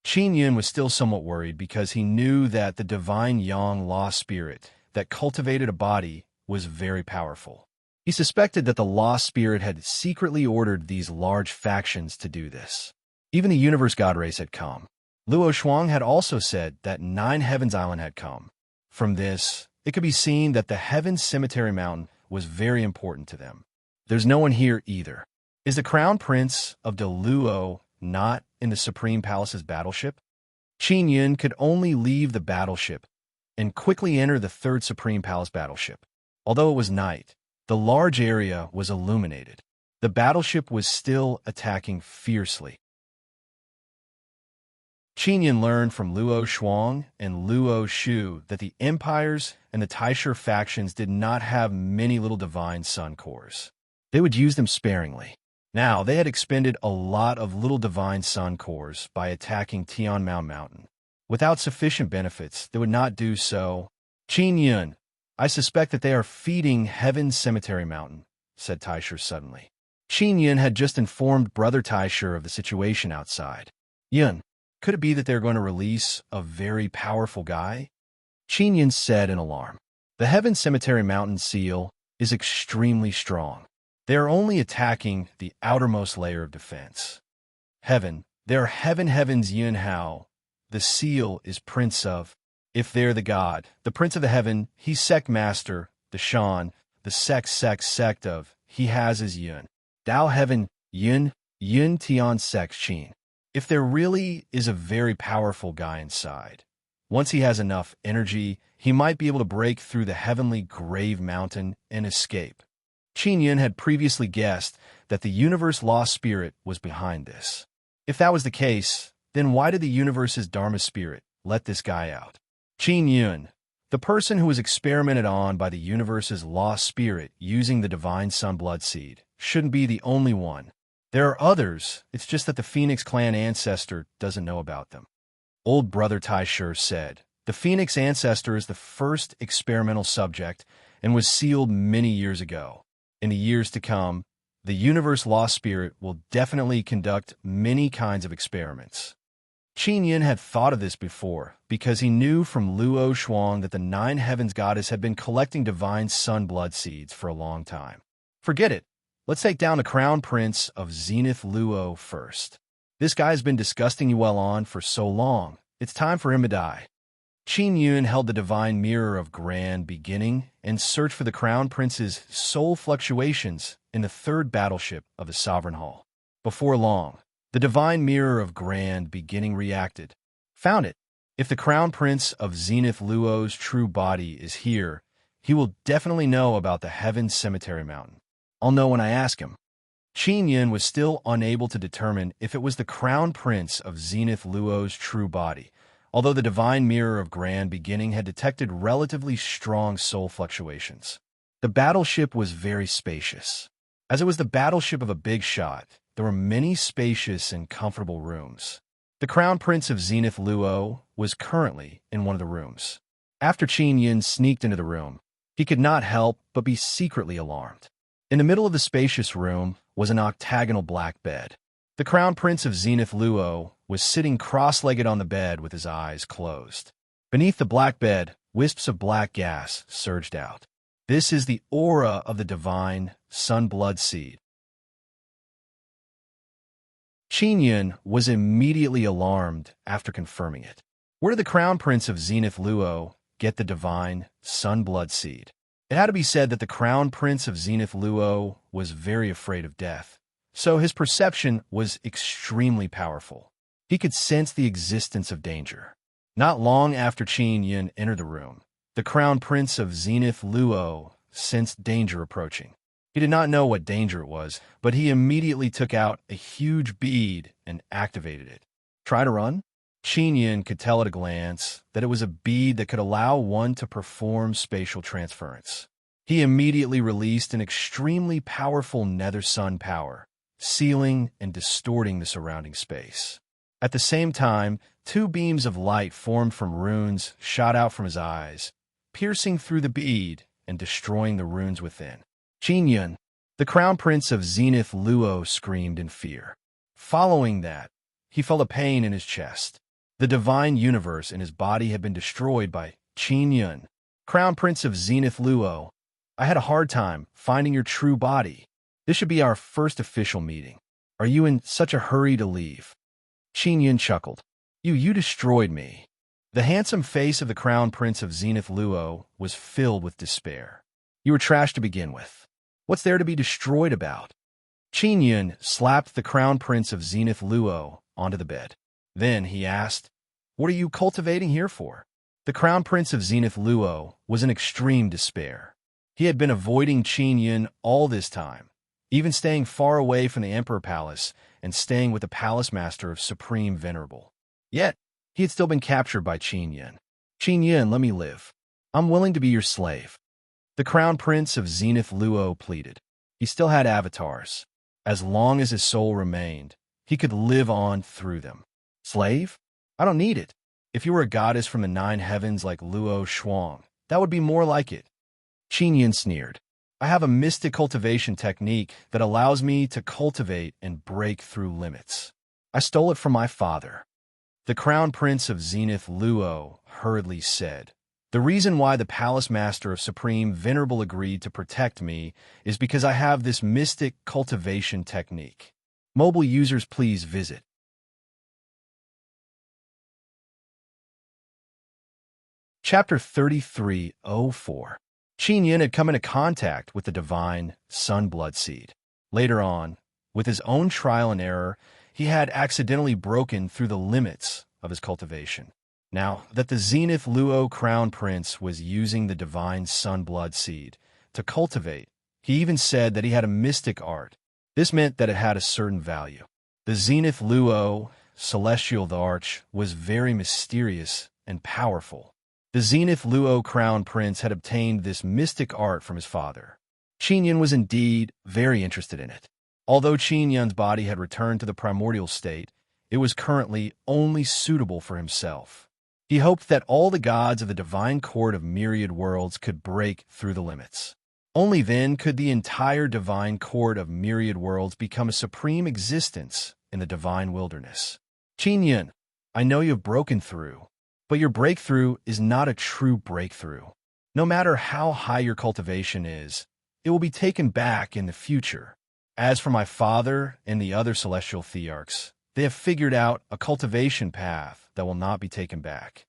Qin Yun was still somewhat worried because he knew that the divine Yang lost spirit that cultivated a body was very powerful. He suspected that the lost spirit had secretly ordered these large factions to do this. Even the universe god race had come. Luo Shuang had also said that 9 Heavens Island had come. From this, it could be seen that the Heaven Cemetery Mountain was very important to them. There's no one here either. Is the Crown Prince of the Luo not in the Supreme Palace's battleship? Qin Yun could only leave the battleship and quickly enter the 3rd Supreme Palace battleship. Although it was night, the large area was illuminated. The battleship was still attacking fiercely. Qin Yun learned from Luo Shuang and Luo Shu that the empires and the Taisher factions did not have many little divine sun cores. They would use them sparingly. Now, they had expended a lot of little divine sun cores by attacking Tianmao Mountain. Without sufficient benefits, they would not do so. Qin Yun, I suspect that they are feeding Heaven Cemetery Mountain, said Taisher suddenly. Qin Yun had just informed Brother Taisher of the situation outside. Yun, could it be that they're going to release a very powerful guy? Qin Yun said in alarm. The Heaven Cemetery Mountain seal is extremely strong. They are only attacking the outermost layer of defense. Heaven, there are Heavens Yun Hao. The seal is Prince of. If they're the god, the Prince of the Heaven, he's Sect Master, the Shan, the sect of, he has his Yun. Dao Heaven, Yun Tian Sect Qin. If there really is a very powerful guy inside, once he has enough energy, he might be able to break through the heavenly grave mountain and escape. Qin Yun had previously guessed that the universe lost spirit was behind this. If that was the case, then why did the universe's Dharma spirit let this guy out? Qin Yun, the person who was experimented on by the universe's lost spirit using the divine sun blood seed, shouldn't be the only one. There are others, it's just that the Phoenix clan ancestor doesn't know about them. Old Brother Taisher said, the Phoenix ancestor is the first experimental subject and was sealed many years ago. In the years to come, the universe lost spirit will definitely conduct many kinds of experiments. Qin Yun had thought of this before because he knew from Luo Shuang that the 9 Heavens goddess had been collecting divine sun blood seeds for a long time. Forget it. Let's take down the Crown Prince of Zenith Luo first. This guy's been disgusting you well on for so long. It's time for him to die. Qin Yun held the divine mirror of grand beginning and searched for the Crown Prince's soul fluctuations in the 3rd battleship of the Sovereign Hall. Before long, the divine mirror of grand beginning reacted. Found it. If the Crown Prince of Zenith Luo's true body is here, he will definitely know about the Heaven Cemetery Mountain. I'll know when I ask him. Qin Yun was still unable to determine if it was the Crown Prince of Zenith Luo's true body, although the divine mirror of grand beginning had detected relatively strong soul fluctuations. The battleship was very spacious. As it was the battleship of a big shot, there were many spacious and comfortable rooms. The Crown Prince of Zenith Luo was currently in one of the rooms. After Qin Yun sneaked into the room, he could not help but be secretly alarmed. In the middle of the spacious room was an octagonal black bed. The Crown Prince of Zenith Luo was sitting cross-legged on the bed with his eyes closed. Beneath the black bed, wisps of black gas surged out. This is the aura of the divine sun-blood seed. Qin Yun was immediately alarmed after confirming it. Where did the Crown Prince of Zenith Luo get the divine sun-blood seed? It had to be said that the Crown Prince of Zenith Luo was very afraid of death, so his perception was extremely powerful. He could sense the existence of danger. Not long after Qin Yun entered the room, the Crown Prince of Zenith Luo sensed danger approaching. He did not know what danger it was, but he immediately took out a huge bead and activated it. Try to run? Qin Yun could tell at a glance that it was a bead that could allow one to perform spatial transference. He immediately released an extremely powerful nether sun power, sealing and distorting the surrounding space. At the same time, two beams of light formed from runes shot out from his eyes, piercing through the bead and destroying the runes within. Qin Yun, the Crown Prince of Zenith Luo, screamed in fear. Following that, he felt a pain in his chest. The divine universe in his body had been destroyed by Qin Yun. Crown Prince of Zenith Luo, I had a hard time finding your true body. This should be our first official meeting. Are you in such a hurry to leave? Qin Yun chuckled. You destroyed me. The handsome face of the Crown Prince of Zenith Luo was filled with despair. You were trash to begin with. What's there to be destroyed about? Qin Yun slapped the Crown Prince of Zenith Luo onto the bed. Then he asked, What are you cultivating here for? The Crown Prince of Zenith Luo was in extreme despair. He had been avoiding Qin Yun all this time, even staying far away from the Emperor Palace and staying with the Palace Master of Supreme Venerable. Yet, he had still been captured by Qin Yun. Qin Yun, let me live. I'm willing to be your slave. The Crown Prince of Zenith Luo pleaded. He still had avatars. As long as his soul remained, he could live on through them. Slave? I don't need it. If you were a goddess from the 9 heavens like Luo Shuang, that would be more like it. Qin Yun sneered. I have a mystic cultivation technique that allows me to cultivate and break through limits. I stole it from my father. The Crown Prince of Zenith Luo hurriedly said, The reason why the Palace Master of Supreme Venerable agreed to protect me is because I have this mystic cultivation technique. Mobile users, please visit Chapter 3304. Qin Yun had come into contact with the divine sun-blood seed. Later on, with his own trial and error, he had accidentally broken through the limits of his cultivation. Now that the Zenith Luo Crown Prince was using the divine sun-blood seed to cultivate, he even said that he had a mystic art. This meant that it had a certain value. The Zenith Luo Celestial the Arch was very mysterious and powerful. The Zenith Luo Crown Prince had obtained this mystic art from his father. Qin Yun was indeed very interested in it. Although Qin Yun's body had returned to the primordial state, it was currently only suitable for himself. He hoped that all the gods of the divine court of myriad worlds could break through the limits. Only then could the entire divine court of myriad worlds become a supreme existence in the divine wilderness. Qin Yun, I know you have broken through, but your breakthrough is not a true breakthrough. No matter how high your cultivation is, it will be taken back in the future. As for my father and the other celestial thearchs, they have figured out a cultivation path that will not be taken back.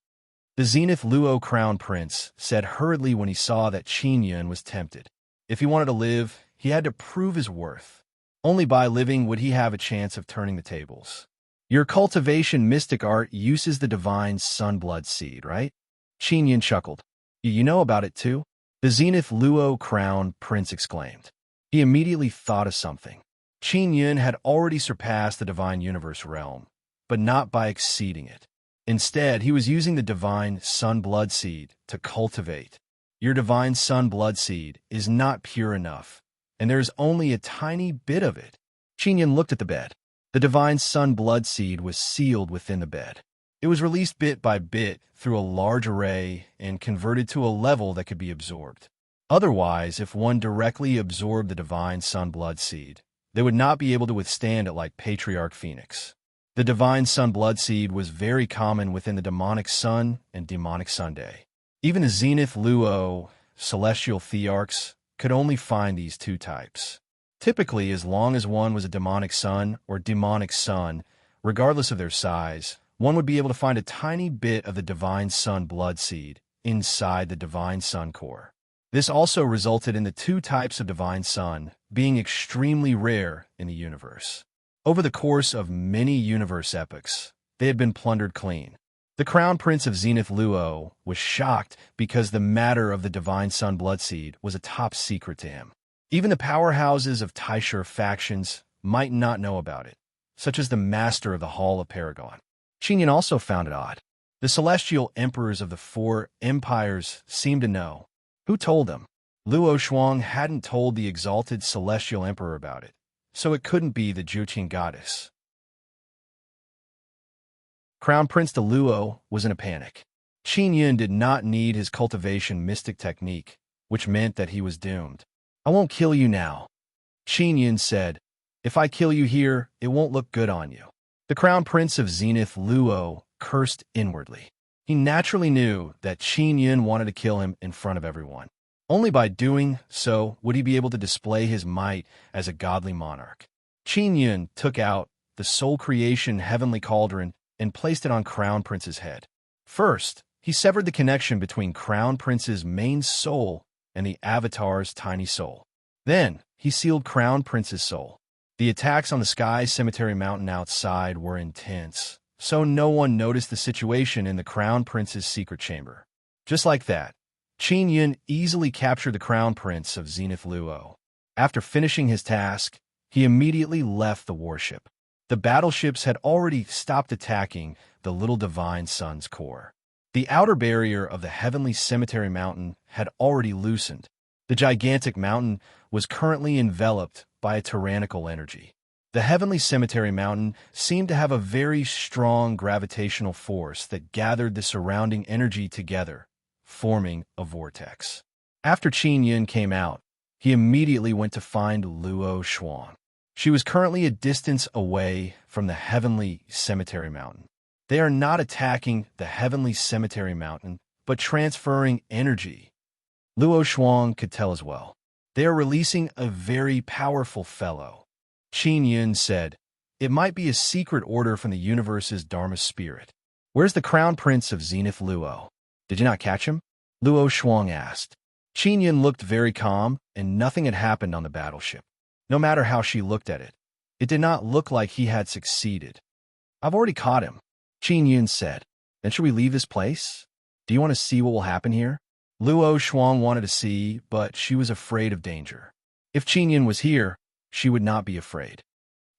The Zenith Luo Crown Prince said hurriedly when he saw that Qin Yun was tempted. If he wanted to live, he had to prove his worth. Only by living would he have a chance of turning the tables. Your cultivation mystic art uses the divine sun-blood seed, right? Qin Yun chuckled. You know about it too? The Zenith Luo Crown Prince exclaimed. He immediately thought of something. Qin Yun had already surpassed the divine universe realm, but not by exceeding it. Instead, he was using the divine sun-blood seed to cultivate. Your divine sun-blood seed is not pure enough, and there is only a tiny bit of it. Qin Yun looked at the bed. The divine sun-blood seed was sealed within the bed. It was released bit by bit through a large array and converted to a level that could be absorbed. Otherwise, if one directly absorbed the divine sun-blood seed, they would not be able to withstand it like Patriarch Phoenix. The divine sun blood seed was very common within the demonic sun and demonic Sunday. Even the zenith luo, celestial thearchs, could only find these two types. Typically, as long as one was a demonic sun or demonic sun, regardless of their size, one would be able to find a tiny bit of the divine sun blood seed inside the divine sun core. This also resulted in the two types of divine sun being extremely rare in the universe. Over the course of many universe epochs, they had been plundered clean. The crown prince of Zenith Luo was shocked because the matter of the divine sun blood seed was a top secret to him. Even the powerhouses of Taishur factions might not know about it, such as the master of the Hall of Paragon. Qinyan also found it odd. The celestial emperors of the four empires seemed to know. Who told them? Luo Shuang hadn't told the exalted celestial emperor about it, so it couldn't be the Juqian goddess. Crown Prince de Luo was in a panic. Qinyan did not need his cultivation mystic technique, which meant that he was doomed. I won't kill you now, Qinyan said. If I kill you here, it won't look good on you. The Crown Prince of Zenith Luo cursed inwardly. He naturally knew that Qinyan wanted to kill him in front of everyone. Only by doing so would he be able to display his might as a godly monarch. Qinyan took out the soul creation heavenly cauldron and placed it on Crown Prince's head. First, he severed the connection between Crown Prince's main soul and the Avatar's tiny soul. Then, he sealed Crown Prince's soul. The attacks on the Sky Cemetery Mountain outside were intense, so no one noticed the situation in the Crown Prince's secret chamber. Just like that, Qinyan easily captured the Crown Prince of Zenith Luo. After finishing his task, he immediately left the warship. The battleships had already stopped attacking the little divine sun's core. The outer barrier of the heavenly cemetery mountain had already loosened. The gigantic mountain was currently enveloped by a tyrannical energy. The heavenly cemetery mountain seemed to have a very strong gravitational force that gathered the surrounding energy together, forming a vortex. After Qinyan came out, he immediately went to find Luo Shuang. She was currently a distance away from the heavenly cemetery mountain. They are not attacking the heavenly cemetery mountain, but transferring energy. Luo Shuang could tell as well. They are releasing a very powerful fellow. Qinyan said, it might be a secret order from the universe's Dharma spirit. Where's the Crown Prince of Zenith Luo? Did you not catch him? Luo Shuang asked. Qinyan looked very calm, and nothing had happened on the battleship. No matter how she looked at it, it did not look like he had succeeded. I've already caught him, Qinyan said. Then should we leave this place? Do you want to see what will happen here? Luo Shuang wanted to see, but she was afraid of danger. If Qinyan was here, she would not be afraid.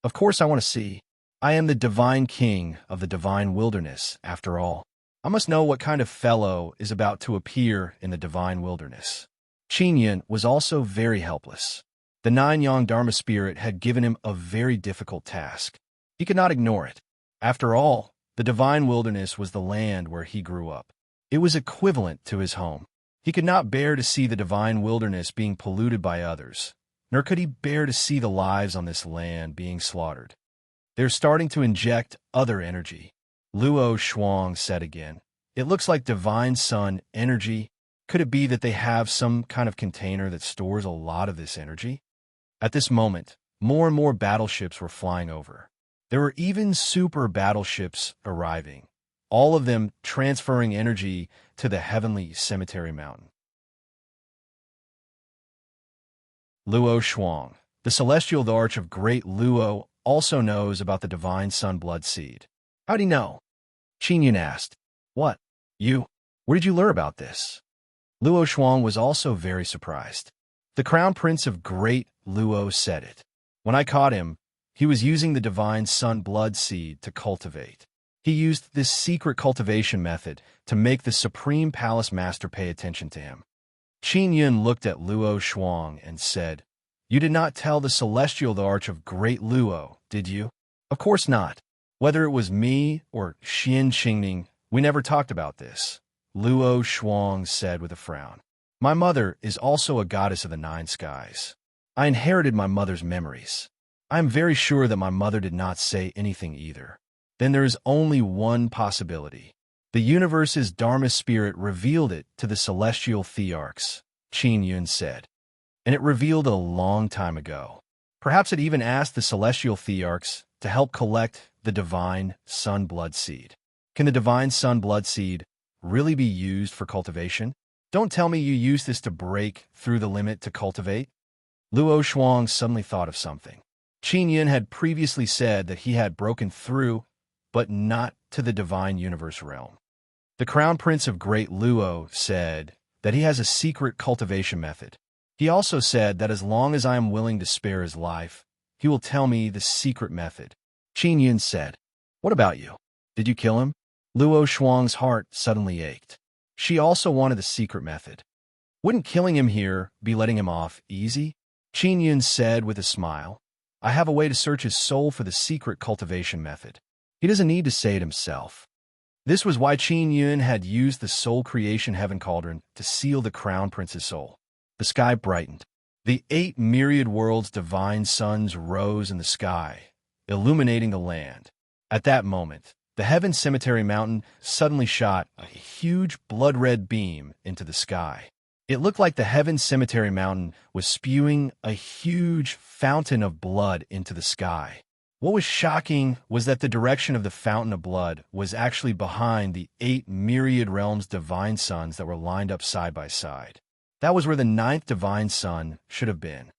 Of course I want to see. I am the divine king of the divine wilderness, after all. I must know what kind of fellow is about to appear in the divine wilderness. Qinyan was also very helpless. The Nine-Yang Dharma spirit had given him a very difficult task. He could not ignore it. After all, the divine wilderness was the land where he grew up. It was equivalent to his home. He could not bear to see the divine wilderness being polluted by others, nor could he bear to see the lives on this land being slaughtered. They're starting to inject other energy. Luo Shuang said again, it looks like divine sun energy. Could it be that they have some kind of container that stores a lot of this energy? At this moment, more and more battleships were flying over. There were even super battleships arriving, all of them transferring energy to the heavenly cemetery mountain. Luo Shuang, the celestial Thearch of Great Luo, also knows about the divine sun blood seed. How'd he know? Qinyan asked. What? You? Where did you learn about this? Luo Shuang was also very surprised. The Crown Prince of Great Luo said it. When I caught him, he was using the divine sun blood seed to cultivate. He used this secret cultivation method to make the Supreme Palace Master pay attention to him. Qinyan looked at Luo Shuang and said, you did not tell the celestial Thearch of Great Luo, did you? Of course not. Whether it was me or Xian Qingning, we never talked about this, Luo Shuang said with a frown. My mother is also a goddess of the nine skies. I inherited my mother's memories. I am very sure that my mother did not say anything either. Then there is only one possibility. The universe's Dharma spirit revealed it to the celestial thearchs, Qin Yun said. And it revealed a long time ago. Perhaps it even asked the celestial thearchs to help collect the divine sun blood seed. Can the divine sun blood seed really be used for cultivation? Don't tell me you use this to break through the limit to cultivate? Luo Shuang suddenly thought of something. Qin Yun had previously said that he had broken through, but not to the divine universe realm. The Crown Prince of Great Luo said that he has a secret cultivation method. He also said that as long as I am willing to spare his life, he will tell me the secret method. Qin Yun said, "What about you? Did you kill him?" Luo Shuang's heart suddenly ached. She also wanted the secret method. Wouldn't killing him here be letting him off easy? Qin Yun said with a smile, "I have a way to search his soul for the secret cultivation method. He doesn't need to say it himself." This was why Qin Yun had used the soul creation heaven cauldron to seal the Crown Prince's soul. The sky brightened. The 8 myriad worlds' divine suns rose in the sky, illuminating the land. At that moment, the Heaven Cemetery Mountain suddenly shot a huge blood-red beam into the sky. It looked like the Heaven Cemetery Mountain was spewing a huge fountain of blood into the sky. What was shocking was that the direction of the fountain of blood was actually behind the 8 myriad realms' divine suns that were lined up side by side. That was where the 9th divine sun should have been.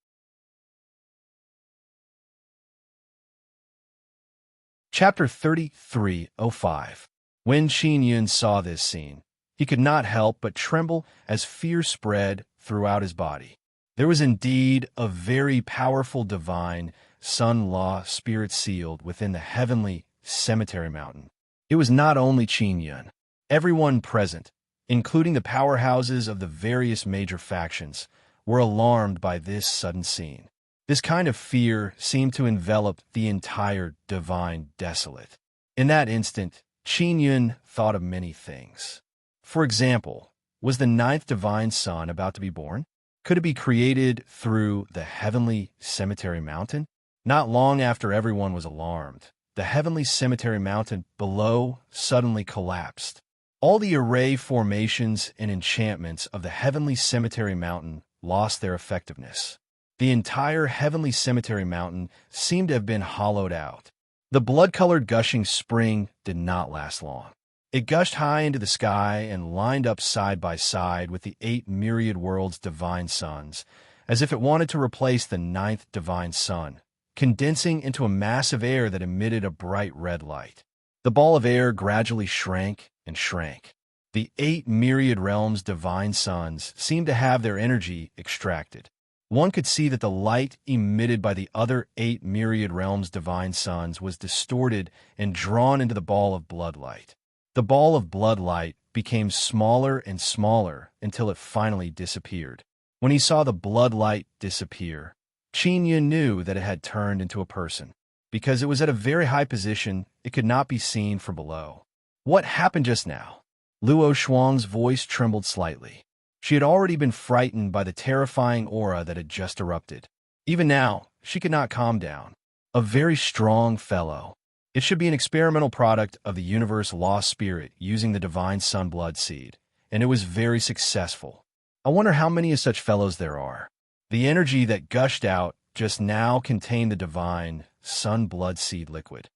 Chapter 33:05. When Qin Yun saw this scene, he could not help but tremble as fear spread throughout his body. There was indeed a very powerful divine sun law spirit sealed within the heavenly cemetery mountain. It was not only Qin Yun. Everyone present, including the powerhouses of the various major factions, were alarmed by this sudden scene. This kind of fear seemed to envelop the entire divine desolate. In that instant, Qin Yun thought of many things. For example, was the 9th divine sun about to be born? Could it be created through the heavenly cemetery mountain? Not long after everyone was alarmed, the heavenly cemetery mountain below suddenly collapsed. All the array formations and enchantments of the heavenly cemetery mountain lost their effectiveness. The entire heavenly cemetery mountain seemed to have been hollowed out. The blood-colored gushing spring did not last long. It gushed high into the sky and lined up side by side with the 8 myriad worlds' divine suns, as if it wanted to replace the 9th divine sun, condensing into a mass of air that emitted a bright red light. The ball of air gradually shrank and shrank. The 8 myriad realms' divine suns seemed to have their energy extracted. One could see that the light emitted by the other 8 myriad realms' divine suns was distorted and drawn into the ball of blood light. The ball of blood light became smaller and smaller until it finally disappeared. When he saw the blood light disappear, Qin Yun knew that it had turned into a person. Because it was at a very high position, it could not be seen from below. What happened just now? Luo Shuang's voice trembled slightly. She had already been frightened by the terrifying aura that had just erupted. Even now, she could not calm down. A very strong fellow. It should be an experimental product of the universe lost spirit using the divine sun blood seed, and it was very successful. I wonder how many of such fellows there are. The energy that gushed out just now contained the divine sun blood seed liquid.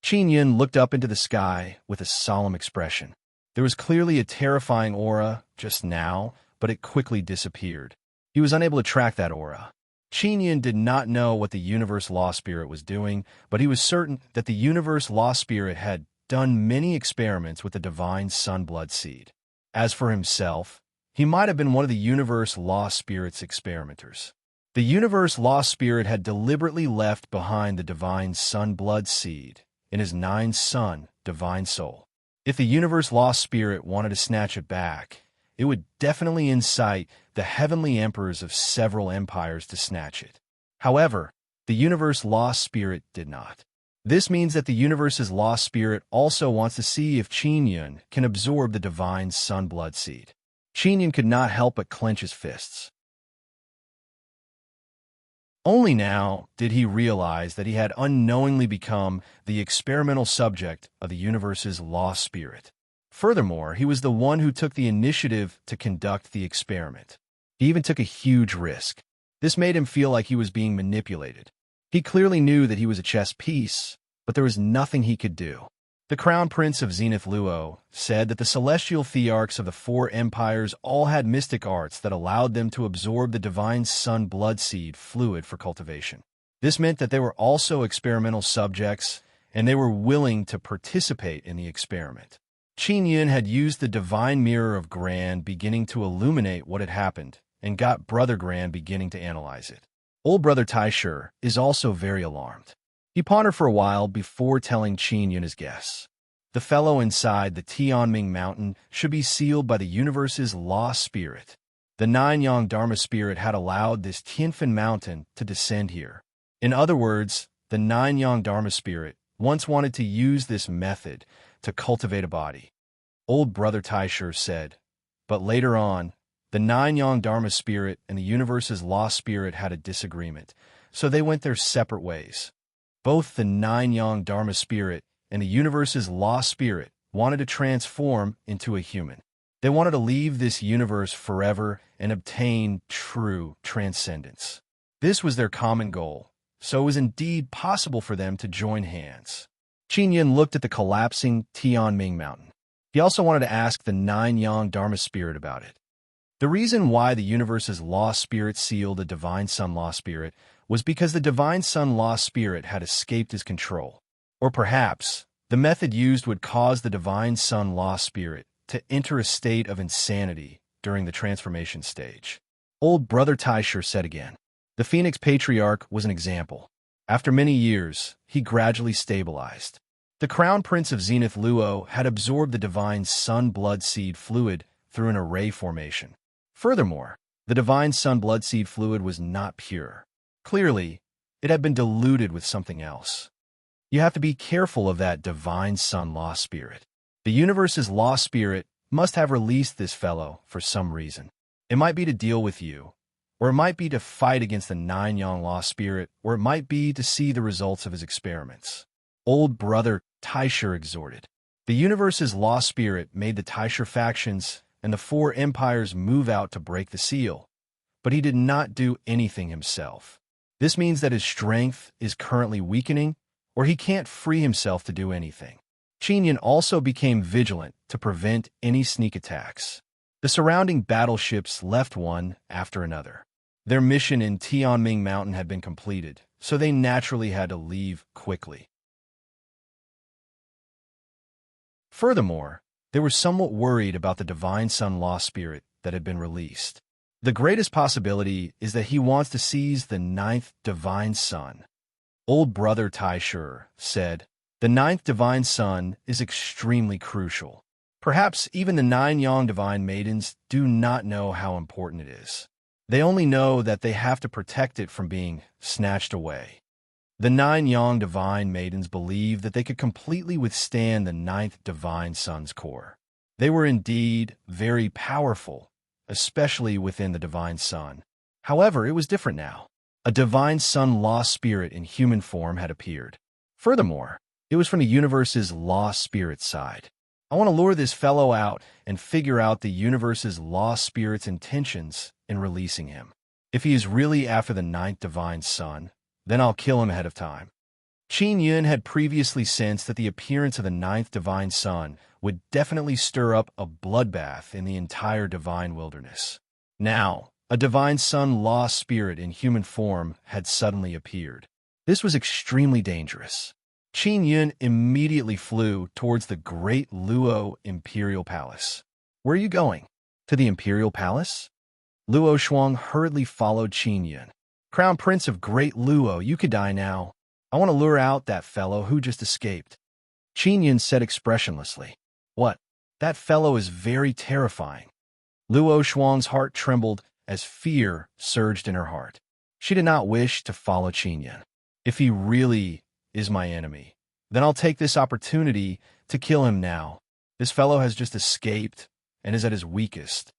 Qin Yun looked up into the sky with a solemn expression. There was clearly a terrifying aura just now, but it quickly disappeared. He was unable to track that aura. Qin Yun did not know what the universe lost spirit was doing, but he was certain that the universe lost spirit had done many experiments with the divine sun blood seed. As for himself, he might have been one of the universe lost spirit's experimenters. The universe lost spirit had deliberately left behind the divine sun blood seed in his 9-sun divine soul. If the universe lost spirit wanted to snatch it back, it would definitely incite the heavenly emperors of several empires to snatch it. However, the universe lost spirit did not. This means that the universe's lost spirit also wants to see if Qin Yun can absorb the divine sun blood seed. Qin Yun could not help but clench his fists. Only now did he realize that he had unknowingly become the experimental subject of the universe's lost spirit. Furthermore, he was the one who took the initiative to conduct the experiment. He even took a huge risk. This made him feel like he was being manipulated. He clearly knew that he was a chess piece, but there was nothing he could do. The Crown Prince of Zenith Luo said that the celestial thearchs of the four empires all had mystic arts that allowed them to absorb the divine sun blood seed fluid for cultivation. This meant that they were also experimental subjects, and they were willing to participate in the experiment. Qin Yun had used the divine mirror of Gran beginning to illuminate what had happened, and got Brother Gran beginning to analyze it. Old Brother Taisher is also very alarmed. He pondered for a while before telling Qin Yun his guess. The fellow inside the Tianming mountain should be sealed by the universe's lost spirit. The Nine-Yang Dharma spirit had allowed this Tianfan mountain to descend here. In other words, the Nine-Yang Dharma spirit once wanted to use this method to cultivate a body. Old Brother Taisher said, but later on, the Nine-Yang Dharma spirit and the universe's lost spirit had a disagreement, so they went their separate ways. Both the Nine-Yang Dharma spirit and the universe's lost spirit wanted to transform into a human. They wanted to leave this universe forever and obtain true transcendence. This was their common goal, so it was indeed possible for them to join hands. Qin Yun looked at the collapsing Tianming mountain. He also wanted to ask the Nine-Yang Dharma spirit about it. The reason why the universe's lost spirit sealed the Divine Sun lost spirit was because the Divine Sun lost spirit had escaped his control. Or perhaps, the method used would cause the Divine Sun lost spirit to enter a state of insanity during the transformation stage. Old Brother Taisher said again. The Phoenix Patriarch was an example. After many years, he gradually stabilized. The Crown Prince of Zenith Luo had absorbed the Divine Sun blood seed fluid through an array formation. Furthermore, the Divine Sun blood seed fluid was not pure. Clearly, it had been diluted with something else. You have to be careful of that Divine Sun lost spirit. The universe's lost spirit must have released this fellow for some reason. It might be to deal with you, or it might be to fight against the Nine-Yang lost spirit, or it might be to see the results of his experiments. Old Brother Taisher exhorted. The universe's lost spirit made the Taisher factions and the four empires move out to break the seal, but he did not do anything himself. This means that his strength is currently weakening, or he can't free himself to do anything. Qin Yun also became vigilant to prevent any sneak attacks. The surrounding battleships left one after another. Their mission in Tianming Mountain had been completed, so they naturally had to leave quickly. Furthermore, they were somewhat worried about the Divine Sun lost spirit that had been released. The greatest possibility is that he wants to seize the ninth Divine Sun. Old Brother Taisher said, the ninth Divine Sun is extremely crucial. Perhaps even the Nine-Yang Divine Maidens do not know how important it is. They only know that they have to protect it from being snatched away. The Nine-Yang Divine Maidens believed that they could completely withstand the ninth Divine Sun's core. They were indeed very powerful, especially within the Divine Sun. However, it was different now. A Divine Sun lost spirit in human form had appeared. Furthermore, it was from the universe's lost spirit side. I want to lure this fellow out and figure out the universe's lost spirit's intentions in releasing him. If he is really after the ninth Divine Sun, then I'll kill him ahead of time. Qin Yun had previously sensed that the appearance of the ninth Divine Sun would definitely stir up a bloodbath in the entire divine wilderness. Now, a Divine Sun lost spirit in human form had suddenly appeared. This was extremely dangerous. Qin Yun immediately flew towards the Great Luo Imperial Palace. Where are you going? To the Imperial Palace? Luo Shuang hurriedly followed Qin Yun. Crown Prince of Great Luo, you could die now. I want to lure out that fellow who just escaped. Qin Yun said expressionlessly. What? That fellow is very terrifying. Luo Shuang's heart trembled as fear surged in her heart. She did not wish to follow Qin Yun. If he really is my enemy, then I'll take this opportunity to kill him now. This fellow has just escaped and is at his weakest.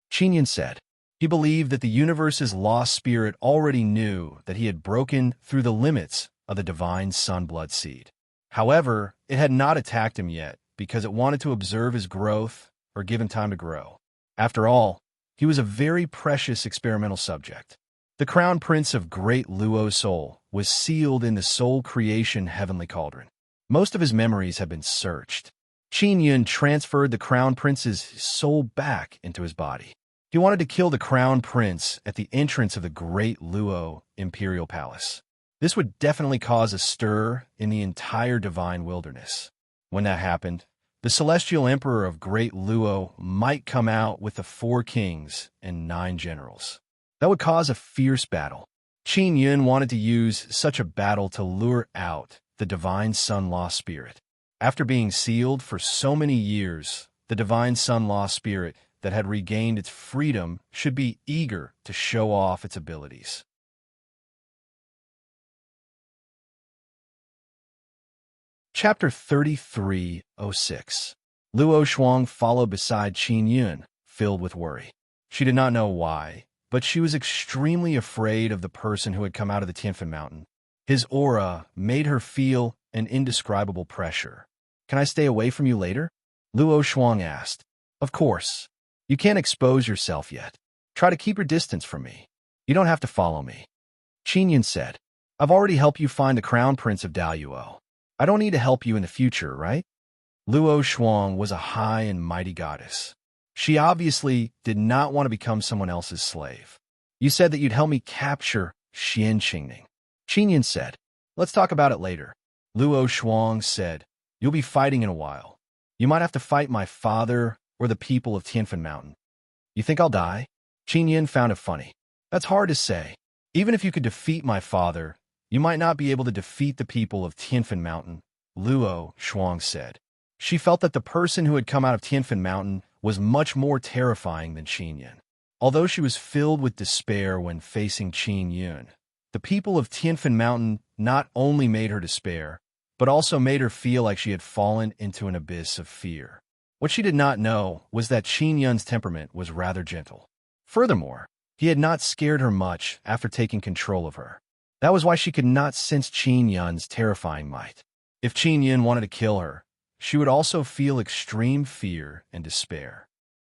Qin Yun said. He believed that the universe's lost spirit already knew that he had broken through the limits of the divine sunblood seed. However, it had not attacked him yet because it wanted to observe his growth or give him time to grow. After all, he was a very precious experimental subject. The crown prince of Great Luo's soul was sealed in the soul creation heavenly cauldron. Most of his memories had been searched. Qin Yun transferred the crown prince's soul back into his body. He wanted to kill the crown prince at the entrance of the Great Luo imperial palace. This would definitely cause a stir in the entire divine wilderness. When that happened, the celestial emperor of Great Luo might come out with the 4 kings and 9 generals. That would cause a fierce battle. Qin Yun wanted to use such a battle to lure out the divine sun-lost spirit. After being sealed for so many years, the divine sun-lost spirit that had regained its freedom should be eager to show off its abilities. Chapter 33:06. Luo Shuang followed beside Qin Yun, filled with worry. She did not know why, but she was extremely afraid of the person who had come out of the Tianfen Mountain. His aura made her feel an indescribable pressure. "Can I stay away from you later?" Luo Shuang asked. "Of course. You can't expose yourself yet. Try to keep your distance from me. You don't have to follow me." Qin Yun said, "I've already helped you find the crown prince of Daluo. I don't need to help you in the future, right?" Luo Shuang was a high and mighty goddess. She obviously did not want to become someone else's slave. "You said that you'd help me capture Xian Qingning." Qin Yun said, "Let's talk about it later." Luo Shuang said, "You'll be fighting in a while. You might have to fight my father or the people of Tianfen Mountain." "You think I'll die?" Qin Yun found it funny. "That's hard to say. Even if you could defeat my father, you might not be able to defeat the people of Tianfen Mountain," Luo Shuang said. She felt that the person who had come out of Tianfen Mountain was much more terrifying than Qin Yun. Although she was filled with despair when facing Qin Yun, the people of Tianfen Mountain not only made her despair, but also made her feel like she had fallen into an abyss of fear. What she did not know was that Qin Yun's temperament was rather gentle. Furthermore, he had not scared her much after taking control of her. That was why she could not sense Qin Yun's terrifying might. If Qin Yun wanted to kill her, she would also feel extreme fear and despair.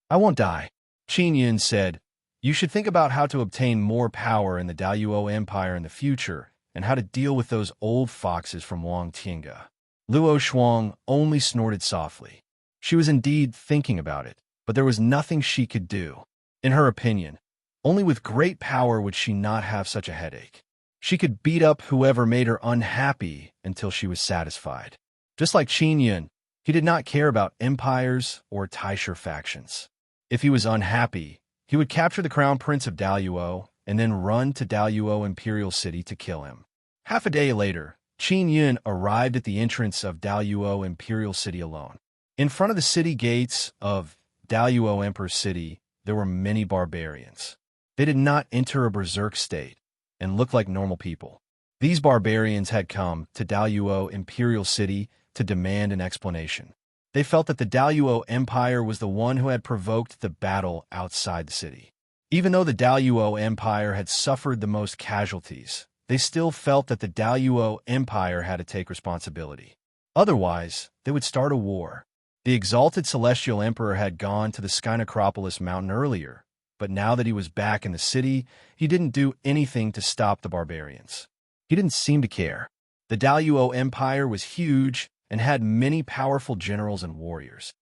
"I won't die," Qin Yun said. "You should think about how to obtain more power in the Daluo Empire in the future and how to deal with those old foxes from Wang Tinga." Luo Shuang only snorted softly. She was indeed thinking about it, but there was nothing she could do. In her opinion, only with great power would she not have such a headache. She could beat up whoever made her unhappy until she was satisfied. Just like Qin Yun, he did not care about empires or Taisher factions. If he was unhappy, he would capture the crown prince of Daluo and then run to Daluo Imperial City to kill him. Half a day later, Qin Yun arrived at the entrance of Daluo Imperial City alone. In front of the city gates of Daluo Emperor City, there were many barbarians. They did not enter a berserk state and looked like normal people. These barbarians had come to Daluo Imperial City to demand an explanation. They felt that the Daluo Empire was the one who had provoked the battle outside the city. Even though the Daluo Empire had suffered the most casualties, they still felt that the Daluo Empire had to take responsibility. Otherwise, they would start a war. The exalted Celestial Emperor had gone to the Skynecropolis mountain earlier, but now that he was back in the city, he didn't do anything to stop the barbarians. He didn't seem to care. The Daluo Empire was huge and had many powerful generals and warriors.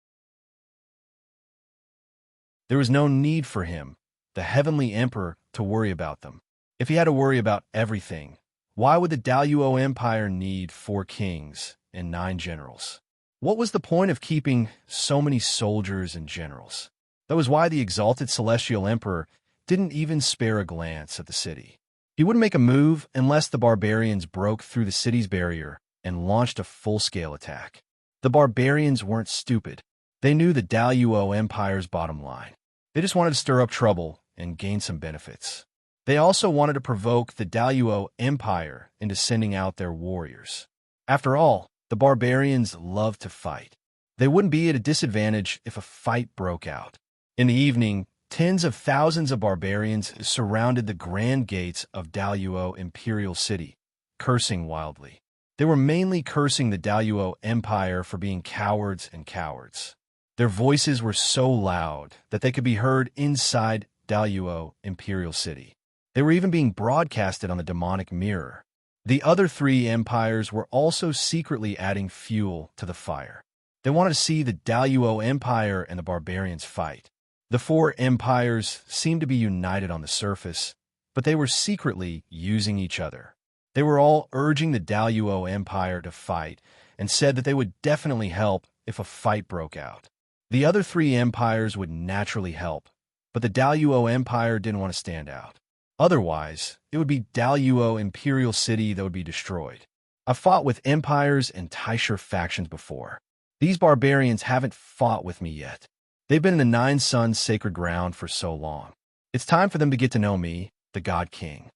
There was no need for him, the Heavenly Emperor, to worry about them. If he had to worry about everything, why would the Daluo Empire need 4 kings and 9 generals? What was the point of keeping so many soldiers and generals? That was why the exalted Celestial Emperor didn't even spare a glance at the city. He wouldn't make a move unless the barbarians broke through the city's barrier and launched a full-scale attack. The barbarians weren't stupid. They knew the Daluo Empire's bottom line. They just wanted to stir up trouble and gain some benefits. They also wanted to provoke the Daluo Empire into sending out their warriors. After all, the barbarians loved to fight. They wouldn't be at a disadvantage if a fight broke out. In the evening, Tens of thousands of barbarians surrounded the grand gates of Daluo Imperial City, cursing wildly. They were mainly cursing the Daluo Empire for being cowards and cowards. Their voices were so loud that they could be heard inside Daluo Imperial City. They were even being broadcasted on the demonic mirror. The other three empires were also secretly adding fuel to the fire. They wanted to see the Daluo Empire and the barbarians fight. The four empires seemed to be united on the surface, but they were secretly using each other. They were all urging the Daluo Empire to fight and said that they would definitely help if a fight broke out. The other three empires would naturally help, but the Daluo Empire didn't want to stand out. Otherwise, it would be Daluo Imperial City that would be destroyed. I've fought with empires and Taisher factions before. These barbarians haven't fought with me yet. They've been in the Nine Suns sacred ground for so long. It's time for them to get to know me, the God King.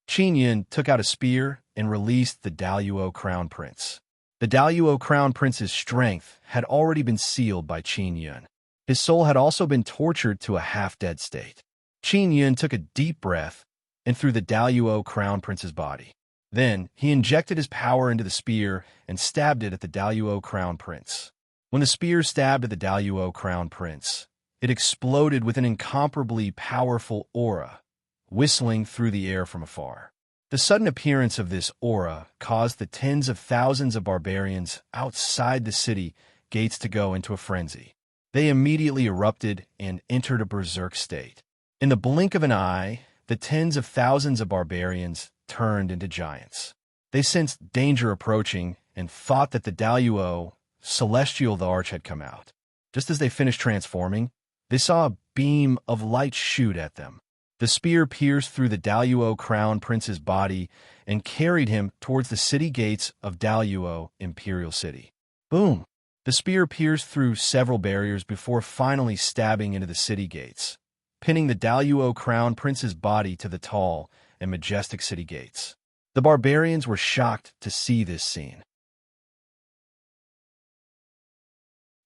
Qin Yun took out a spear and released the Daluo Crown Prince. The Daluo Crown Prince's strength had already been sealed by Qin Yun. His soul had also been tortured to a half-dead state. Qin Yun took a deep breath and through the Daluo Crown Prince's body. Then, he injected his power into the spear and stabbed it at the Daluo Crown Prince. When the spear stabbed at the Daluo Crown Prince, it exploded with an incomparably powerful aura, whistling through the air from afar. The sudden appearance of this aura caused the tens of thousands of barbarians outside the city gates to go into a frenzy. They immediately erupted and entered a berserk state. In the blink of an eye, the tens of thousands of barbarians turned into giants. They sensed danger approaching and thought that the Daluo Celestial the Arch had come out. Just as they finished transforming, they saw a beam of light shoot at them. The spear pierced through the Daluo Crown Prince's body and carried him towards the city gates of Daluo Imperial City. Boom! The spear pierced through several barriers before finally stabbing into the city gates, pinning the Daluo Crown Prince's body to the tall and majestic city gates. The barbarians were shocked to see this scene.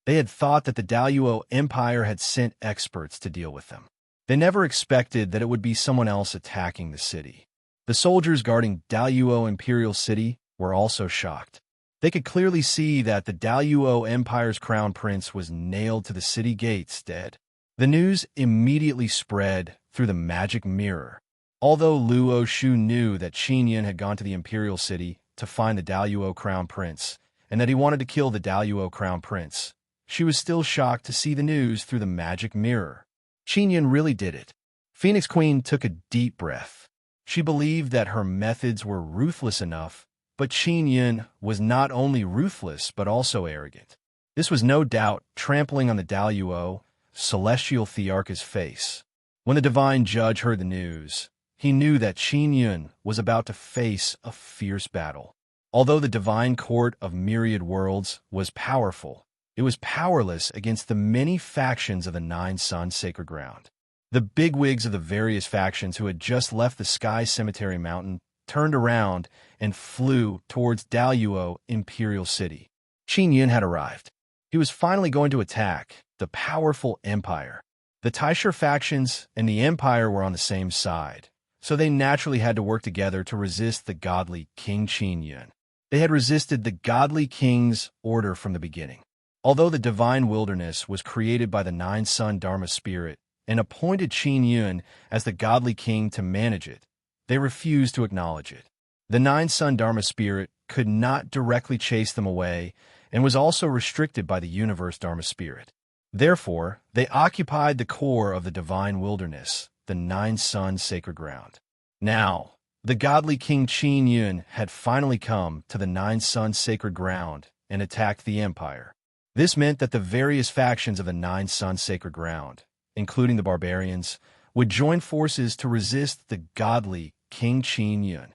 They had thought that the Daluo Empire had sent experts to deal with them. They never expected that it would be someone else attacking the city. The soldiers guarding Daluo Imperial City were also shocked. They could clearly see that the Daluo Empire's crown prince was nailed to the city gates dead. The news immediately spread through the magic mirror. Although Luo Shu knew that Qin Yun had gone to the Imperial City to find the Daluo Crown Prince, and that he wanted to kill the Daluo Crown Prince, she was still shocked to see the news through the magic mirror. Qin Yun really did it. Phoenix Queen took a deep breath. She believed that her methods were ruthless enough, but Qin Yun was not only ruthless but also arrogant. This was no doubt trampling on the Daluo Celestial Thearch's face. When the Divine Judge heard the news, he knew that Qin Yun was about to face a fierce battle. Although the Divine Court of Myriad Worlds was powerful, it was powerless against the many factions of the Nine Suns Sacred Ground. The bigwigs of the various factions who had just left the Sky Cemetery Mountain turned around and flew towards Daluo Imperial City. Qin Yun had arrived. He was finally going to attack the powerful empire. The Taisher factions and the empire were on the same side, so they naturally had to work together to resist the godly King Qin Yun. They had resisted the godly king's order from the beginning. Although the divine wilderness was created by the Nine Sun Dharma Spirit and appointed Qin Yun as the godly king to manage it, they refused to acknowledge it. The Nine Sun Dharma Spirit could not directly chase them away and was also restricted by the Universe Dharma Spirit. Therefore, they occupied the core of the divine wilderness, the Nine Sun Sacred Ground. Now, the godly King Qin Yun had finally come to the Nine Sun Sacred Ground and attacked the empire. This meant that the various factions of the Nine Sun Sacred Ground, including the barbarians, would join forces to resist the godly King Qin Yun.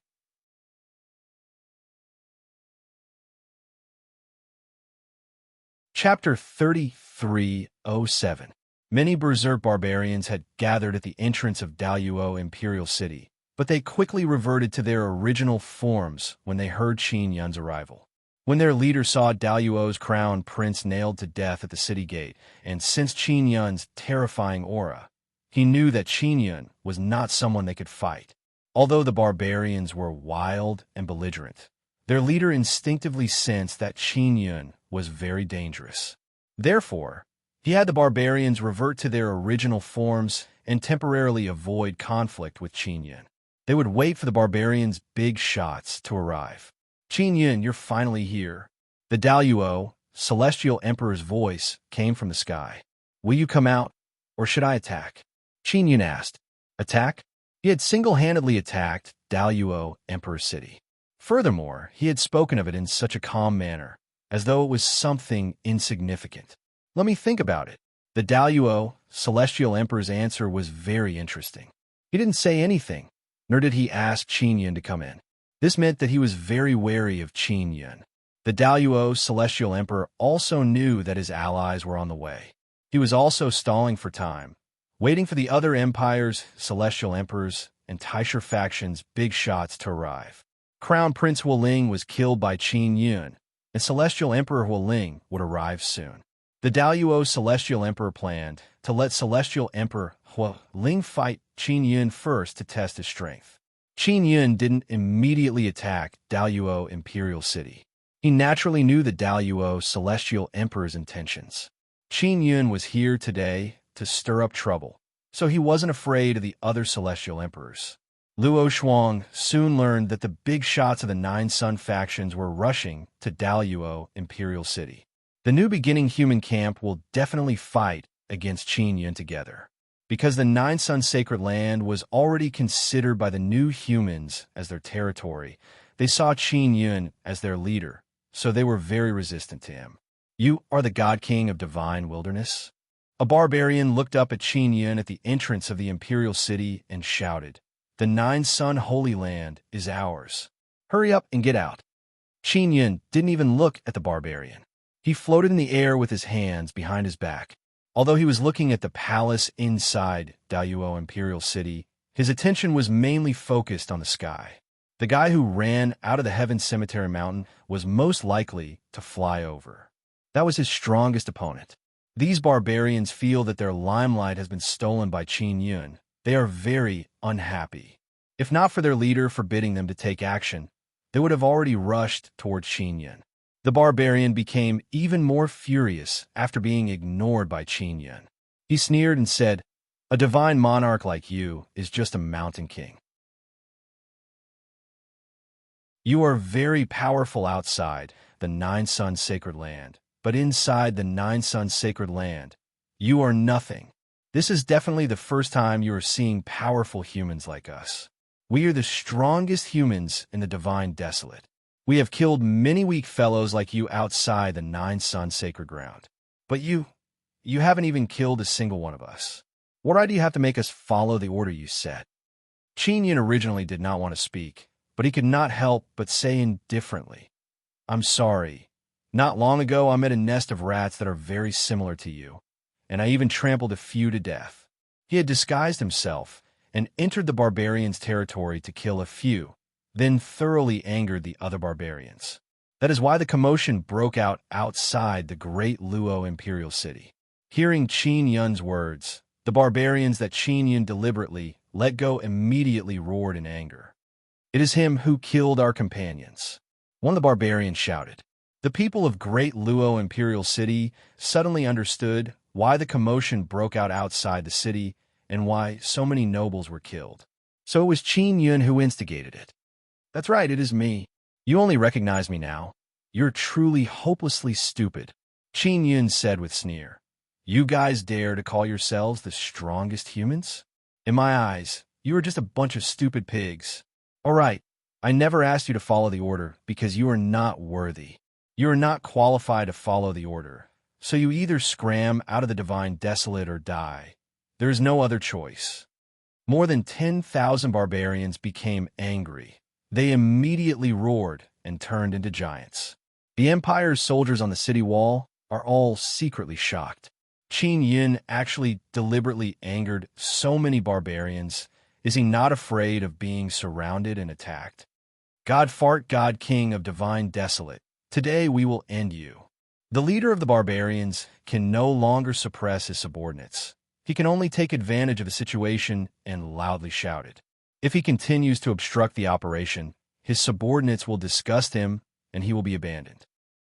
Chapter 3307. Many berserk barbarians had gathered at the entrance of Daluo Imperial City, but they quickly reverted to their original forms when they heard Qin Yun's arrival. When their leader saw Daluo's crown prince nailed to death at the city gate and sensed Qin Yun's terrifying aura, He knew that Qin Yun was not someone they could fight. Although the barbarians were wild and belligerent, their leader instinctively sensed that Qin Yun was very dangerous. Therefore, he had the barbarians revert to their original forms and temporarily avoid conflict with Qin Yun. They would wait for the barbarians' big shots to arrive. Qin Yun, you're finally here. The Daluo, Celestial Emperor's voice, came from the sky. Will you come out, or should I attack? Qin Yun asked. Attack? He had single-handedly attacked Daluo Emperor's city. Furthermore, he had spoken of it in such a calm manner, as though it was something insignificant. Let me think about it. The Daluo, Celestial Emperor's answer was very interesting. He didn't say anything, nor did he ask Qin Yun to come in. This meant that he was very wary of Qin Yun. The Daluo Celestial Emperor also knew that his allies were on the way. He was also stalling for time, waiting for the other empires, Celestial Emperors, and Taisha factions' big shots to arrive. Crown Prince Hualing was killed by Qin Yun, and Celestial Emperor Hualing would arrive soon. The Daluo Celestial Emperor planned to let Celestial Emperor Hualing fight Qin Yun first to test his strength. Qin Yun didn't immediately attack Daluo Imperial City. He naturally knew the Daluo Celestial Emperor's intentions. Qin Yun was here today to stir up trouble, so he wasn't afraid of the other Celestial Emperors. Luo Shuang soon learned that the big shots of the Nine Sun factions were rushing to Daluo Imperial City. The new beginning human camp will definitely fight against Qin Yun together. Because the Nine Sun Sacred Land was already considered by the new humans as their territory, they saw Qin Yun as their leader, so they were very resistant to him. You are the God King of Divine Wilderness? A barbarian looked up at Qin Yun at the entrance of the Imperial City and shouted, The Nine Sun Holy Land is ours. Hurry up and get out. Qin Yun didn't even look at the barbarian. He floated in the air with his hands behind his back. Although he was looking at the palace inside Daluo Imperial City, his attention was mainly focused on the sky. The guy who ran out of the Heaven Cemetery Mountain was most likely to fly over. That was his strongest opponent. These barbarians feel that their limelight has been stolen by Qin Yun. They are very unhappy. If not for their leader forbidding them to take action, they would have already rushed toward Qin Yun. The barbarian became even more furious after being ignored by Qin Yun. He sneered and said, A divine monarch like you is just a mountain king. You are very powerful outside the Nine Sun Sacred Land, but inside the Nine Sun Sacred Land, you are nothing. This is definitely the first time you are seeing powerful humans like us. We are the strongest humans in the Divine Desolate. We have killed many weak fellows like you outside the Nine Sun Sacred Ground. But you haven't even killed a single one of us. What right do you have to make us follow the order you set? Qin Yun originally did not want to speak, but he could not help but say indifferently, I'm sorry. Not long ago I met a nest of rats that are very similar to you, and I even trampled a few to death. He had disguised himself and entered the barbarians' territory to kill a few, then thoroughly angered the other barbarians. That is why the commotion broke out outside the great Luo Imperial City. Hearing Qin Yun's words, the barbarians that Qin Yun deliberately let go immediately roared in anger. It is him who killed our companions. One of the barbarians shouted. The people of Great Luo Imperial City suddenly understood why the commotion broke out outside the city and why so many nobles were killed. So it was Qin Yun who instigated it. That's right, it is me. You only recognize me now. You're truly hopelessly stupid, Qin Yun said with sneer. You guys dare to call yourselves the strongest humans? In my eyes, you are just a bunch of stupid pigs. All right, I never asked you to follow the order because you are not worthy. You are not qualified to follow the order, so you either scram out of the Divine Desolate or die. There is no other choice. More than 10,000 barbarians became angry. They immediately roared and turned into giants. The Empire's soldiers on the city wall are all secretly shocked. Qin Yun actually deliberately angered so many barbarians. Is he not afraid of being surrounded and attacked? God Fart, God King of Divine Desolate, today we will end you. The leader of the barbarians can no longer suppress his subordinates. He can only take advantage of a situation and loudly shout it. If he continues to obstruct the operation, his subordinates will disgust him and he will be abandoned.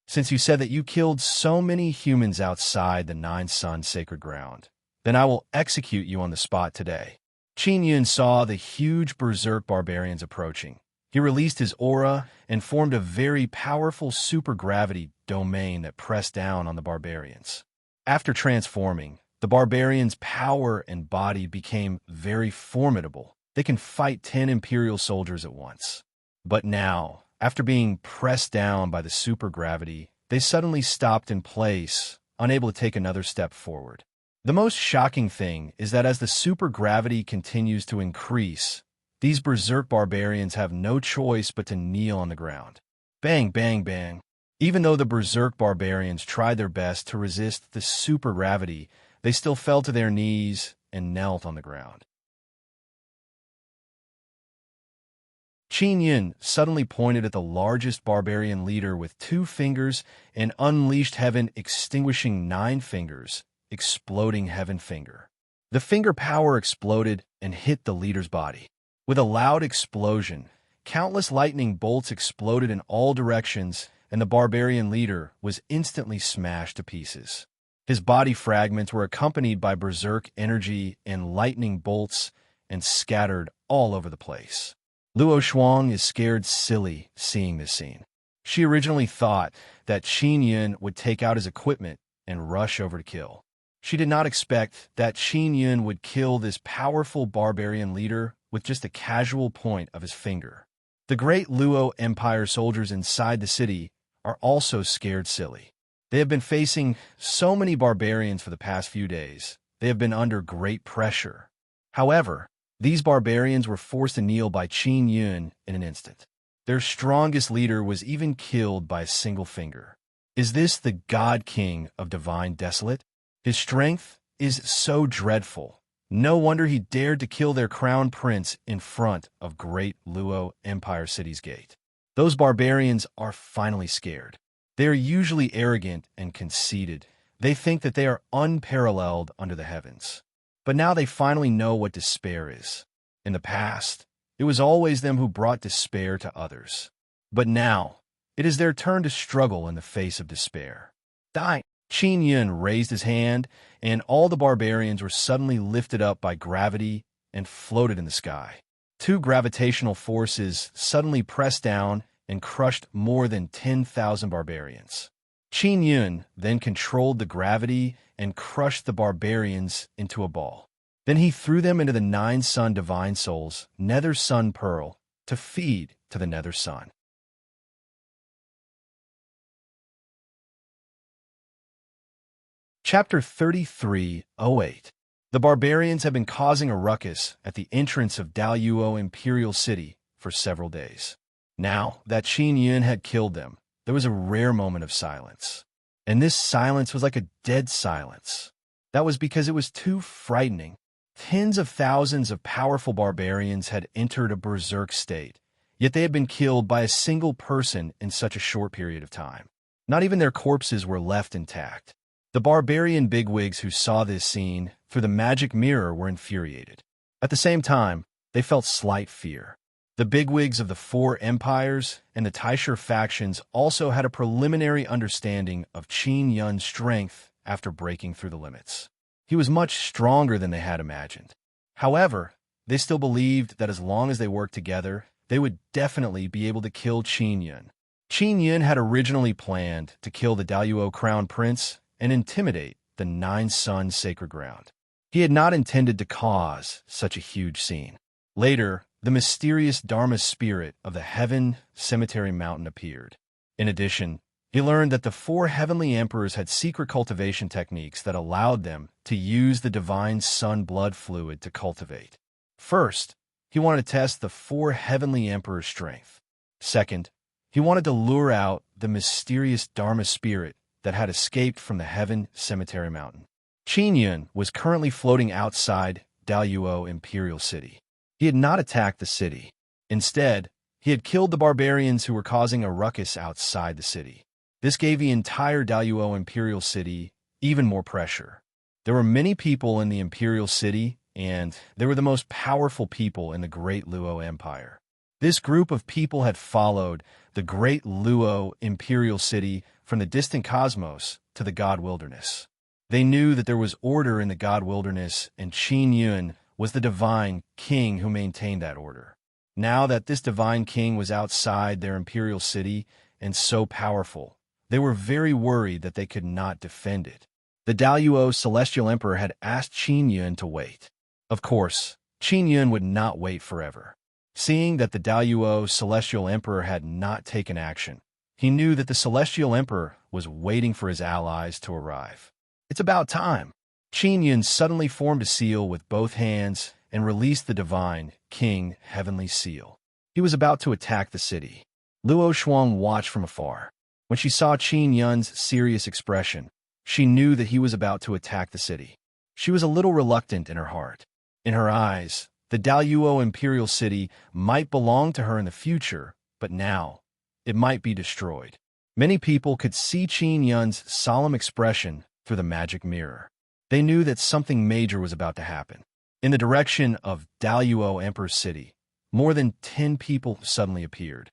Since you said that you killed so many humans outside the Nine Sun sacred ground, then I will execute you on the spot today. Qin Yun saw the huge berserk barbarians approaching. He released his aura and formed a very powerful supergravity domain that pressed down on the barbarians. After transforming, the barbarians' power and body became very formidable. They can fight 10 Imperial soldiers at once. But now, after being pressed down by the supergravity, they suddenly stopped in place, unable to take another step forward. The most shocking thing is that as the supergravity continues to increase, these berserk barbarians have no choice but to kneel on the ground. Bang, bang, bang. Even though the berserk barbarians tried their best to resist the supergravity, they still fell to their knees and knelt on the ground. Qin Yun suddenly pointed at the largest barbarian leader with 2 fingers and unleashed heaven, extinguishing 9 fingers, exploding heaven finger. The finger power exploded and hit the leader's body. With a loud explosion, countless lightning bolts exploded in all directions, and the barbarian leader was instantly smashed to pieces. His body fragments were accompanied by berserk energy and lightning bolts and scattered all over the place. Luo Shuang is scared silly seeing this scene. She originally thought that Qin Yun would take out his equipment and rush over to kill. She did not expect that Qin Yun would kill this powerful barbarian leader with just a casual point of his finger. The great Luo Empire soldiers inside the city are also scared silly. They have been facing so many barbarians for the past few days. They have been under great pressure. However, these barbarians were forced to kneel by Qin Yun in an instant. Their strongest leader was even killed by a single finger. Is this the God King of Divine Desolate? His strength is so dreadful. No wonder he dared to kill their crown prince in front of great Luo Empire City's gate. Those barbarians are finally scared. They are usually arrogant and conceited. They think that they are unparalleled under the heavens. But now they finally know what despair is. In the past, it was always them who brought despair to others. But now, it is their turn to struggle in the face of despair. Die! Qin Yun raised his hand, and all the barbarians were suddenly lifted up by gravity and floated in the sky. 2 gravitational forces suddenly pressed down and crushed more than 10,000 barbarians. Qin Yun then controlled the gravity and crushed the barbarians into a ball. Then he threw them into the 9 Sun Divine Souls, Nether Sun Pearl, to feed to the Nether Sun. Chapter 33:08. The barbarians have been causing a ruckus at the entrance of Daluo Imperial City for several days. Now that Qin Yun had killed them, there was a rare moment of silence. And this silence was like a dead silence. That was because it was too frightening. Tens of thousands of powerful barbarians had entered a berserk state, yet they had been killed by a single person in such a short period of time. Not even their corpses were left intact. The barbarian bigwigs who saw this scene through the magic mirror were infuriated. At the same time, they felt slight fear. The bigwigs of the 4 empires and the Taisher factions also had a preliminary understanding of Qin Yun's strength after breaking through the limits. He was much stronger than they had imagined. However, they still believed that as long as they worked together, they would definitely be able to kill Qin Yun. Qin Yun had originally planned to kill the Daluo Crown Prince and intimidate the 9 Sun sacred ground. He had not intended to cause such a huge scene. Later, the mysterious Dharma spirit of the Heaven Cemetery Mountain appeared. In addition, he learned that the 4 heavenly emperors had secret cultivation techniques that allowed them to use the divine sun blood fluid to cultivate. First, he wanted to test the 4 heavenly emperors' strength. Second, he wanted to lure out the mysterious Dharma spirit that had escaped from the Heaven Cemetery Mountain. Qin Yun was currently floating outside Daluo Imperial City. He had not attacked the city. Instead, he had killed the barbarians who were causing a ruckus outside the city. This gave the entire Daluo Imperial City even more pressure. There were many people in the imperial city, and they were the most powerful people in the Great Luo Empire. This group of people had followed the Great Luo imperial city from the distant cosmos to the God Wilderness. They knew that there was order in the God Wilderness, and Qin Yun was the divine king who maintained that order. Now that this divine king was outside their imperial city and so powerful, they were very worried that they could not defend it. The Daluo celestial emperor had asked Qin Yun to wait. Of course, Qin Yun would not wait forever. Seeing that the Daluo celestial emperor had not taken action, he knew that the celestial emperor was waiting for his allies to arrive. It's about time. Qin Yun suddenly formed a seal with both hands and released the divine king heavenly seal. He was about to attack the city. Luo Shuang watched from afar. When she saw Qin Yun's serious expression, she knew that he was about to attack the city. She was a little reluctant in her heart. In her eyes, the Daluo imperial city might belong to her in the future, but now it might be destroyed. Many people could see Qin Yun's solemn expression through the magic mirror. They knew that something major was about to happen. In the direction of Daluo Emperor's city, more than 10 people suddenly appeared.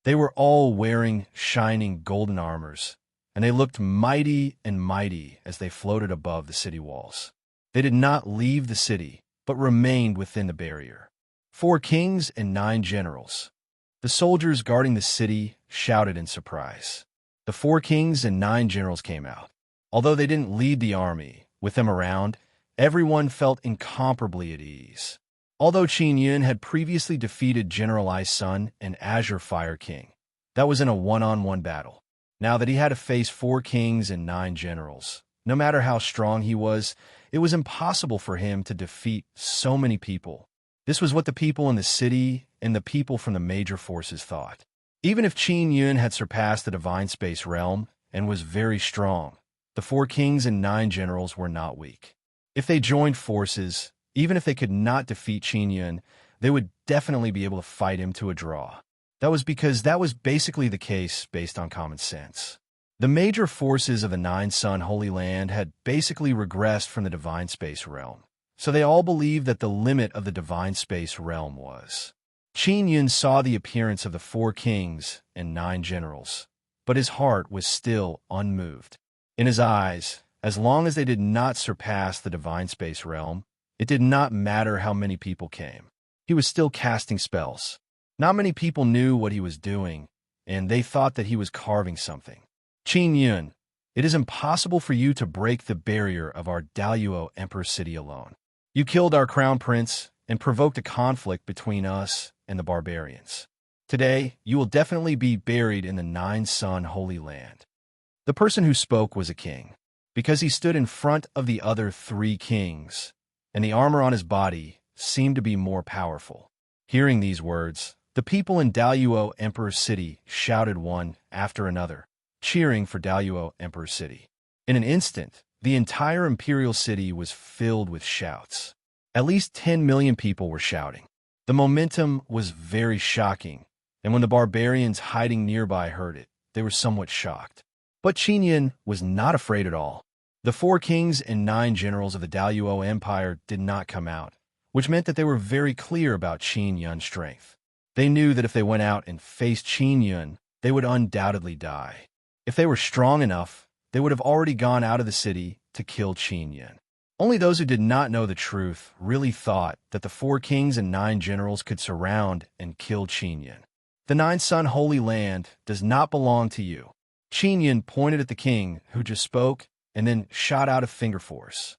They were all wearing shining golden armors, and they looked mighty and mighty as they floated above the city walls. They did not leave the city, but remained within the barrier. 4 kings and 9 generals. The soldiers guarding the city shouted in surprise. The 4 kings and 9 generals came out. Although they didn't lead the army, with them around, everyone felt incomparably at ease. Although Qin Yun had previously defeated General Ai Sun and Azure Fire King, that was in a one-on-one battle. Now that he had to face 4 kings and 9 generals, no matter how strong he was, it was impossible for him to defeat so many people. This was what the people in the city and the people from the major forces thought. Even if Qin Yun had surpassed the divine space realm and was very strong, the 4 kings and 9 generals were not weak. If they joined forces, even if they could not defeat Qin Yun, they would definitely be able to fight him to a draw. That was because that was basically the case based on common sense. The major forces of the 9-Sun Holy Land had basically regressed from the divine space realm, so they all believed that the limit of the divine space realm was. Qin Yun saw the appearance of the 4 kings and 9 generals, but his heart was still unmoved. In his eyes, as long as they did not surpass the divine space realm, it did not matter how many people came. He was still casting spells. Not many people knew what he was doing, and they thought that he was carving something. Qin Yun, it is impossible for you to break the barrier of our Daluo Emperor City alone. You killed our crown prince and provoked a conflict between us and the barbarians. Today, you will definitely be buried in the 9-Sun Holy Land. The person who spoke was a king, because he stood in front of the other 3 kings, and the armor on his body seemed to be more powerful. Hearing these words, the people in Daluo Emperor City shouted one after another, cheering for Daluo Emperor City. In an instant, the entire imperial city was filled with shouts. At least 10 million people were shouting. The momentum was very shocking, and when the barbarians hiding nearby heard it, they were somewhat shocked. But Qin Yun was not afraid at all. The 4 kings and 9 generals of the Daluo Empire did not come out, which meant that they were very clear about Qin Yun's strength. They knew that if they went out and faced Qin Yun, they would undoubtedly die. If they were strong enough, they would have already gone out of the city to kill Qin Yun. Only those who did not know the truth really thought that the 4 kings and 9 generals could surround and kill Qin Yun. The 9-Sun Holy Land does not belong to you. Qin Yun pointed at the king, who just spoke, and then shot out a finger force.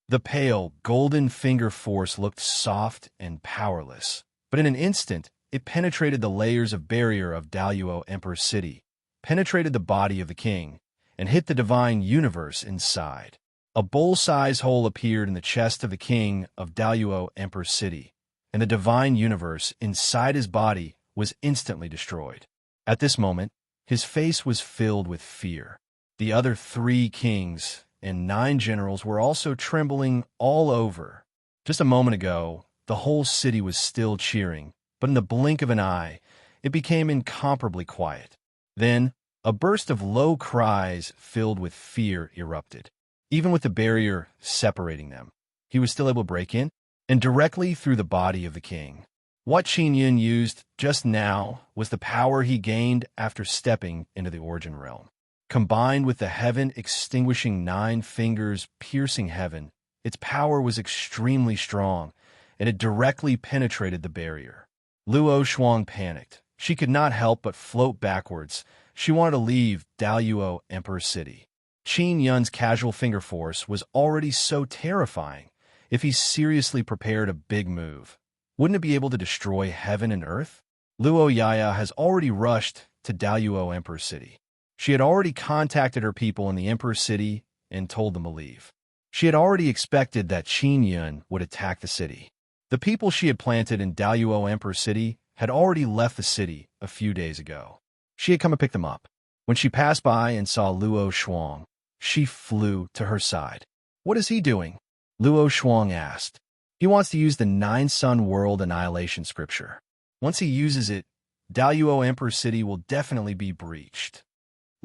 The pale, golden finger force looked soft and powerless, but in an instant, it penetrated the layers of barrier of Daluo Emperor City, penetrated the body of the king, and hit the divine universe inside. A bowl-sized hole appeared in the chest of the king of Daluo Emperor City, and the divine universe inside his body was instantly destroyed. At this moment, his face was filled with fear. The other 3 kings and 9 generals were also trembling all over. Just a moment ago, the whole city was still cheering, but in the blink of an eye, it became incomparably quiet. Then, A burst of low cries filled with fear erupted. Even with the barrier separating them, he was still able to break in, and directly through the body of the king. What Qin Yun used just now was the power he gained after stepping into the origin realm. Combined with the heaven-extinguishing 9 fingers piercing heaven, its power was extremely strong, and it directly penetrated the barrier. Luo Shuang panicked. She could not help but float backwards. She wanted to leave Daluo Emperor City. Qin Yun's casual finger force was already so terrifying. If he seriously prepared a big move, wouldn't it be able to destroy heaven and earth? Luo Yaya has already rushed to Daluo Emperor City. She had already contacted her people in the Emperor City and told them to leave. She had already expected that Qin Yun would attack the city. The people she had planted in Daluo Emperor City had already left the city a few days ago. She had come to pick them up. When she passed by and saw Luo Shuang, she flew to her side. "What is he doing?" Luo Shuang asked. "He wants to use the 9-Sun World Annihilation Scripture. Once he uses it, Daluo Emperor City will definitely be breached."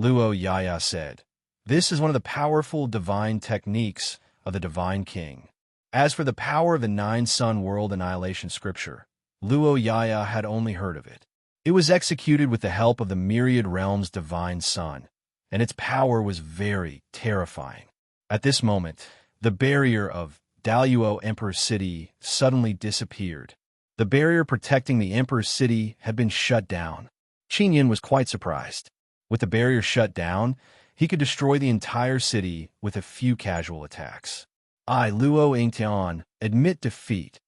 Luo Yaya said, "This is one of the powerful divine techniques of the Divine King." As for the power of the 9-Sun World Annihilation Scripture, Luo Yaya had only heard of it. It was executed with the help of the myriad realms' divine sun, and its power was very terrifying. At this moment, the barrier of Daluo Emperor City suddenly disappeared. The barrier protecting the Emperor City had been shut down. Qin Yun was quite surprised. With the barrier shut down, he could destroy the entire city with a few casual attacks. "I, Luo Yingtian, admit defeat."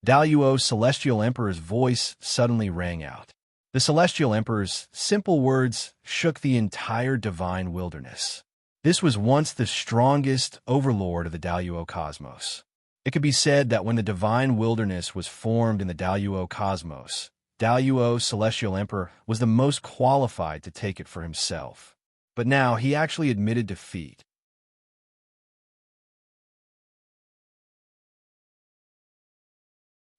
Daluo Celestial Emperor's voice suddenly rang out. The Celestial Emperor's simple words shook the entire divine wilderness. This was once the strongest overlord of the Daluo cosmos. It could be said that when the divine wilderness was formed in the Daluo cosmos, Daluo Celestial Emperor was the most qualified to take it for himself. But now he actually admitted defeat.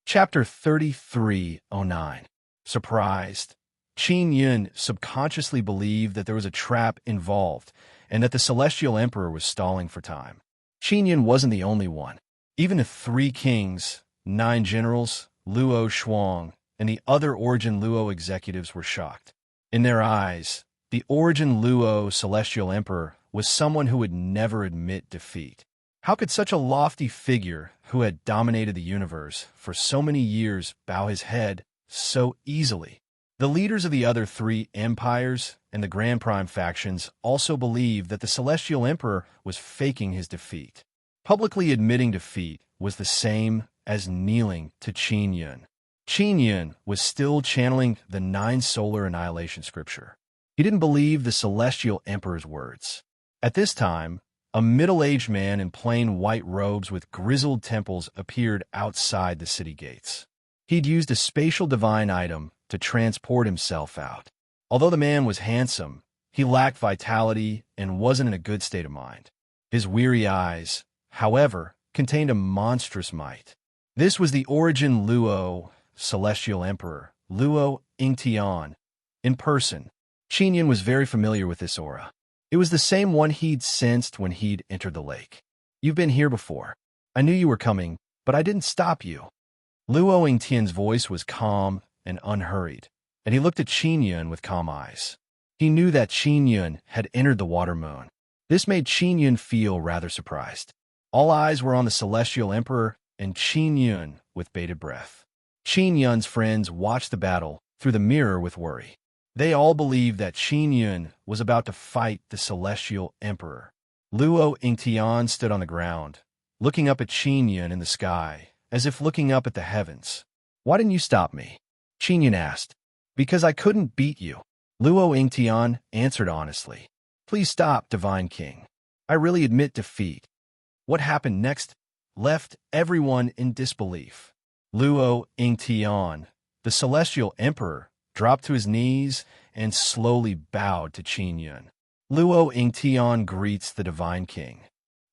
Chapter 3309. Surprised. Qin Yun subconsciously believed that there was a trap involved and that the Celestial Emperor was stalling for time. Qin Yun wasn't the only one. Even the 3 kings, 9 generals, Luo Shuang, and the other Origin Luo executives were shocked. In their eyes, the Origin Luo Celestial Emperor was someone who would never admit defeat. How could such a lofty figure who had dominated the universe for so many years bow his head so easily? The leaders of the other 3 empires and the Grand Prime factions also believed that the Celestial Emperor was faking his defeat. Publicly admitting defeat was the same as kneeling to Qin Yun. Qin Yun was still channeling the 9 solar annihilation scripture. He didn't believe the Celestial Emperor's words. At this time, a middle-aged man in plain white robes with grizzled temples appeared outside the city gates. He'd used a spatial divine item to transport himself out. Although the man was handsome, he lacked vitality and wasn't in a good state of mind. His weary eyes, however, contained a monstrous might. This was the Origin Luo Celestial Emperor, Luo Yingtian. In person, Qin Yun was very familiar with this aura. It was the same one he'd sensed when he'd entered the lake. "You've been here before. I knew you were coming, but I didn't stop you." Luo Yingtian's voice was calm and unhurried, and he looked at Qin Yun with calm eyes. He knew that Qin Yun had entered the water moon. This made Qin Yun feel rather surprised. All eyes were on the Celestial Emperor and Qin Yun with bated breath. Qin Yun's friends watched the battle through the mirror with worry. They all believed that Qin Yun was about to fight the Celestial Emperor. Luo Yingtian stood on the ground, looking up at Qin Yun in the sky, as if looking up at the heavens. "Why didn't you stop me?" Qin Yun asked. "Because I couldn't beat you," Luo Yingtian answered honestly. "Please stop, Divine King. I really admit defeat." What happened next left everyone in disbelief. Luo Yingtian, the Celestial Emperor, dropped to his knees and slowly bowed to Qin Yun. Luo Yingtian greets the Divine King.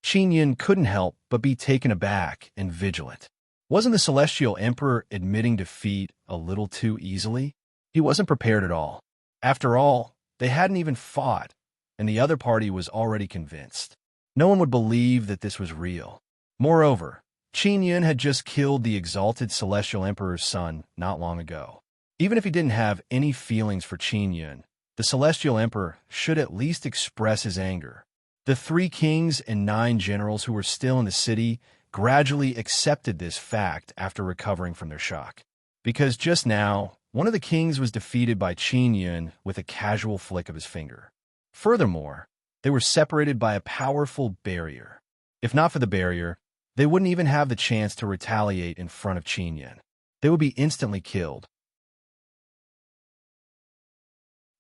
Qin Yun couldn't help but be taken aback and vigilant. Wasn't the Celestial Emperor admitting defeat a little too easily? He wasn't prepared at all. After all, They hadn't even fought, and the other party was already convinced. No one would believe that this was real. Moreover, Qin Yun had just killed the exalted Celestial Emperor's son not long ago. Even if he didn't have any feelings for Qin Yun, the Celestial Emperor should at least express his anger. The 3 kings and 9 generals who were still in the city gradually accepted this fact after recovering from their shock. Because just now, one of the kings was defeated by Qin Yun with a casual flick of his finger. Furthermore, they were separated by a powerful barrier. If not for the barrier, they wouldn't even have the chance to retaliate in front of Qin Yun. They would be instantly killed.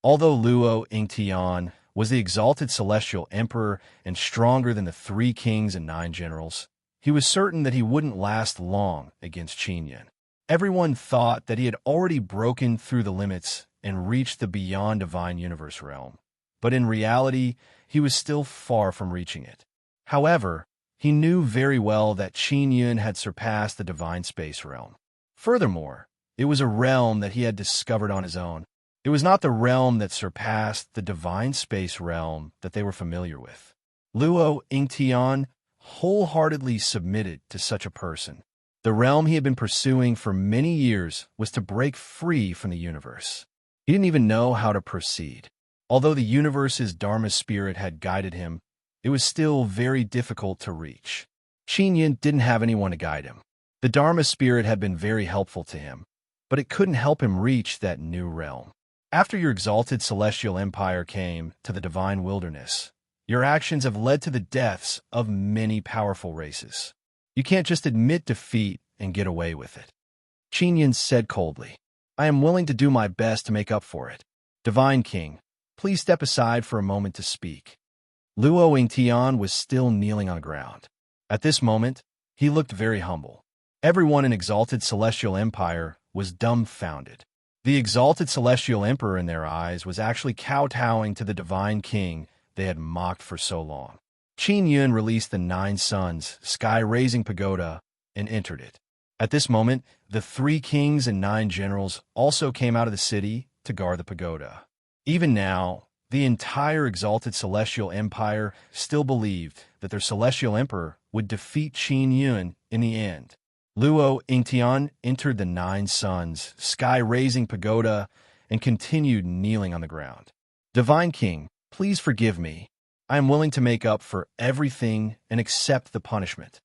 Although Luo Yingtian was the exalted Celestial Emperor and stronger than the 3 kings and 9 generals, he was certain that he wouldn't last long against Qin Yun. Everyone thought that he had already broken through the limits and reached the beyond divine universe realm. But in reality, he was still far from reaching it. However, he knew very well that Qin Yun had surpassed the divine space realm. Furthermore, it was a realm that he had discovered on his own. It was not the realm that surpassed the divine space realm that they were familiar with. Luo Yingtian wholeheartedly submitted to such a person. The realm he had been pursuing for many years was to break free from the universe. He didn't even know how to proceed. Although the universe's Dharma spirit had guided him, it was still very difficult to reach. Qin Yun didn't have anyone to guide him. The Dharma spirit had been very helpful to him, but it couldn't help him reach that new realm. After your exalted celestial empire came to the divine wilderness, your actions have led to the deaths of many powerful races. You can't just admit defeat and get away with it. Qin Yun said coldly, I am willing to do my best to make up for it. Divine King, please step aside for a moment to speak. Luo Yingtian was still kneeling on the ground. At this moment, he looked very humble. Everyone in Exalted Celestial Empire was dumbfounded. The Exalted Celestial Emperor in their eyes was actually kowtowing to the Divine King they had mocked for so long. Qin Yun released the 9 suns, sky-raising pagoda, and entered it. At this moment, the 3 kings and 9 generals also came out of the city to guard the pagoda. Even now, the entire Exalted Celestial Empire still believed that their Celestial Emperor would defeat Qin Yun in the end. Luo Yingtian entered the 9 suns, sky-raising pagoda, and continued kneeling on the ground. Divine King, please forgive me. I am willing to make up for everything and accept the punishment.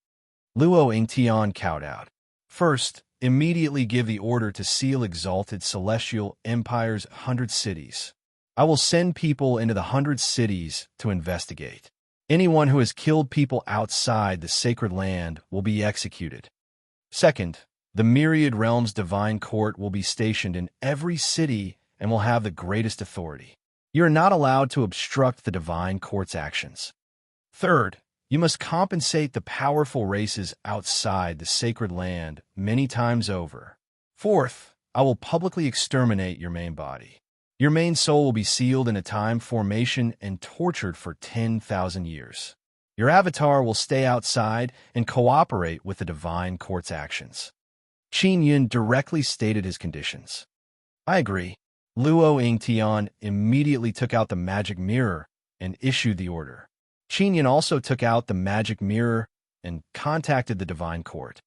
Luo Yingtian kowtowed. First, immediately give the order to seal Exalted Celestial Empire's 100 cities. I will send people into the 100 cities to investigate. Anyone who has killed people outside the sacred land will be executed. Second, the myriad realms divine court will be stationed in every city and will have the greatest authority. You are not allowed to obstruct the divine court's actions. Third, you must compensate the powerful races outside the sacred land many times over. Fourth, I will publicly exterminate your main body. Your main soul will be sealed in a time formation and tortured for 10,000 years. Your avatar will stay outside and cooperate with the divine court's actions. Qin Yun directly stated his conditions. I agree. Luo Yingtian immediately took out the magic mirror and issued the order. Qin Yun also took out the magic mirror and contacted the divine court.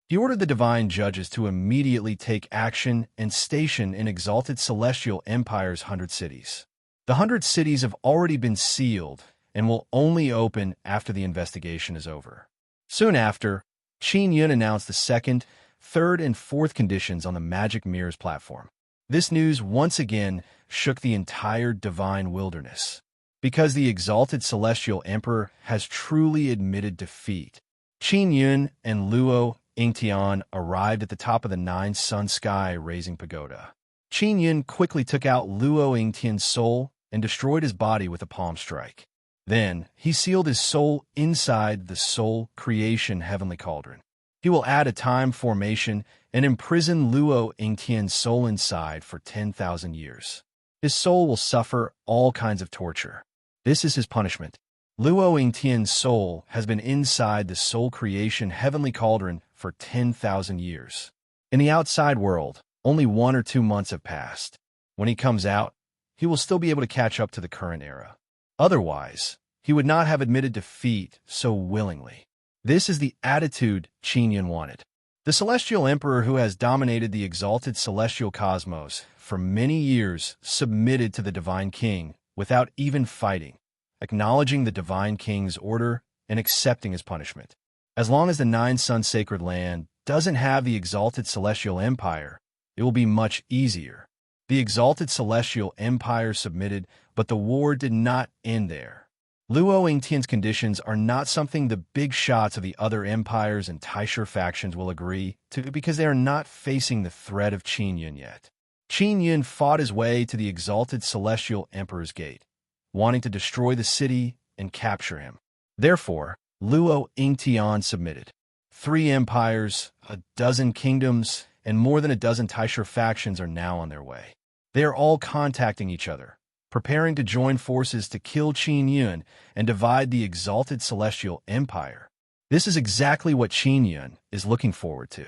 He ordered the divine judges to immediately take action and station in Exalted Celestial Empire's 100 cities. The 100 cities have already been sealed and will only open after the investigation is over. Soon after, Qin Yun announced the 2nd, 3rd, and 4th conditions on the Magic Mirrors platform. This news once again shook the entire divine wilderness. Because the Exalted Celestial Emperor has truly admitted defeat, Qin Yun and Luo Yingtian arrived at the top of the 9 sun sky raising pagoda. Qin Yun quickly took out Luo Yingtian's soul and destroyed his body with a palm strike. Then, he sealed his soul inside the soul creation heavenly cauldron. He will add a time formation and imprison Luo Yingtian's soul inside for 10,000 years. His soul will suffer all kinds of torture. This is his punishment. Luo Yingtian's soul has been inside the soul creation heavenly cauldron for 10,000 years. In the outside world, only 1 or 2 months have passed. When he comes out, he will still be able to catch up to the current era. Otherwise, he would not have admitted defeat so willingly. This is the attitude Qin Yun wanted. The Celestial Emperor, who has dominated the exalted celestial cosmos for many years, submitted to the Divine King without even fighting, acknowledging the Divine King's order and accepting his punishment. As long as the Nine-Sun Sacred Land doesn't have the exalted celestial empire, it will be much easier. The exalted celestial empire submitted, but the war did not end there. Luo Yingtian's conditions are not something the big shots of the other empires and Taisha factions will agree to because they are not facing the threat of Qin Yun yet. Qin Yun fought his way to the exalted celestial emperor's gate, wanting to destroy the city and capture him. Therefore, Luo Yingtian submitted. 3 empires, a dozen kingdoms, and more than a dozen Taisha factions are now on their way. They are all contacting each other, preparing to join forces to kill Qin Yun and divide the exalted celestial empire. This is exactly what Qin Yun is looking forward to.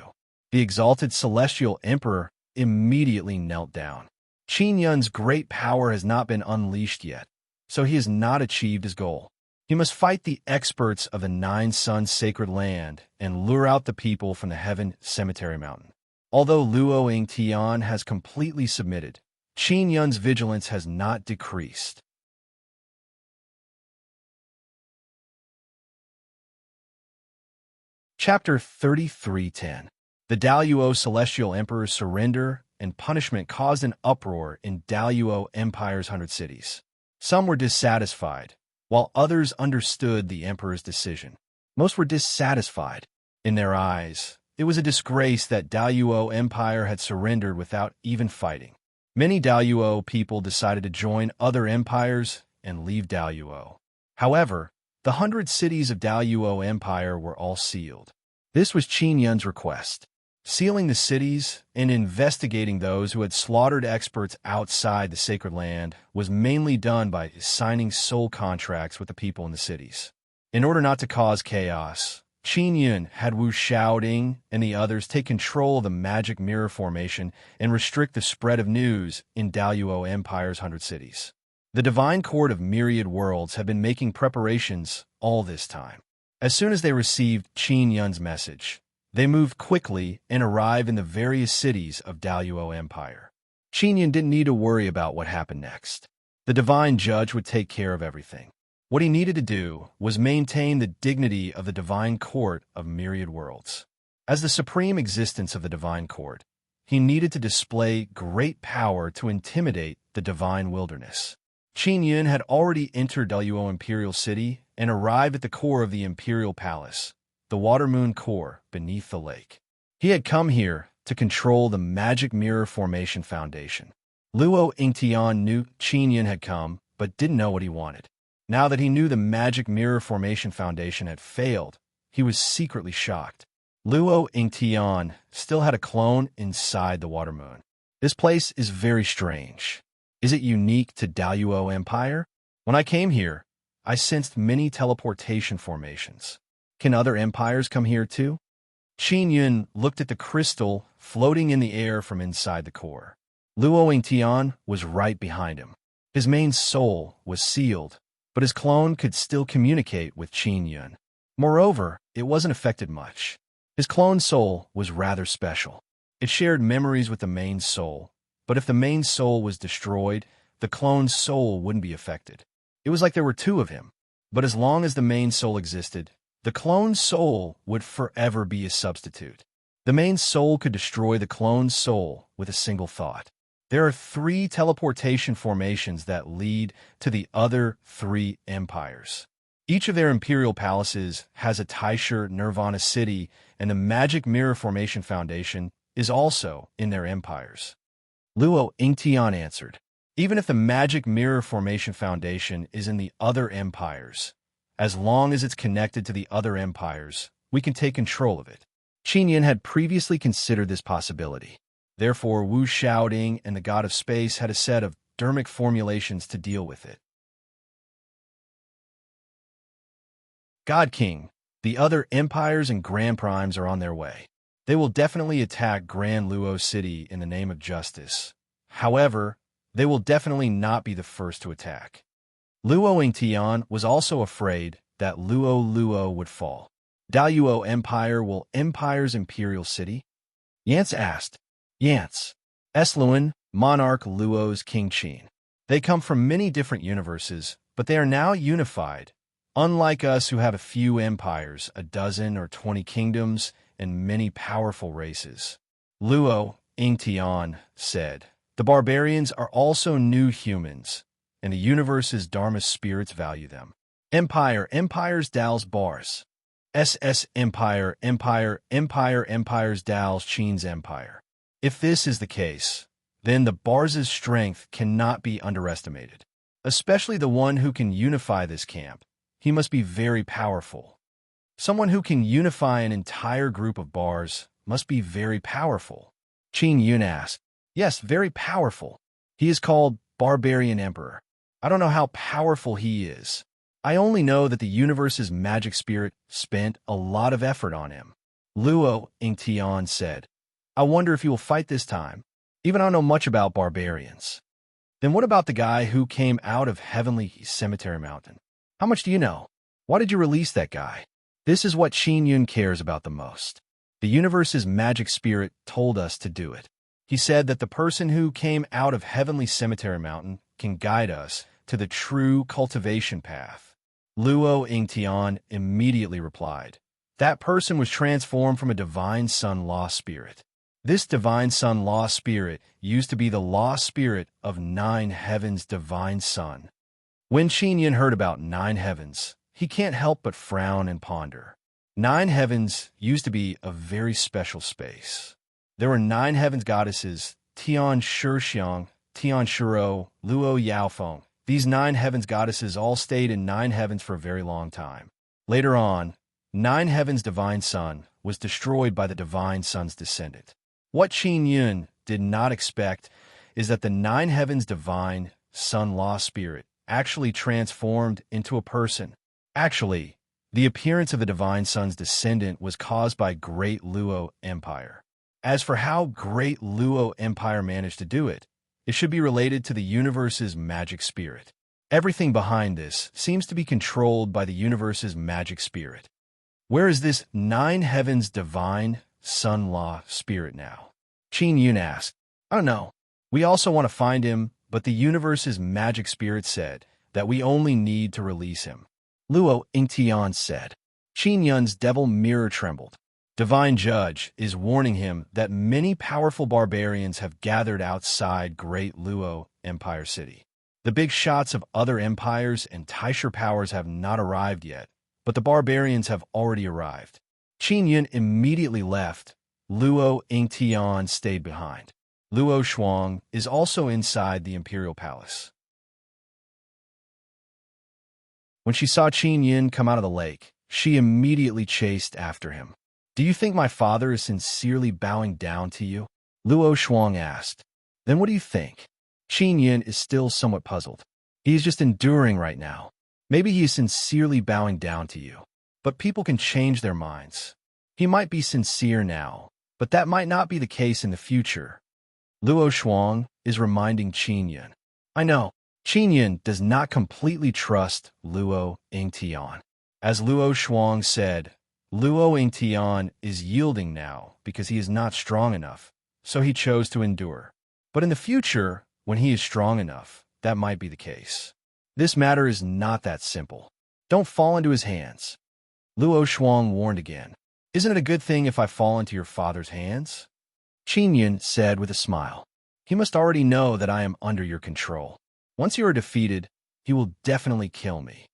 The exalted celestial emperor immediately knelt down. Qin Yun's great power has not been unleashed yet, so he has not achieved his goal. He must fight the experts of the Nine-Sun Sacred Land and lure out the people from the Heaven Cemetery Mountain. Although Luo Yingtian has completely submitted, Qin Yun's vigilance has not decreased. Chapter 33:10. The Daluo Celestial Emperor's surrender and punishment caused an uproar in Daluo Empire's 100 cities. Some were dissatisfied, while others understood the emperor's decision. Most were dissatisfied. In their eyes, it was a disgrace that Daluo Empire had surrendered without even fighting. Many Daluo people decided to join other empires and leave Daluo. However, the 100 cities of Daluo Empire were all sealed. This was Qin Yun's request. Sealing the cities and investigating those who had slaughtered experts outside the sacred land was mainly done by signing soul contracts with the people in the cities. In order not to cause chaos, Qin Yun had Wu Shaoding and the others take control of the magic mirror formation and restrict the spread of news in Daluo Empire's 100 cities. The Divine Court of Myriad Worlds had been making preparations all this time. As soon as they received Qin Yun's message, they moved quickly and arrived in the various cities of Daluo Empire. Qin Yun didn't need to worry about what happened next. The Divine Judge would take care of everything. What he needed to do was maintain the dignity of the Divine Court of Myriad Worlds. As the supreme existence of the Divine Court, he needed to display great power to intimidate the Divine Wilderness. Qin Yun had already entered Daluo Imperial City and arrived at the core of the Imperial Palace, the Water Moon Core beneath the lake. He had come here to control the Magic Mirror Formation Foundation. Luo Yingtian knew Qin Yun had come, but didn't know what he wanted. Now that he knew the Magic Mirror Formation Foundation had failed, he was secretly shocked. Luo Yingtian still had a clone inside the Water Moon. This place is very strange. Is it unique to Daluo Empire? When I came here, I sensed many teleportation formations. Can other empires come here too? Qin Yun looked at the crystal floating in the air from inside the core. Luo Yingtian was right behind him. His main soul was sealed, but his clone could still communicate with Qin Yun. Moreover, it wasn't affected much. His clone soul was rather special. It shared memories with the main soul, but if the main soul was destroyed, the clone's soul wouldn't be affected. It was like there were 2 of him, but as long as the main soul existed, the clone's soul would forever be a substitute. The main soul could destroy the clone's soul with a single thought. There are 3 teleportation formations that lead to the other 3 empires. Each of their imperial palaces has a Taisha Nirvana city, and the Magic Mirror Formation Foundation is also in their empires. Luo Yingtian answered, even if the Magic Mirror Formation Foundation is in the other empires, as long as it's connected to the other empires, we can take control of it. Qin Yun had previously considered this possibility. Therefore, Wu Shaoding and the God of Space had a set of dermic formulations to deal with it. God King, the other empires and Grand Primes are on their way. They will definitely attack Grand Luo City in the name of justice. However, they will definitely not be the first to attack. Luo Yingtian was also afraid that Luo would fall. Daluo Empire will Empire's imperial city? Yance asked. Yance. Esluan, Monarch Luo's King Qin. They come from many different universes, but they are now unified. Unlike us who have a few empires, a dozen or 20 kingdoms, and many powerful races. Luo Yingtian said, the barbarians are also new humans, and the universe's Dharma spirits value them. Empires Dal's bars. SS Empires Dal's Qin's Empire. If this is the case, then the Bars' strength cannot be underestimated. Especially the one who can unify this camp. He must be very powerful. Someone who can unify an entire group of Bars must be very powerful. Qin Yun asked. Yes, very powerful. He is called Barbarian Emperor. I don't know how powerful he is. I only know that the universe's magic spirit spent a lot of effort on him. Luo Yingtian said, I wonder if he will fight this time. Even I don't know much about barbarians. Then what about the guy who came out of Heavenly Cemetery Mountain? How much do you know? Why did you release that guy? This is what Qin Yun cares about the most. The universe's magic spirit told us to do it. He said that the person who came out of Heavenly Cemetery Mountain can guide us to the true cultivation path. Luo Yingtian immediately replied, that person was transformed from a divine sun law spirit. This divine sun law spirit used to be the law spirit of 9 heavens' divine sun. When Qin Yun heard about 9 heavens, he can't help but frown and ponder. 9 heavens used to be a very special space. There were 9 heavens goddesses, Tian Shixiang, Tian Shuro, Luo Yaofeng. These 9 heavens goddesses all stayed in 9 heavens for a very long time. Later on, 9 heavens' divine sun was destroyed by the divine sun's descendant. What Qin Yun did not expect is that the 9 heavens' divine sun law spirit actually transformed into a person. Actually, the appearance of the divine sun's descendant was caused by Great Luo Empire. As for how Great Luo Empire managed to do it, it should be related to the universe's magic spirit. Everything behind this seems to be controlled by the universe's magic spirit. Where is this 9 heavens divine sun law spirit now? Qin Yun asked. I don't know. We also want to find him, but the universe's magic spirit said that we only need to release him. Luo Yingtian said. Qin Yun's devil mirror trembled. Divine Judge is warning him that many powerful barbarians have gathered outside Great Luo Empire City. The big shots of other empires and Taisher powers have not arrived yet, but the barbarians have already arrived. Qin Yun immediately left. Luo Yingtian stayed behind. Luo Shuang is also inside the imperial palace. When she saw Qin Yun come out of the lake, she immediately chased after him. Do you think my father is sincerely bowing down to you? Luo Shuang asked. Then what do you think? Qin Yun is still somewhat puzzled. He is just enduring right now. Maybe he is sincerely bowing down to you. But people can change their minds. He might be sincere now, but that might not be the case in the future. Luo Shuang is reminding Qin Yun. I know, Qin Yun does not completely trust Luo Yingtian. As Luo Shuang said, Luo Yingtian is yielding now because he is not strong enough, so he chose to endure. But in the future, when he is strong enough, that might be the case. This matter is not that simple. Don't fall into his hands. Luo Shuang warned again. Isn't it a good thing if I fall into your father's hands? Qin Yun said with a smile. He must already know that I am under your control. Once you are defeated, he will definitely kill me.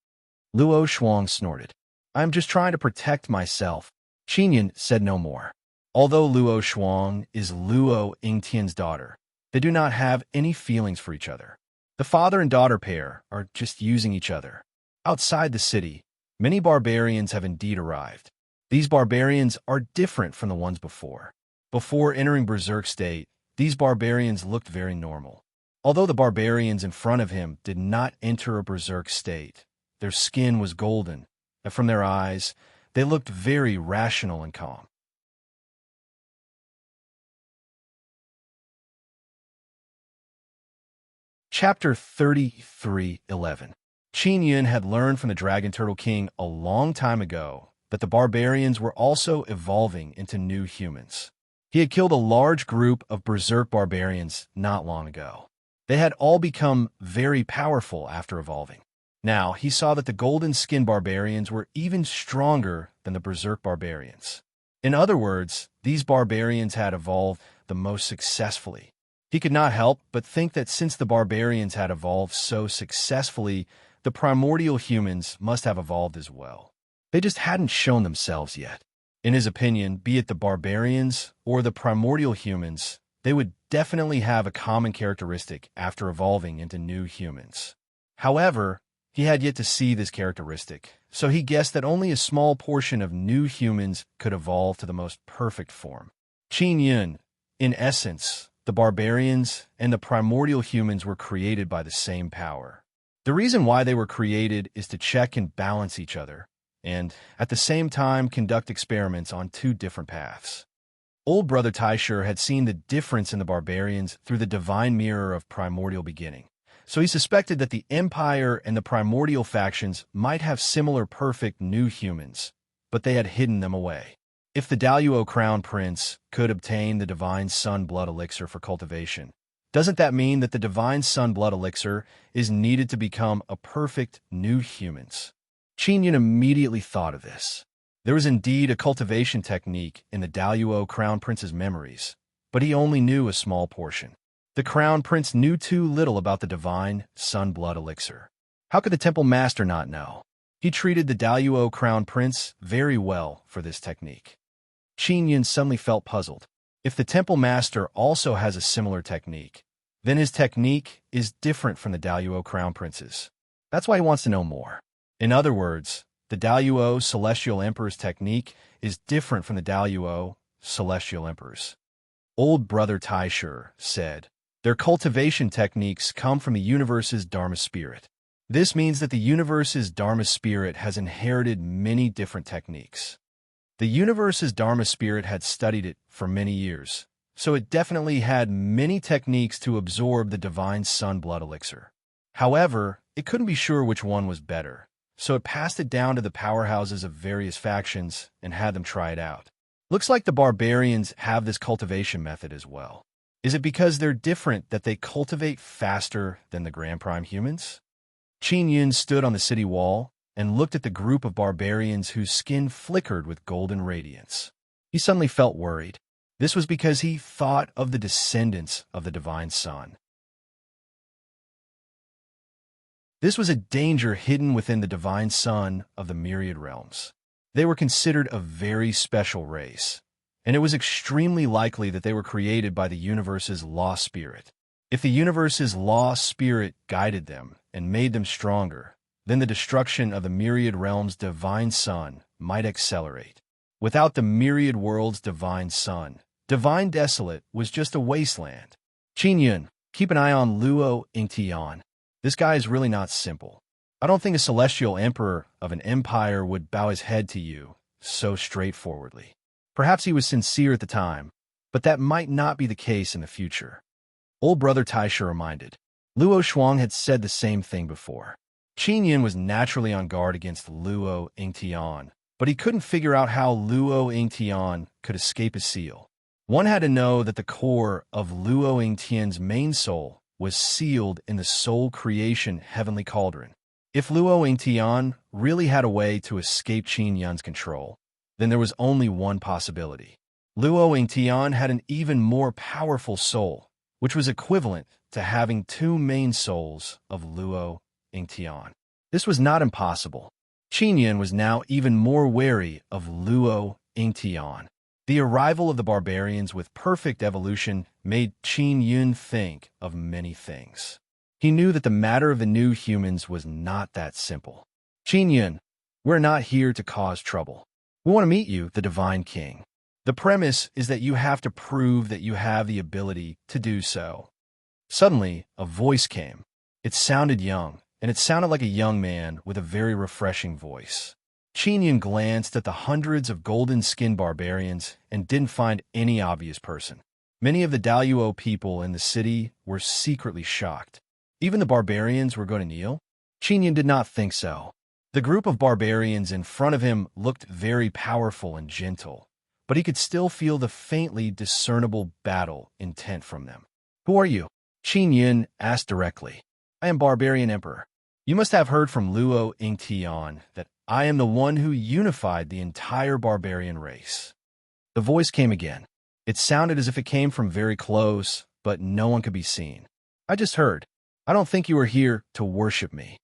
Luo Shuang snorted. I am just trying to protect myself. Qin Yun said no more. Although Luo Shuang is Luo Yingtian's daughter, they do not have any feelings for each other. The father and daughter pair are just using each other. Outside the city, many barbarians have indeed arrived. These barbarians are different from the ones before. Before entering Berserk State, these barbarians looked very normal. Although the barbarians in front of him did not enter a Berserk State, their skin was golden, and from their eyes, they looked very rational and calm. Chapter 33:11. Qin Yun had learned from the Dragon Turtle King a long time ago that the barbarians were also evolving into new humans. He had killed a large group of berserk barbarians not long ago. They had all become very powerful after evolving. Now, he saw that the golden-skinned barbarians were even stronger than the berserk barbarians. In other words, these barbarians had evolved the most successfully. He could not help but think that since the barbarians had evolved so successfully, the primordial humans must have evolved as well. They just hadn't shown themselves yet. In his opinion, be it the barbarians or the primordial humans, they would definitely have a common characteristic after evolving into new humans. However, he had yet to see this characteristic, so he guessed that only a small portion of new humans could evolve to the most perfect form. Qin Yun, in essence, the barbarians and the primordial humans were created by the same power. The reason why they were created is to check and balance each other, and, at the same time, conduct experiments on two different paths. Old Brother Taishur had seen the difference in the barbarians through the divine mirror of primordial beginning, so he suspected that the Empire and the primordial factions might have similar perfect new humans, but they had hidden them away. If the Daluo Crown Prince could obtain the Divine Sun Blood Elixir for cultivation, doesn't that mean that the Divine Sun Blood Elixir is needed to become a perfect new humans? Qin Yun immediately thought of this. There was indeed a cultivation technique in the Daluo Crown Prince's memories, but he only knew a small portion. The Crown Prince knew too little about the Divine Sun Blood Elixir. How could the Temple Master not know? He treated the Daluo Crown Prince very well for this technique. Qin Yun suddenly felt puzzled. If the Temple Master also has a similar technique, then his technique is different from the Daluo Crown Prince's. That's why he wants to know more. In other words, the Daluo Celestial Emperor's technique is different from the Daluo Celestial Emperor's. Old Brother Taishur said, their cultivation techniques come from the universe's Dharma spirit. This means that the universe's Dharma spirit has inherited many different techniques. The universe's Dharma spirit had studied it for many years, so it definitely had many techniques to absorb the Divine Sun Blood Elixir. However, it couldn't be sure which one was better, so it passed it down to the powerhouses of various factions and had them try it out. Looks like the barbarians have this cultivation method as well. Is it because they're different that they cultivate faster than the Grand Prime humans? Qin Yun stood on the city wall and looked at the group of barbarians whose skin flickered with golden radiance. He suddenly felt worried. This was because he thought of the descendants of the Divine Sun. This was a danger hidden within the Divine Sun of the myriad realms. They were considered a very special race, and it was extremely likely that they were created by the universe's law spirit. If the universe's law spirit guided them and made them stronger, then the destruction of the myriad realms' divine sun might accelerate. Without the myriad world's divine sun, divine desolate was just a wasteland. Qin Yun, keep an eye on Luo Yingtian. This guy is really not simple. I don't think a celestial emperor of an empire would bow his head to you so straightforwardly. Perhaps he was sincere at the time, but that might not be the case in the future. Old Brother Taishur reminded. Luo Shuang had said the same thing before. Qin Yun was naturally on guard against Luo Yingtian, but he couldn't figure out how Luo Yingtian could escape his seal. One had to know that the core of Luo Yingtian's main soul was sealed in the soul creation heavenly cauldron. If Luo Yingtian really had a way to escape Qin Yun's control, then there was only one possibility. Luo Yingtian had an even more powerful soul, which was equivalent to having two main souls of Luo Yingtian. This was not impossible. Qin Yun was now even more wary of Luo Yingtian. The arrival of the barbarians with perfect evolution made Qin Yun think of many things. He knew that the matter of the new humans was not that simple. Qin Yun, we're not here to cause trouble. We want to meet you, the Divine King. The premise is that you have to prove that you have the ability to do so. Suddenly, a voice came. It sounded young, and it sounded like a young man with a very refreshing voice. Qin Yun glanced at the hundreds of golden-skinned barbarians and didn't find any obvious person. Many of the Daluo people in the city were secretly shocked. Even the barbarians were going to kneel? Qin did not think so. The group of barbarians in front of him looked very powerful and gentle, but he could still feel the faintly discernible battle intent from them. Who are you? Qin asked directly. I am Barbarian Emperor. You must have heard from Luo Yingtian that I am the one who unified the entire barbarian race. The voice came again. It sounded as if it came from very close, but no one could be seen. I just heard. I don't think you are here to worship me.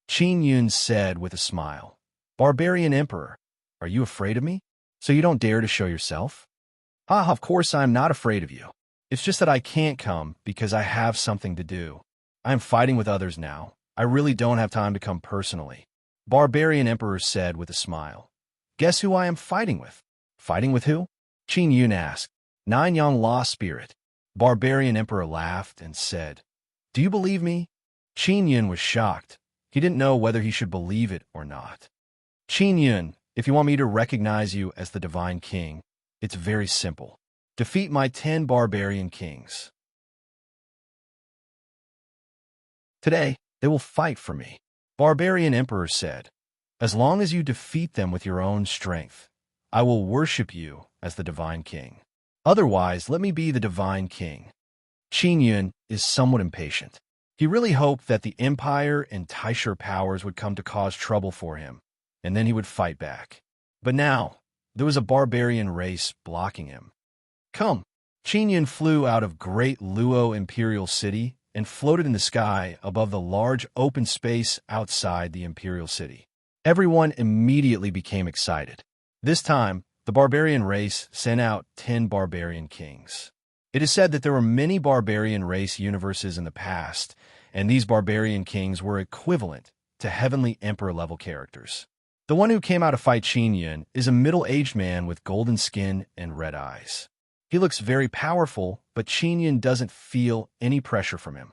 Qin said with a smile. Barbarian Emperor, are you afraid of me? So you don't dare to show yourself? Ah, of course I am not afraid of you. It's just that I can't come because I have something to do. I am fighting with others now. I really don't have time to come personally. Barbarian Emperor said with a smile. Guess who I am fighting with? Fighting with who? Qin asked. Nanyang Law Spirit. Barbarian Emperor laughed and said, Do you believe me? Qin was shocked. He didn't know whether he should believe it or not. Qin, if you want me to recognize you as the Divine King, it's very simple. Defeat my 10 barbarian kings. Today, they will fight for me. Barbarian Emperor said, As long as you defeat them with your own strength, I will worship you as the Divine King. Otherwise, let me be the Divine King. Qin is somewhat impatient. He really hoped that the Empire and Taisher powers would come to cause trouble for him, and then he would fight back. But now, there was a barbarian race blocking him. Come. Qin flew out of Great Luo Imperial City and floated in the sky above the large open space outside the Imperial City. Everyone immediately became excited. This time, the barbarian race sent out 10 barbarian kings. It is said that there were many barbarian race universes in the past, and these barbarian kings were equivalent to heavenly emperor-level characters. The one who came out to fight Qin is a middle-aged man with golden skin and red eyes. He looks very powerful, but Qin doesn't feel any pressure from him.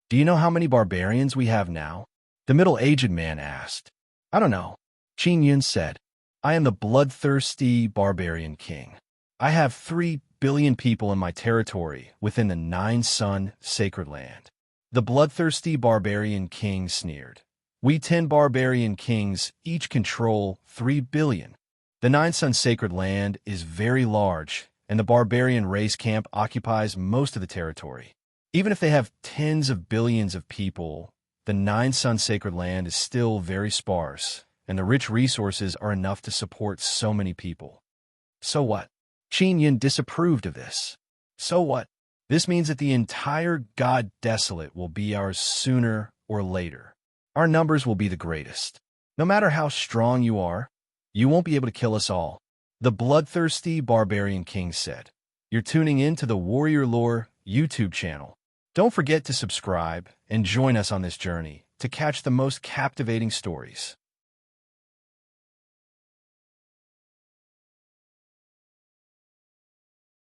Do you know how many barbarians we have now? The middle-aged man asked. I don't know. Qin said. I am the bloodthirsty barbarian king. I have 3 billion people in my territory within the 9-sun sacred land. The bloodthirsty barbarian king sneered. We 10 barbarian kings each control 3 billion. The 9-sun sacred land is very large, and the barbarian race camp occupies most of the territory. Even if they have tens of billions of people, the 9-sun sacred land is still very sparse, and the rich resources are enough to support so many people. So what? Qin disapproved of this. So what? This means that the entire God Desolate will be ours sooner or later. Our numbers will be the greatest. No matter how strong you are, you won't be able to kill us all. The bloodthirsty barbarian king said. You're tuning in to the Warrior Lore YouTube channel. Don't forget to subscribe and join us on this journey to catch the most captivating stories.